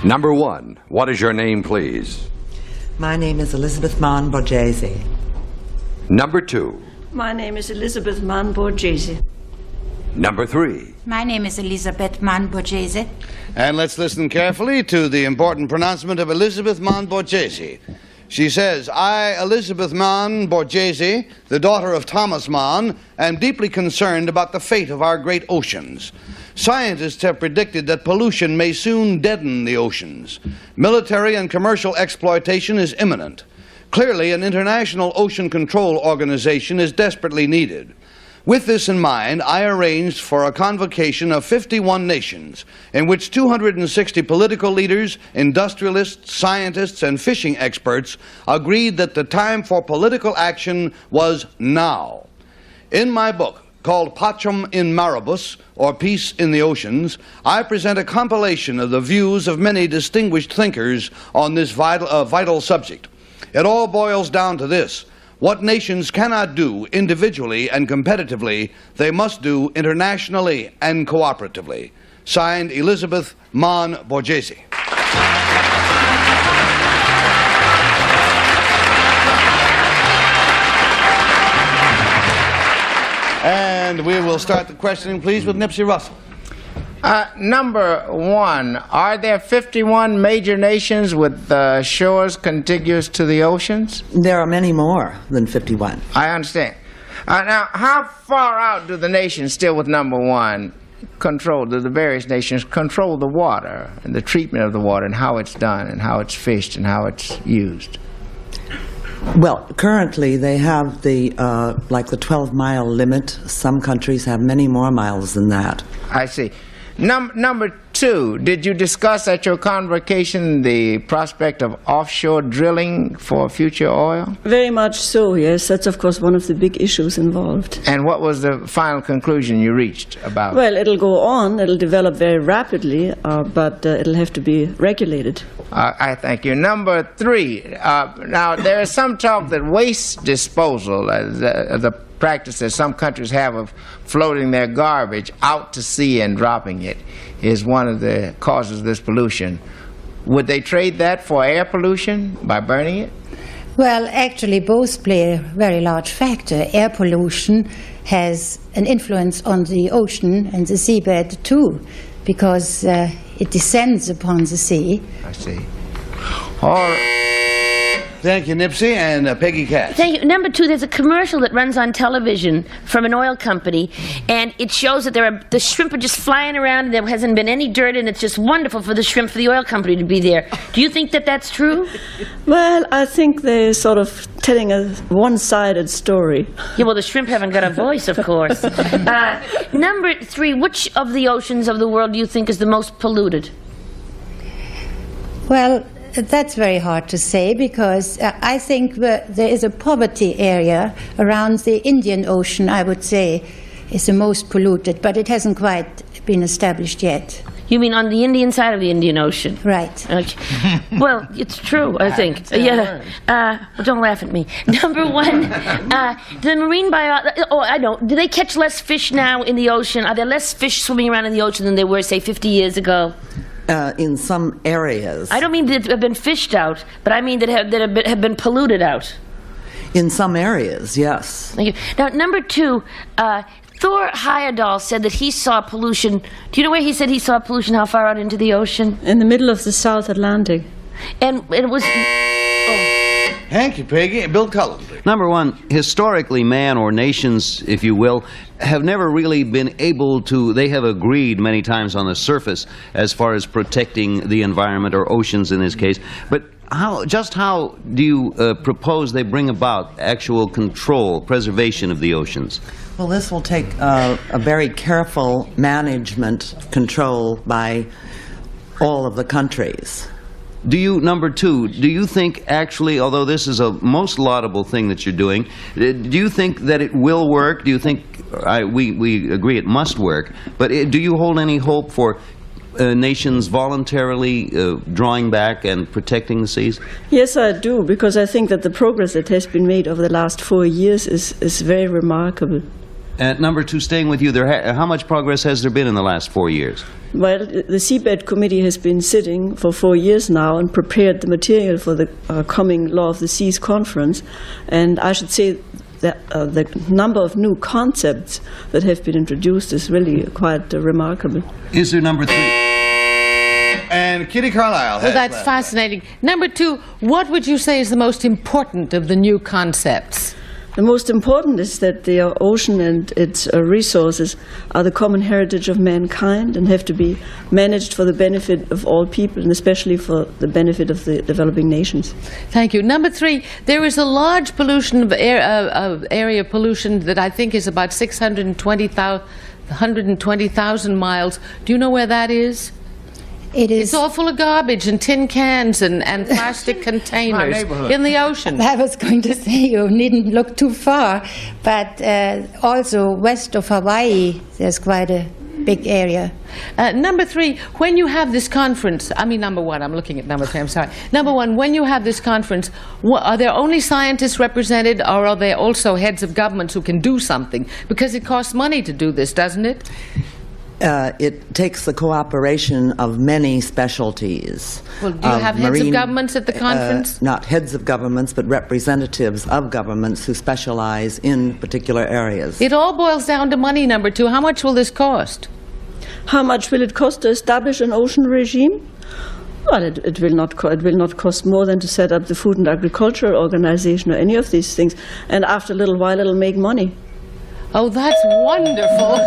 Number 1, what is your name, please? My name is Elizabeth Mann Borghese. Number 2. My name is Elizabeth Mann Borghese. Number 3. My name is Elizabeth Mann Borghese. And let's listen carefully to the important pronouncement of Elizabeth Mann Borghese. She says, I, Elizabeth Mann Borghese, the daughter of Thomas Mann, am deeply concerned about the fate of our great oceans. Scientists have predicted that pollution may soon deaden the oceans. Military and commercial exploitation is imminent. Clearly, an international ocean control organization is desperately needed. With this in mind, I arranged for a convocation of 51 nations, in which 260 political leaders, industrialists, scientists, and fishing experts agreed that the time for political action was now. In my book, called Pacem in Maribus, or Peace in the Oceans, I present a compilation of the views of many distinguished thinkers on this vital subject. It all boils down to this. What nations cannot do individually and competitively, they must do internationally and cooperatively. Signed, Elizabeth Mann Borghese. And we will start the questioning, please, with Nipsey Russell. Number 1, are there 51 major nations with shores contiguous to the oceans? There are many more than 51. I understand. Now, how far out do the nations still with number 1 control, do the various nations control the water and the treatment of the water and how it's done and how it's fished and how it's used? Well, currently they have the 12-mile limit. Some countries have many more miles than that. I see. Number 2, did you discuss at your convocation the prospect of offshore drilling for future oil? Very much so, yes. That's, of course, one of the big issues involved. And what was the final conclusion you reached about it? Well, it'll go on. It'll develop very rapidly, but it'll have to be regulated. I thank you. Number 3, now there is some talk that waste disposal, the practice that some countries have of floating their garbage out to sea and dropping it, is one of the causes of this pollution. Would they trade that for air pollution by burning it? Well, actually, both play a very large factor. Air pollution has an influence on the ocean and the seabed too, because it descends upon the sea. I see. Thank you, Nipsey, and Peggy Katz. Thank you. Number 2, there's a commercial that runs on television from an oil company, and it shows that the shrimp are just flying around, and there hasn't been any dirt, and it's just wonderful for the shrimp, for the oil company to be there. Do you think that that's true? Well, I think they're sort of telling a one-sided story. Yeah, well, the shrimp haven't got a voice, of course. Number 3, which of the oceans of the world do you think is the most polluted? Well, that's very hard to say, because I think there is a poverty area around the Indian Ocean, I would say, is the most polluted, but it hasn't quite been established yet. You mean on the Indian side of the Indian Ocean? Right. Okay. Well, it's true, I think. Yeah. Don't laugh at me. Number 1, the marine oh, I know. Do they catch less fish now in the ocean? Are there less fish swimming around in the ocean than there were, say, 50 years ago? In some areas. I don't mean that have been fished out, but I mean that have been polluted out. In some areas, yes. Thank you. Now, number 2, Thor Heyerdahl said that he saw pollution. Do you know where he said he saw pollution? How far out into the ocean? In the middle of the South Atlantic. And it was... Thank you, Peggy. Bill Cullen. Number 1, historically, man or nations, if you will, have never really been able to, they have agreed many times on the surface as far as protecting the environment, or oceans in this case. But how do you propose they bring about actual control, preservation of the oceans? Well, this will take a very careful management control by all of the countries. Do you, number 2, do you think actually, although this is a most laudable thing that you're doing, do you think that it will work? Do you think, we agree it must work, but do you hold any hope for nations voluntarily drawing back and protecting the seas? Yes, I do, because I think that the progress that has been made over the last 4 years is very remarkable. And number 2, staying with you, how much progress has there been in the last 4 years? Well, the Seabed Committee has been sitting for 4 years now and prepared the material for the coming Law of the Seas conference. And I should say that the number of new concepts that have been introduced is really quite remarkable. Is there number 3? And Kitty Carlisle. Well, that's fascinating. Number 2, what would you say is the most important of the new concepts? The most important is that the ocean and its resources are the common heritage of mankind and have to be managed for the benefit of all people, and especially for the benefit of the developing nations. Thank you. Number 3, there is a large pollution of area pollution that I think is about 120,000 miles. Do you know where that is? It's all full of garbage and tin cans and plastic containers in the ocean. I was going to say you needn't look too far, but also west of Hawaii, there's quite a big area. Number 3, when you have this conference, number 1, I'm looking at number 3, I'm sorry. Number 1, when you have this conference, are there only scientists represented, or are there also heads of governments who can do something? Because it costs money to do this, doesn't it? It takes the cooperation of many specialties. Well, do you have heads of governments at the conference? Not heads of governments, but representatives of governments who specialize in particular areas. It all boils down to money, number 2. How much will this cost? How much will it cost to establish an ocean regime? Well, it will not cost more than to set up the Food and Agriculture Organization or any of these things. And after a little while, it'll make money. Oh, that's wonderful.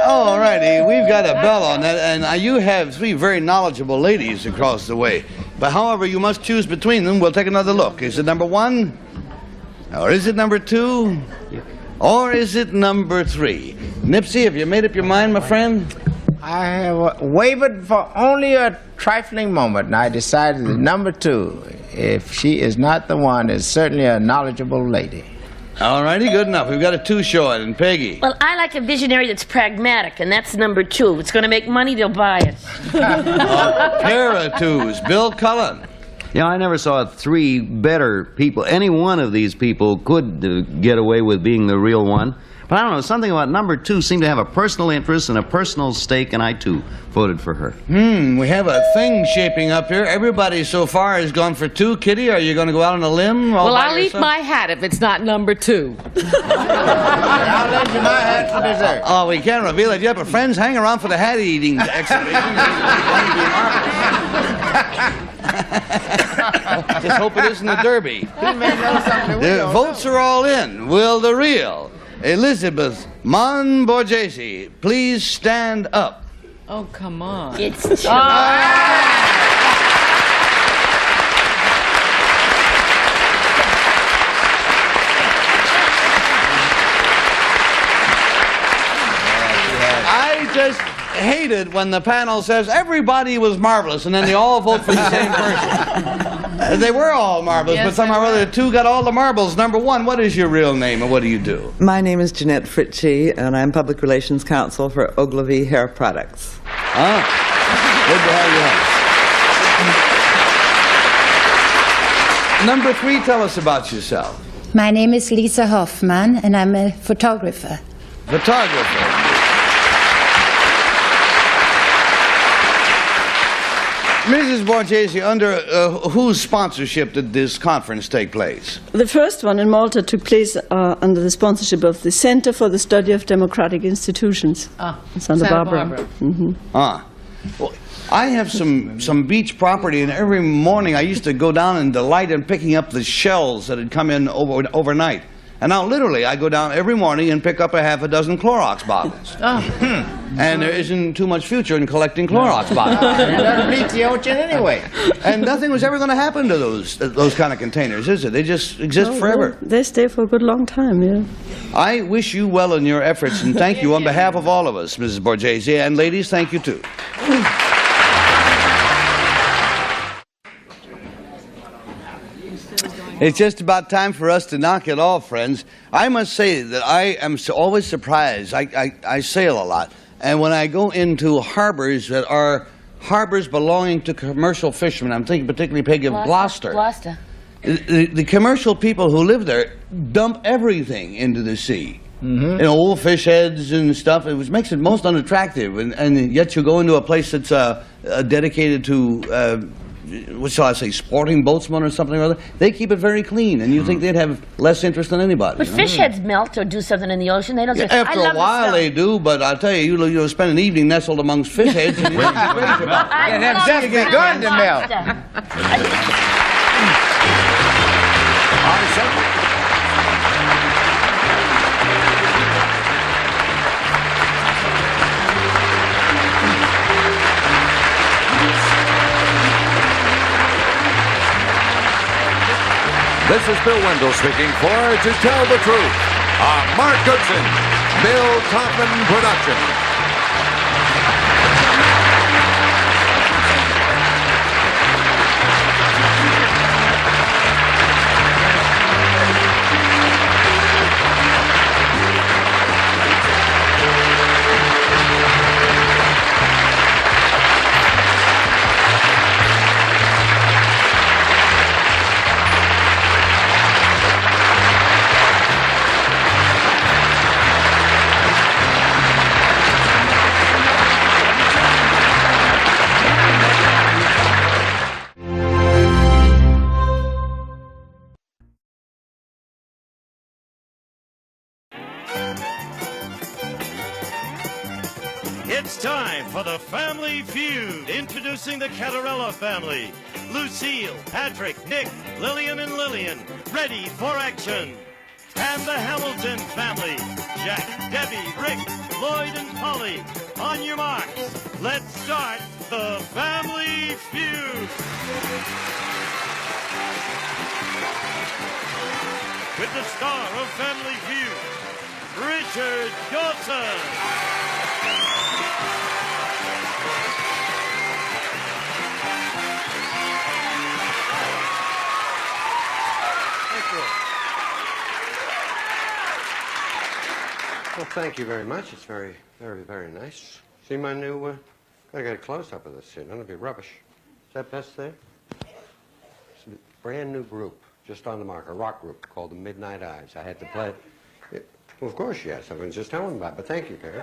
All righty, we've got a bell on that, and you have 3 very knowledgeable ladies across the way. But however, you must choose between them. We'll take another look. Is it number 1? Or is it number 2? Or is it number 3? Nipsey, have you made up your mind, my friend? I have wavered for only a trifling moment, and I decided that number 2, if she is not the one, is certainly a knowledgeable lady. All righty, good enough. We've got a 2 showing. And Peggy? Well, I like a visionary that's pragmatic, and that's number 2. If it's going to make money, they'll buy it. A pair of 2s. Bill Cullen. Yeah, I never saw 3 better people. Any one of these people could get away with being the real one. But I don't know, something about number 2 seemed to have a personal interest and a personal stake, and I, too, voted for her. We have a thing shaping up here. Everybody so far has gone for 2. Kitty, are you going to go out on a limb? Well, I'll eat my hat if it's not number 2. I'll lend you my hat for dessert. Oh, we can't reveal it yet, but friends, hang around for the hat eating exhibition. Just hope it isn't a derby. The votes are all in. Will the real Elizabeth Borghese please stand up? Oh, come on. It's I just hate it when the panel says everybody was marvelous and then they all vote for the same person. They were all marvelous, Yes, but somehow or other the 2 got all the marbles. Number 1, what is your real name and what do you do? My name is Jeanette Fritchie, and I'm Public Relations Counsel for Ogilvy Hair Products. Ah, good to have you on. Number 3, tell us about yourself. My name is Lisa Hoffman, and I'm a photographer. Photographer. Mrs. Borghese, under whose sponsorship did this conference take place? The first one in Malta took place under the sponsorship of the Center for the Study of Democratic Institutions in Santa Barbara. Well, I have some beach property, and every morning I used to go down and delight in picking up the shells that had come in overnight. And now, literally, I go down every morning and pick up a half a dozen Clorox bottles. And there isn't too much future in collecting Clorox bottles. It doesn't beat the ocean anyway. And nothing was ever going to happen to those kind of containers, is it? They just exist forever. They stay for a good long time, yeah. I wish you well in your efforts, and thank you on behalf of all of us, Mrs. Borghese. And ladies, thank you too. It's just about time for us to knock it off, friends. I must say that I am always surprised. I sail a lot. And when I go into harbors that are harbors belonging to commercial fishermen, I'm thinking particularly of Gloucester. The commercial people who live there dump everything into the sea. You know, old fish heads and stuff, which makes it most unattractive. And yet you go into a place that's dedicated to what shall I say, sporting boatsmen or something or other, they keep it very clean, and you think they'd have less interest than anybody. But fish heads melt or do something in the ocean. They don't. Yeah, after a while they do, but I'll tell you, you spend an evening nestled amongst fish heads, and you don't get crazy about it. And have just begun to melt. This is Bill Wendell speaking for To Tell the Truth, a Mark Goodson, Bill Kaufman production. It's time for the Family Feud. Introducing the Catarella family. Lucille, Patrick, Nick, Lillian, and Lillian. Ready for action. And the Hamilton family. Jack, Debbie, Rick, Lloyd, and Polly. On your marks. Let's start the Family Feud. With the star of Family Feud, Richard Dawson. Well, thank you very much. It's very, very, very nice. See my new, I got a close-up of this here. None of your rubbish. Is that best there? It's a brand new group, just on the market, a rock group called the Midnight Eyes. I had to play it. Well, of course, yes. I was just telling them about it, but thank you, Perry.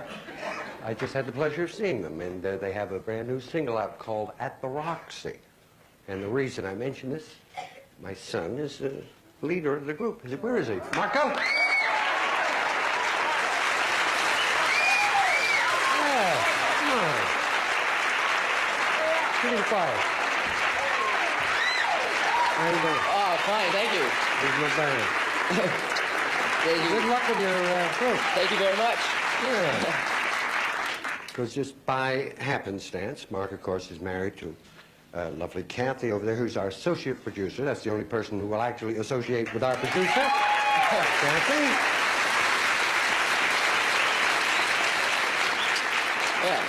I just had the pleasure of seeing them, and they have a brand new single out called At the Roxy. And the reason I mention this, my son is the leader of the group. Where is he? Marco? Yeah, come on. Give me the fire. How you doing? Oh, fine, thank you. Here's my band. Thank you. Good luck with your group. Thank you very much. Yeah. Because just by happenstance, Mark, of course, is married to lovely Kathy over there, who's our associate producer. That's the only person who will actually associate with our producer. Kathy. Yeah.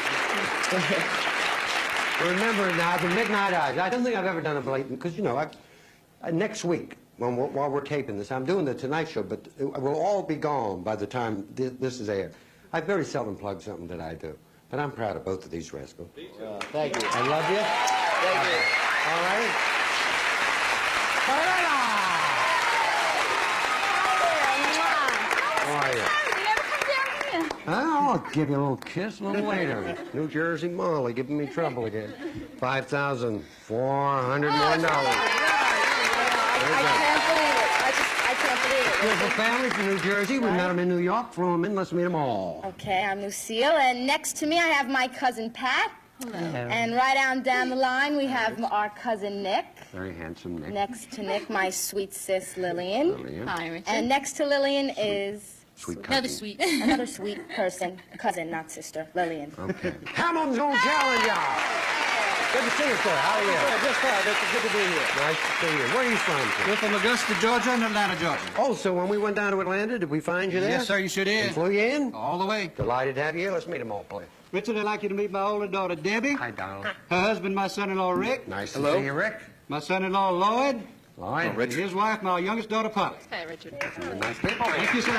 Remember now, the Midnight Eyes. I don't think I've ever done a blatant, because, you know, next week, while we're taping this, I'm doing the Tonight Show, but it will all be gone by the time this is aired. I very seldom plug something that I do, but I'm proud of both of these rascals. Thank you. I love you. Thank you. All right. How are you? I'll give you a little kiss a little later. New Jersey Molly giving me trouble again. $5,400 more. I can't believe it. Beautiful family from New Jersey. We met them in New York. Flew them in. Let's meet them all. Okay, I'm Lucille, and next to me I have my cousin Pat. Hello. And right down the line we have our cousin Nick. Very handsome Nick. Next to Nick, my sweet sis Lillian. Lillian. Hi, Richard. And next to Lillian is sweet cousin. Another sweet person, cousin, not sister, Lillian. Okay. Hamilton's gonna challenge y'all. Good to see you, sir. How are you? Just fine. It's good to be here. Nice to see you. Where are you from, We're from Augusta, Georgia, and Atlanta, Georgia. Oh, so when we went down to Atlanta, did we find you there? Yes, sir, you sure did. And flew you in? All the way. Delighted to have you here. Let's meet them all, please. Richard, I'd like you to meet my older daughter, Debbie. Hi, Donald. Her husband, my son-in-law, Rick. Nice to see you, Rick. My son-in-law, Lloyd. Lloyd. And his wife, my youngest daughter, Polly. Hi, Richard. Nice people. Thank you, sir.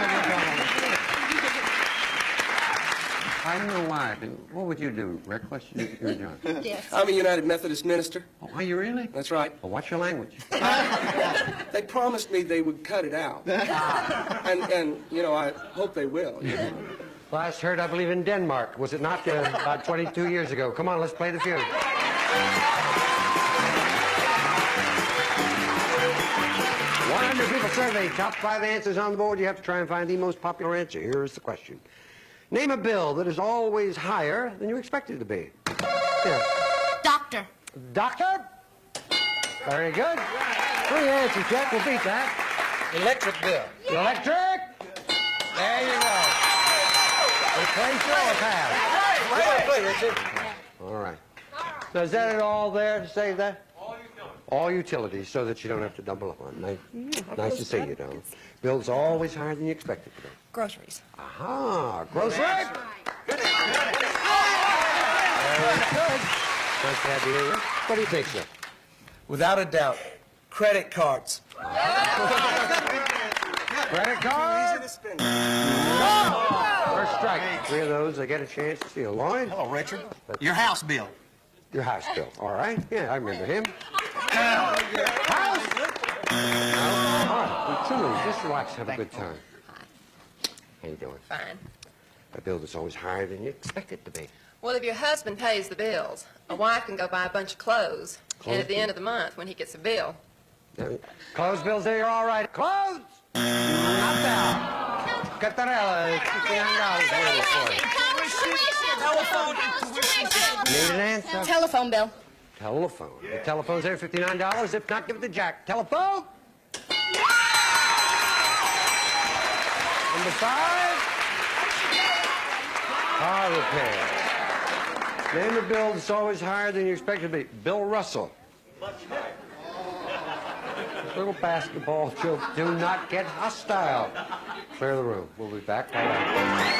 I don't know why. What would you do, Rick? What's your job? Yes. I'm a United Methodist minister. Oh, are you really? That's right. Well, what's your language? They promised me they would cut it out. and you know, I hope they will. You know? Last heard, I believe, in Denmark. Was it not about 22 years ago? Come on, let's play the feud. 100 people surveyed. Top 5 answers on the board. You have to try and find the most popular answer. Here is the question. Name a bill that is always higher than you expect it to be. Yeah. Doctor. Doctor? Very good. 3 answers, Jack. We'll beat that. Electric bill. Electric? There you go. We play show or pass? All right. So is that it all there to say that? All utilities, so that you don't have to double up on. Nice to see you, Donald. Bill's always higher than you expect it to be. Groceries. Aha, grocery. Very good. Nice to have you here. What do you think, sir? Without a doubt, credit cards. Credit card? First strike. 3 of those, I get a chance to steal. Lloyd? Hello, Richard. Your house bill. Your house bill. All right. Yeah, I remember him. House? All right. Truly, just relax, have a good time. How you doing? Fine. A bill that's always higher than you expect it to be. Well, if your husband pays the bills, a wife can go buy a bunch of clothes. And at the end of the month, when he gets a bill. Clothes bills there, you're all right. Clothes! Not down. Catarella, Need an answer? Telephone bill. Telephone. The telephone's there, $59. If not, give it to Jack. Telephone? Number 5. Car repair. Name a bill that's always higher than you expect it to be. Bill Russell. Little basketball joke. Do not get hostile. Clear the room. We'll be back. All right.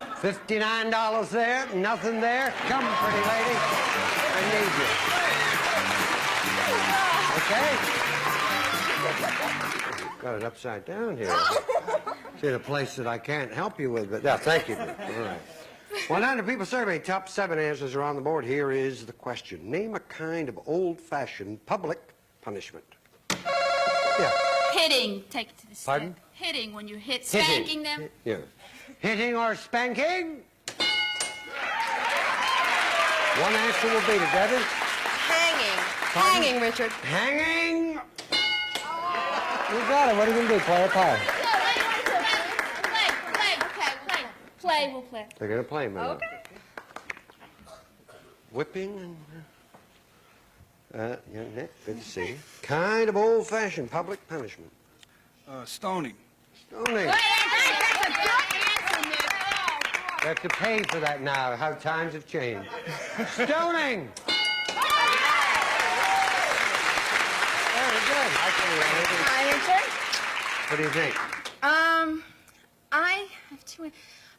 $59 there. Nothing there. Come, pretty lady. I need you. Okay? Got it upside down here. It's in a place that I can't help you with, but yeah, thank you. All right. 100 people surveyed. Top 7 answers are on the board. Here is the question. Name a kind of old-fashioned public punishment. Yeah, Hitting. Take it to the stick. Pardon? Hitting when you hit. Hitting. Spanking them. Yeah. Hitting or spanking? One answer will beat it, Debbie. Hanging. Pardon? Hanging, Richard. Hanging. You got it. What are you going to do? Play or pie? Play, we'll play. They're going to play, man. Okay. Whipping and... young Nick, good to see you. Kind of old-fashioned public punishment. Stoning. Stoning. They have to pay for that now, how times have changed. Stoning! Very good. Hi, Richard. What do you think? I have two.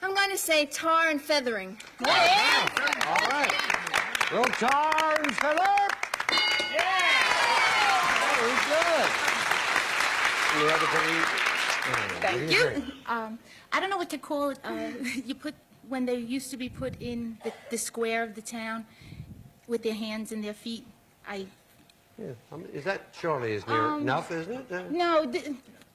I'm going to say tar and feathering. All right. Little tar and feather. Very good. You have a Thank you. I don't know what to call it. You put when they used to be put in the square of the town with their hands and their feet. Yeah. Is that surely is near enough, isn't it? No.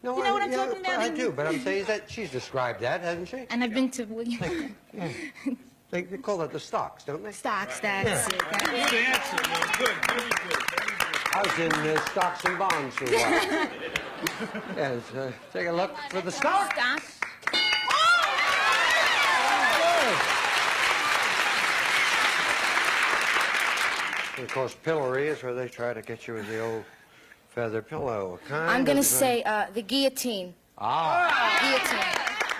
No, you know what I'm talking about? I do, but I'm saying that she's described that, hasn't she? And I've been to William. Yeah. They call it the stocks, don't they? Stocks, that's it. Good answer, man. Good, very good. I was in stocks and bonds for a while. Yes, take a look for the stock. Stocks. And of course, pillory is where they try to get you with the old feather pillow. I'm going to say the guillotine. Ah. Guillotine.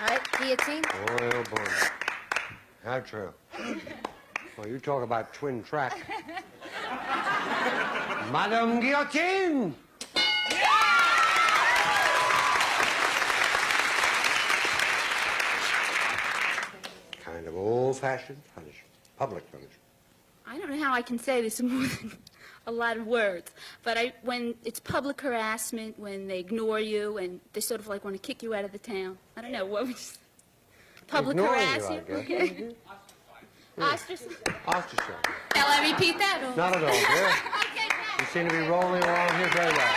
Right? Guillotine? Oh, boy. How true. Well, you talk about twin track. Madame Guillotine! Kind of old-fashioned punishment. Public punishment. I don't know how I can say this in more than a lot of words, but when it's public harassment, when they ignore you and they sort of like want to kick you out of the town. I don't know, what would you say? Public harassment? Okay. Ostracized. Ostracized. Shall I repeat that? Or? Not at all, dear. You seem to be rolling along here very well.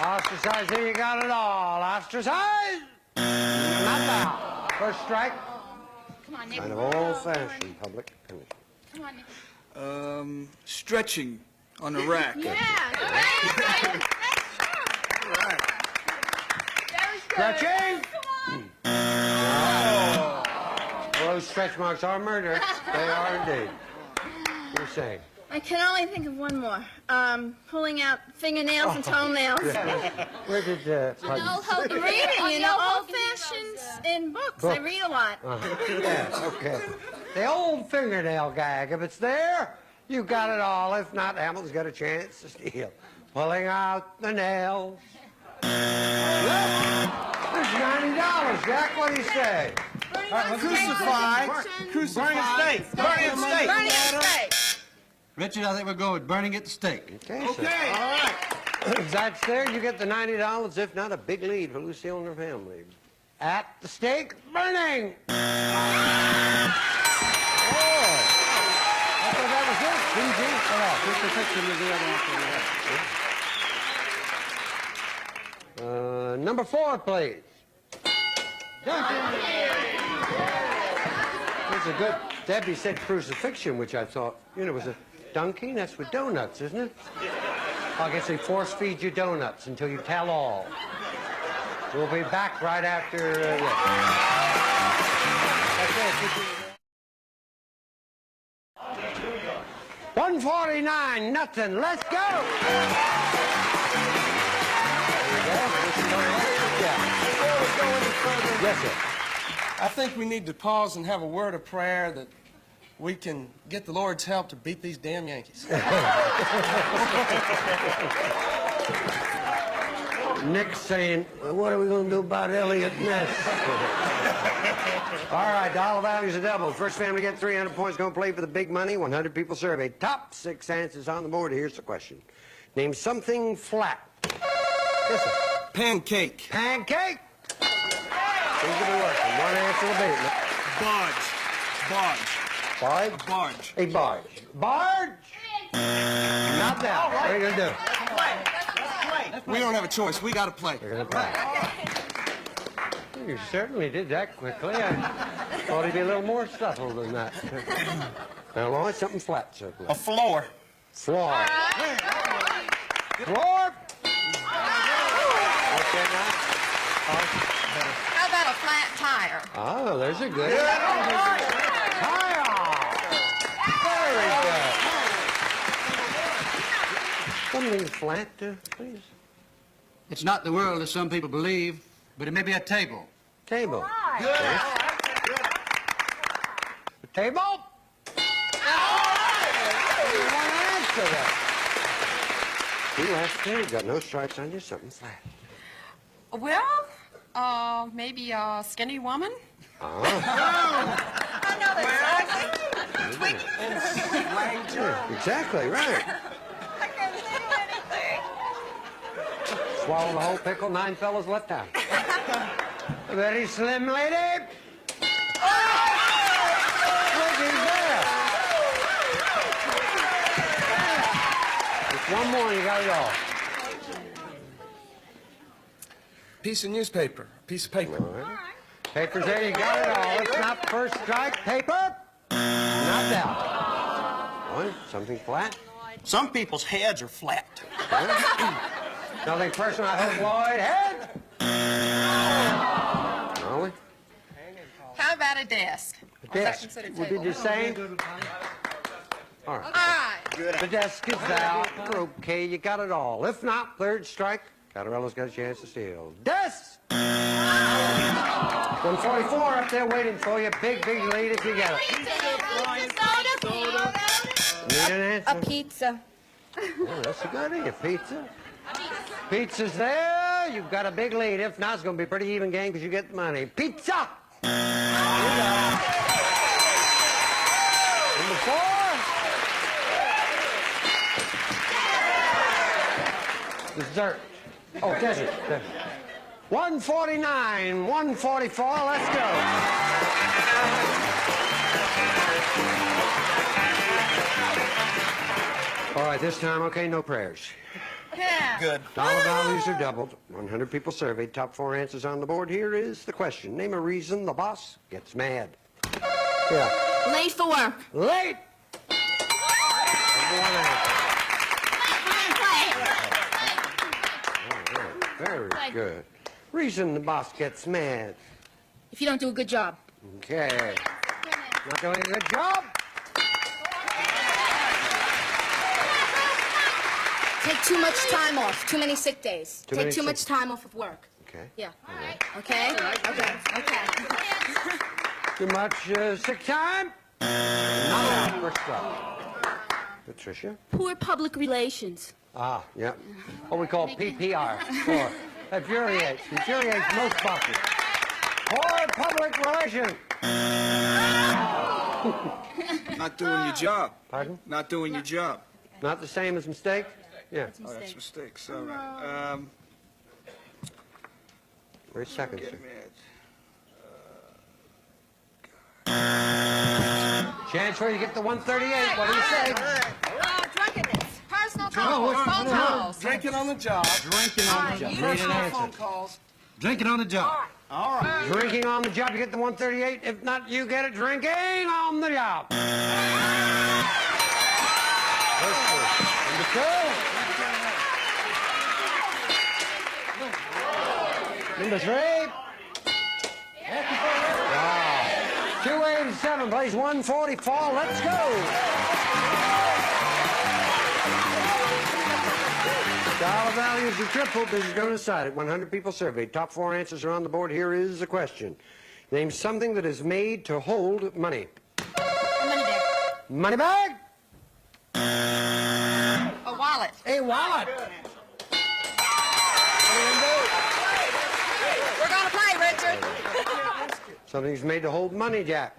Ostracized, there you got it all. Ostracized! Not now. First strike. Come on, Nick. Kind of old-fashioned public punishment. Come on, Nick. Stretching on the rack. Yeah. Stretching! Oh. Well, those stretch marks are murder. They are indeed. You're saying. I can only think of one more. Pulling out fingernails and toenails. Where did Reading, you know, old-fashioned in books. I read a lot. Yeah, okay. The old fingernail gag. If it's there, you got it all. If not, Hamilton's got a chance to steal. Pulling out the nails. There's $90, Jack. What do you say? Crucify. Burning at stake. Burning at stake. Burning at stake. Richard, I think we're going with burning at the stake. Okay. All right. If that's there, you get the $90. If not, a big lead for Lucille and her family. At the stake, burning. Oh. I thought that was it. Crucifixion was the other after that. Number 4, please. It's a good. Debbie said crucifixion, which I thought, you know, was a donkey. That's with donuts, isn't it? I guess they force feed you donuts until you tell all. We'll be back right after this. That's it. 149, nothing. Let's go. Yes, sir. I think we need to pause and have a word of prayer that we can get the Lord's help to beat these damn Yankees. Nick's saying, well, what are we going to do about Elliot Ness? All right, dollar values are doubled. First family to get 300 points going to play for the big money. 100 people surveyed. Top 6 answers on the board. Here's the question. Name something flat. Yes, sir. Pancake. Pancake. Seems to be working. One answer will beat it. Barge. Barge. Barge? Barge. A barge. Barge? Not that. What are you going to do? Let's play. We don't have a choice. We got to play. We're going to play. You certainly did that quickly. I thought he'd be a little more subtle than that. Now, Lloyd, something flat, circle. A floor. Floor. Floor. Okay, now. How about a flat tire? Oh, there's a good. Tire. Very good. Something flat, please. It's not the world, as some people believe, but it may be a table. Table. Good. The table? You left there, you got no stripes on you, something flat. Well, maybe a skinny woman? Oh. I know that's Exactly, right. Swallow the whole pickle, 9 fellas left out. A very slim lady. Looky there. Just one more and you got it all. Piece of newspaper. Piece of paper. All right. Paper's there, you got it all. It's not first strike. Paper. Not out. Boy, something flat. Some people's heads are flat. Nothing personal. I hope, Lloyd. Head. No. How about a desk? The desk would be the same. All right. The desk is out. You're okay. You got it all. If not, third strike. Catarella's got a chance to steal. Desk. 144 up there waiting for you. Big lead if you get it. Need an answer? A pizza. Oh, that's a good idea. Pizza. Pizza's there. You've got a big lead. If not, it's going to be a pretty even game because you get the money. Pizza. Number 4. Dessert. Oh, desert. 149, 144. Let's go. All right, this time, okay, no prayers. Yeah. Good. Dollar values are doubled. 100 people surveyed. Top 4 answers on the board. Here is the question. Name a reason the boss gets mad. Yeah. Late for work. Late. Number 1 answer. Very good. Reason the boss gets mad. If you don't do a good job. Okay. Not doing a good job? Take too much time off. Too many sick days. Too many Take too sick- much time off of work. Okay. Yeah. Okay? Okay. Okay. Too much sick time? Not first strike. Patricia? Poor public relations. Ah, yeah. What we call PPR. Poor. Infuriates most bosses. Poor public relations. Not doing your job. Pardon? Not doing your job. Not the same as mistake? Yeah. Oh, that's mistakes. All right. Where's second, sir? Get mad. Chance where you get the 138. What do you say? Drunkenness. Personal Phone calls. Drinking on the job. Drinking on the job. Need an Personal answer. phone calls. Drinking on the job. All right. Drinking on the job, you get the 138. If not, you get it drinking on the job. First one. Number 2. Number 3. Wow. 287 plays 144. Let's go. Dollar values are tripled. This is going to decide it. 100 people surveyed. Top 4 answers are on the board. Here is the question. Name something that is made to hold money. Money bag. Money bag? A wallet. A wallet. We're going to play, Richard. Something's made to hold money, Jack.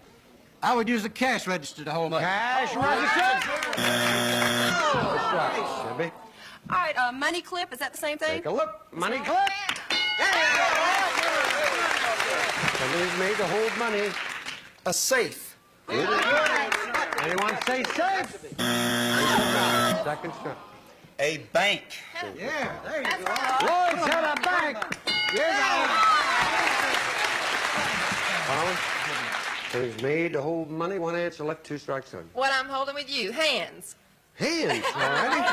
I would use a cash register to hold money. Cash register? That's right, Debbie. All right, money clip, is that the same thing? Take a look. Money clip. Something's made to hold money. A safe. Anyone say safe? Second strike. A bank. Yeah, there you go. Lloyd's had a bank. Holly, things made to hold money. One answer left, 2 strikes done. What I'm holding with you, hands. Hands, all right.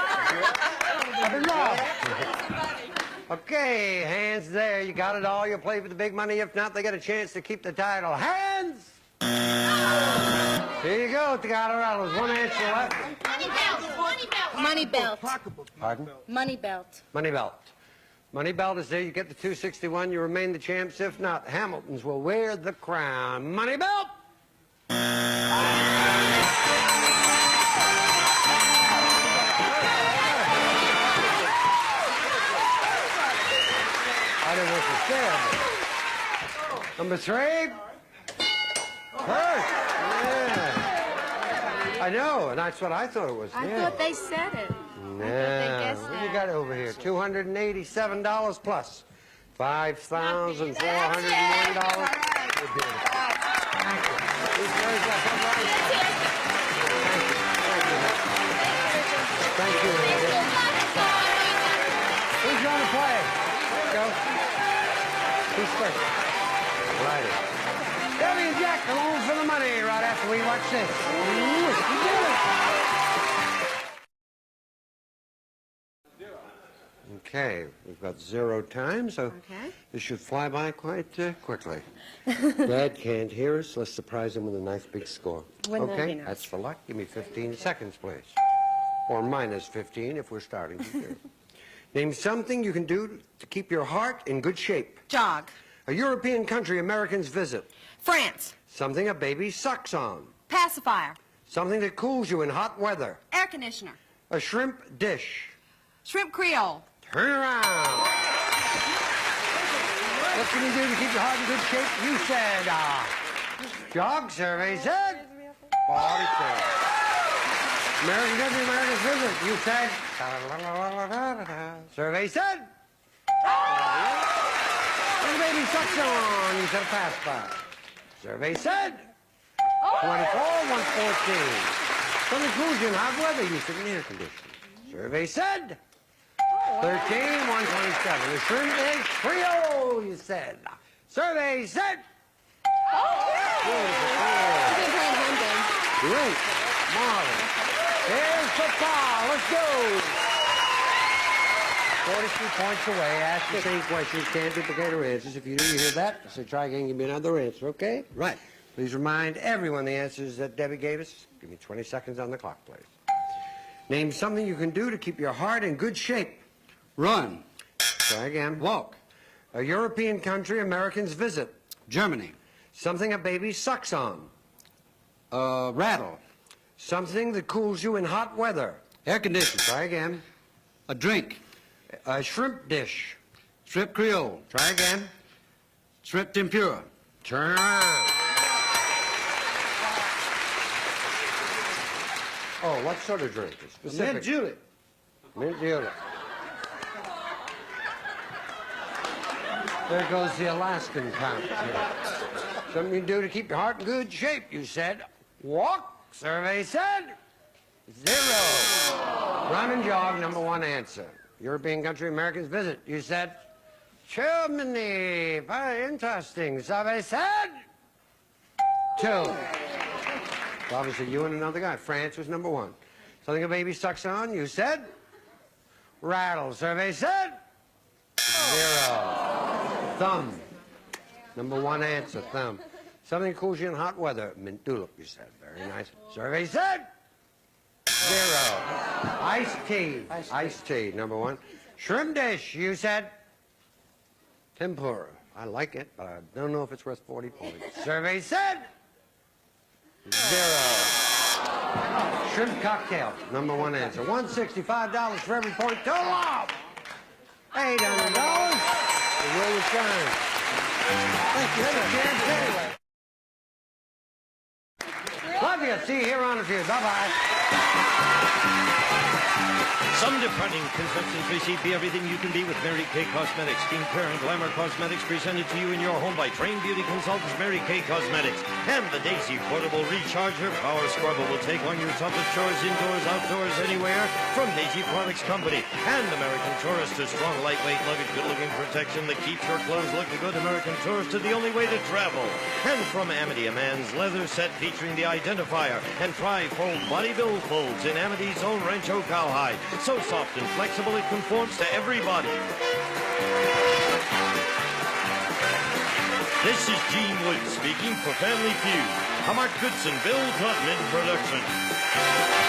Okay, hands there. You got it all. You'll play for the big money. If not, they get a chance to keep the title. Hands! Here you go, the Colorados. One answer left. Money belt. Money belt. Pardon? Money belt. Money belt. Money belt is there. You get the 261. You remain the champs. If not, Hamiltons will wear the crown. Money belt! I didn't want to scare me. Number 3. First. Yeah. I know, and that's what I thought it was. I thought they said it. Yeah. What do you got over here? $287 plus $5,401. Thank you. Who's going to play? Go. Who's first? Righty. Debbie and Jack along for the money right after we watch this. Okay, we've got 0 time, so this should fly by quite quickly. Brad can't hear us. Let's surprise him with a nice big score. Wouldn't that be Okay, nice? that's for luck. Give me 15 seconds, please. Or minus 15 if we're starting here. Name something you can do to keep your heart in good shape. Jog. A European country Americans visit. France. Something a baby sucks on. Pacifier. Something that cools you in hot weather. Air conditioner. A shrimp dish. Shrimp Creole. Turn around. What can you do to keep your heart in good shape? You said, jog, survey said. 44. American country, Americans visit. You said, survey said. And the baby sucks on. You said a pacifier. Survey said. 24, 114. Something cools you in hot weather. You said an air conditioner. Survey said. 13, 127. The shrimp is Creole, you said. Survey said. Great. Marvelous. Here's football. Let's go. 43 points away. Ask the same questions. Can't duplicate her answers. If you do, you hear that. So try again. Give me another answer, okay? Right. Please remind everyone the answers that Debbie gave us. Give me 20 seconds on the clock, please. Name something you can do to keep your heart in good shape. Run. Try again. Walk. A European country Americans visit. Germany. Something a baby sucks on. Rattle. Something that cools you in hot weather. Air conditioner. Try again. A drink. A shrimp dish. Shrimp Creole. Try again. Shrimp tempura. Turn around. Oh, what sort of drink? Specific. Mint julep. Mint julep. There goes the Alaskan count. Something you do to keep your heart in good shape, you said. Walk, survey said. 0. Run and jog, number 1 answer. European country Americans visit, you said. Germany, very interesting, survey said. 2. Obviously, you and another guy. France was number 1. Something a baby sucks on, you said. Rattle, survey said. 0. Thumb. Number 1 answer, thumb. Something cools you in hot weather. Mint julep, you said. Very nice. Survey said. 0. Iced tea. Iced tea, number 1. Shrimp dish, you said. Tempura. I like it, but I don't know if it's worth 40 points. Survey said. 0. Shrimp cocktail, number 1 answer. $165 for every point. Total off. $800. The will return. Thank you. Anyway. Love you. See you here on the field. Bye-bye. Some departing consumptions receive be everything you can be with Mary Kay Cosmetics. Skin care and glamour cosmetics presented to you in your home by trained beauty consultants Mary Kay Cosmetics. And the Daisy Portable Recharger Power Scrubber will take on your toughest chores indoors, outdoors, anywhere from Daisy Products Company. And American Tourister strong, lightweight, luggage, good-looking protection that keeps your clothes looking good. American Tourister, the only way to travel. And from Amity, a man's leather set featuring the Identifier and tri-fold body billfolds in Amity's own Rancho Cowhide. So soft and flexible, it conforms to every body. This is Gene Wood speaking for Family Feud, a Mark Goodson, Bill Trotman production.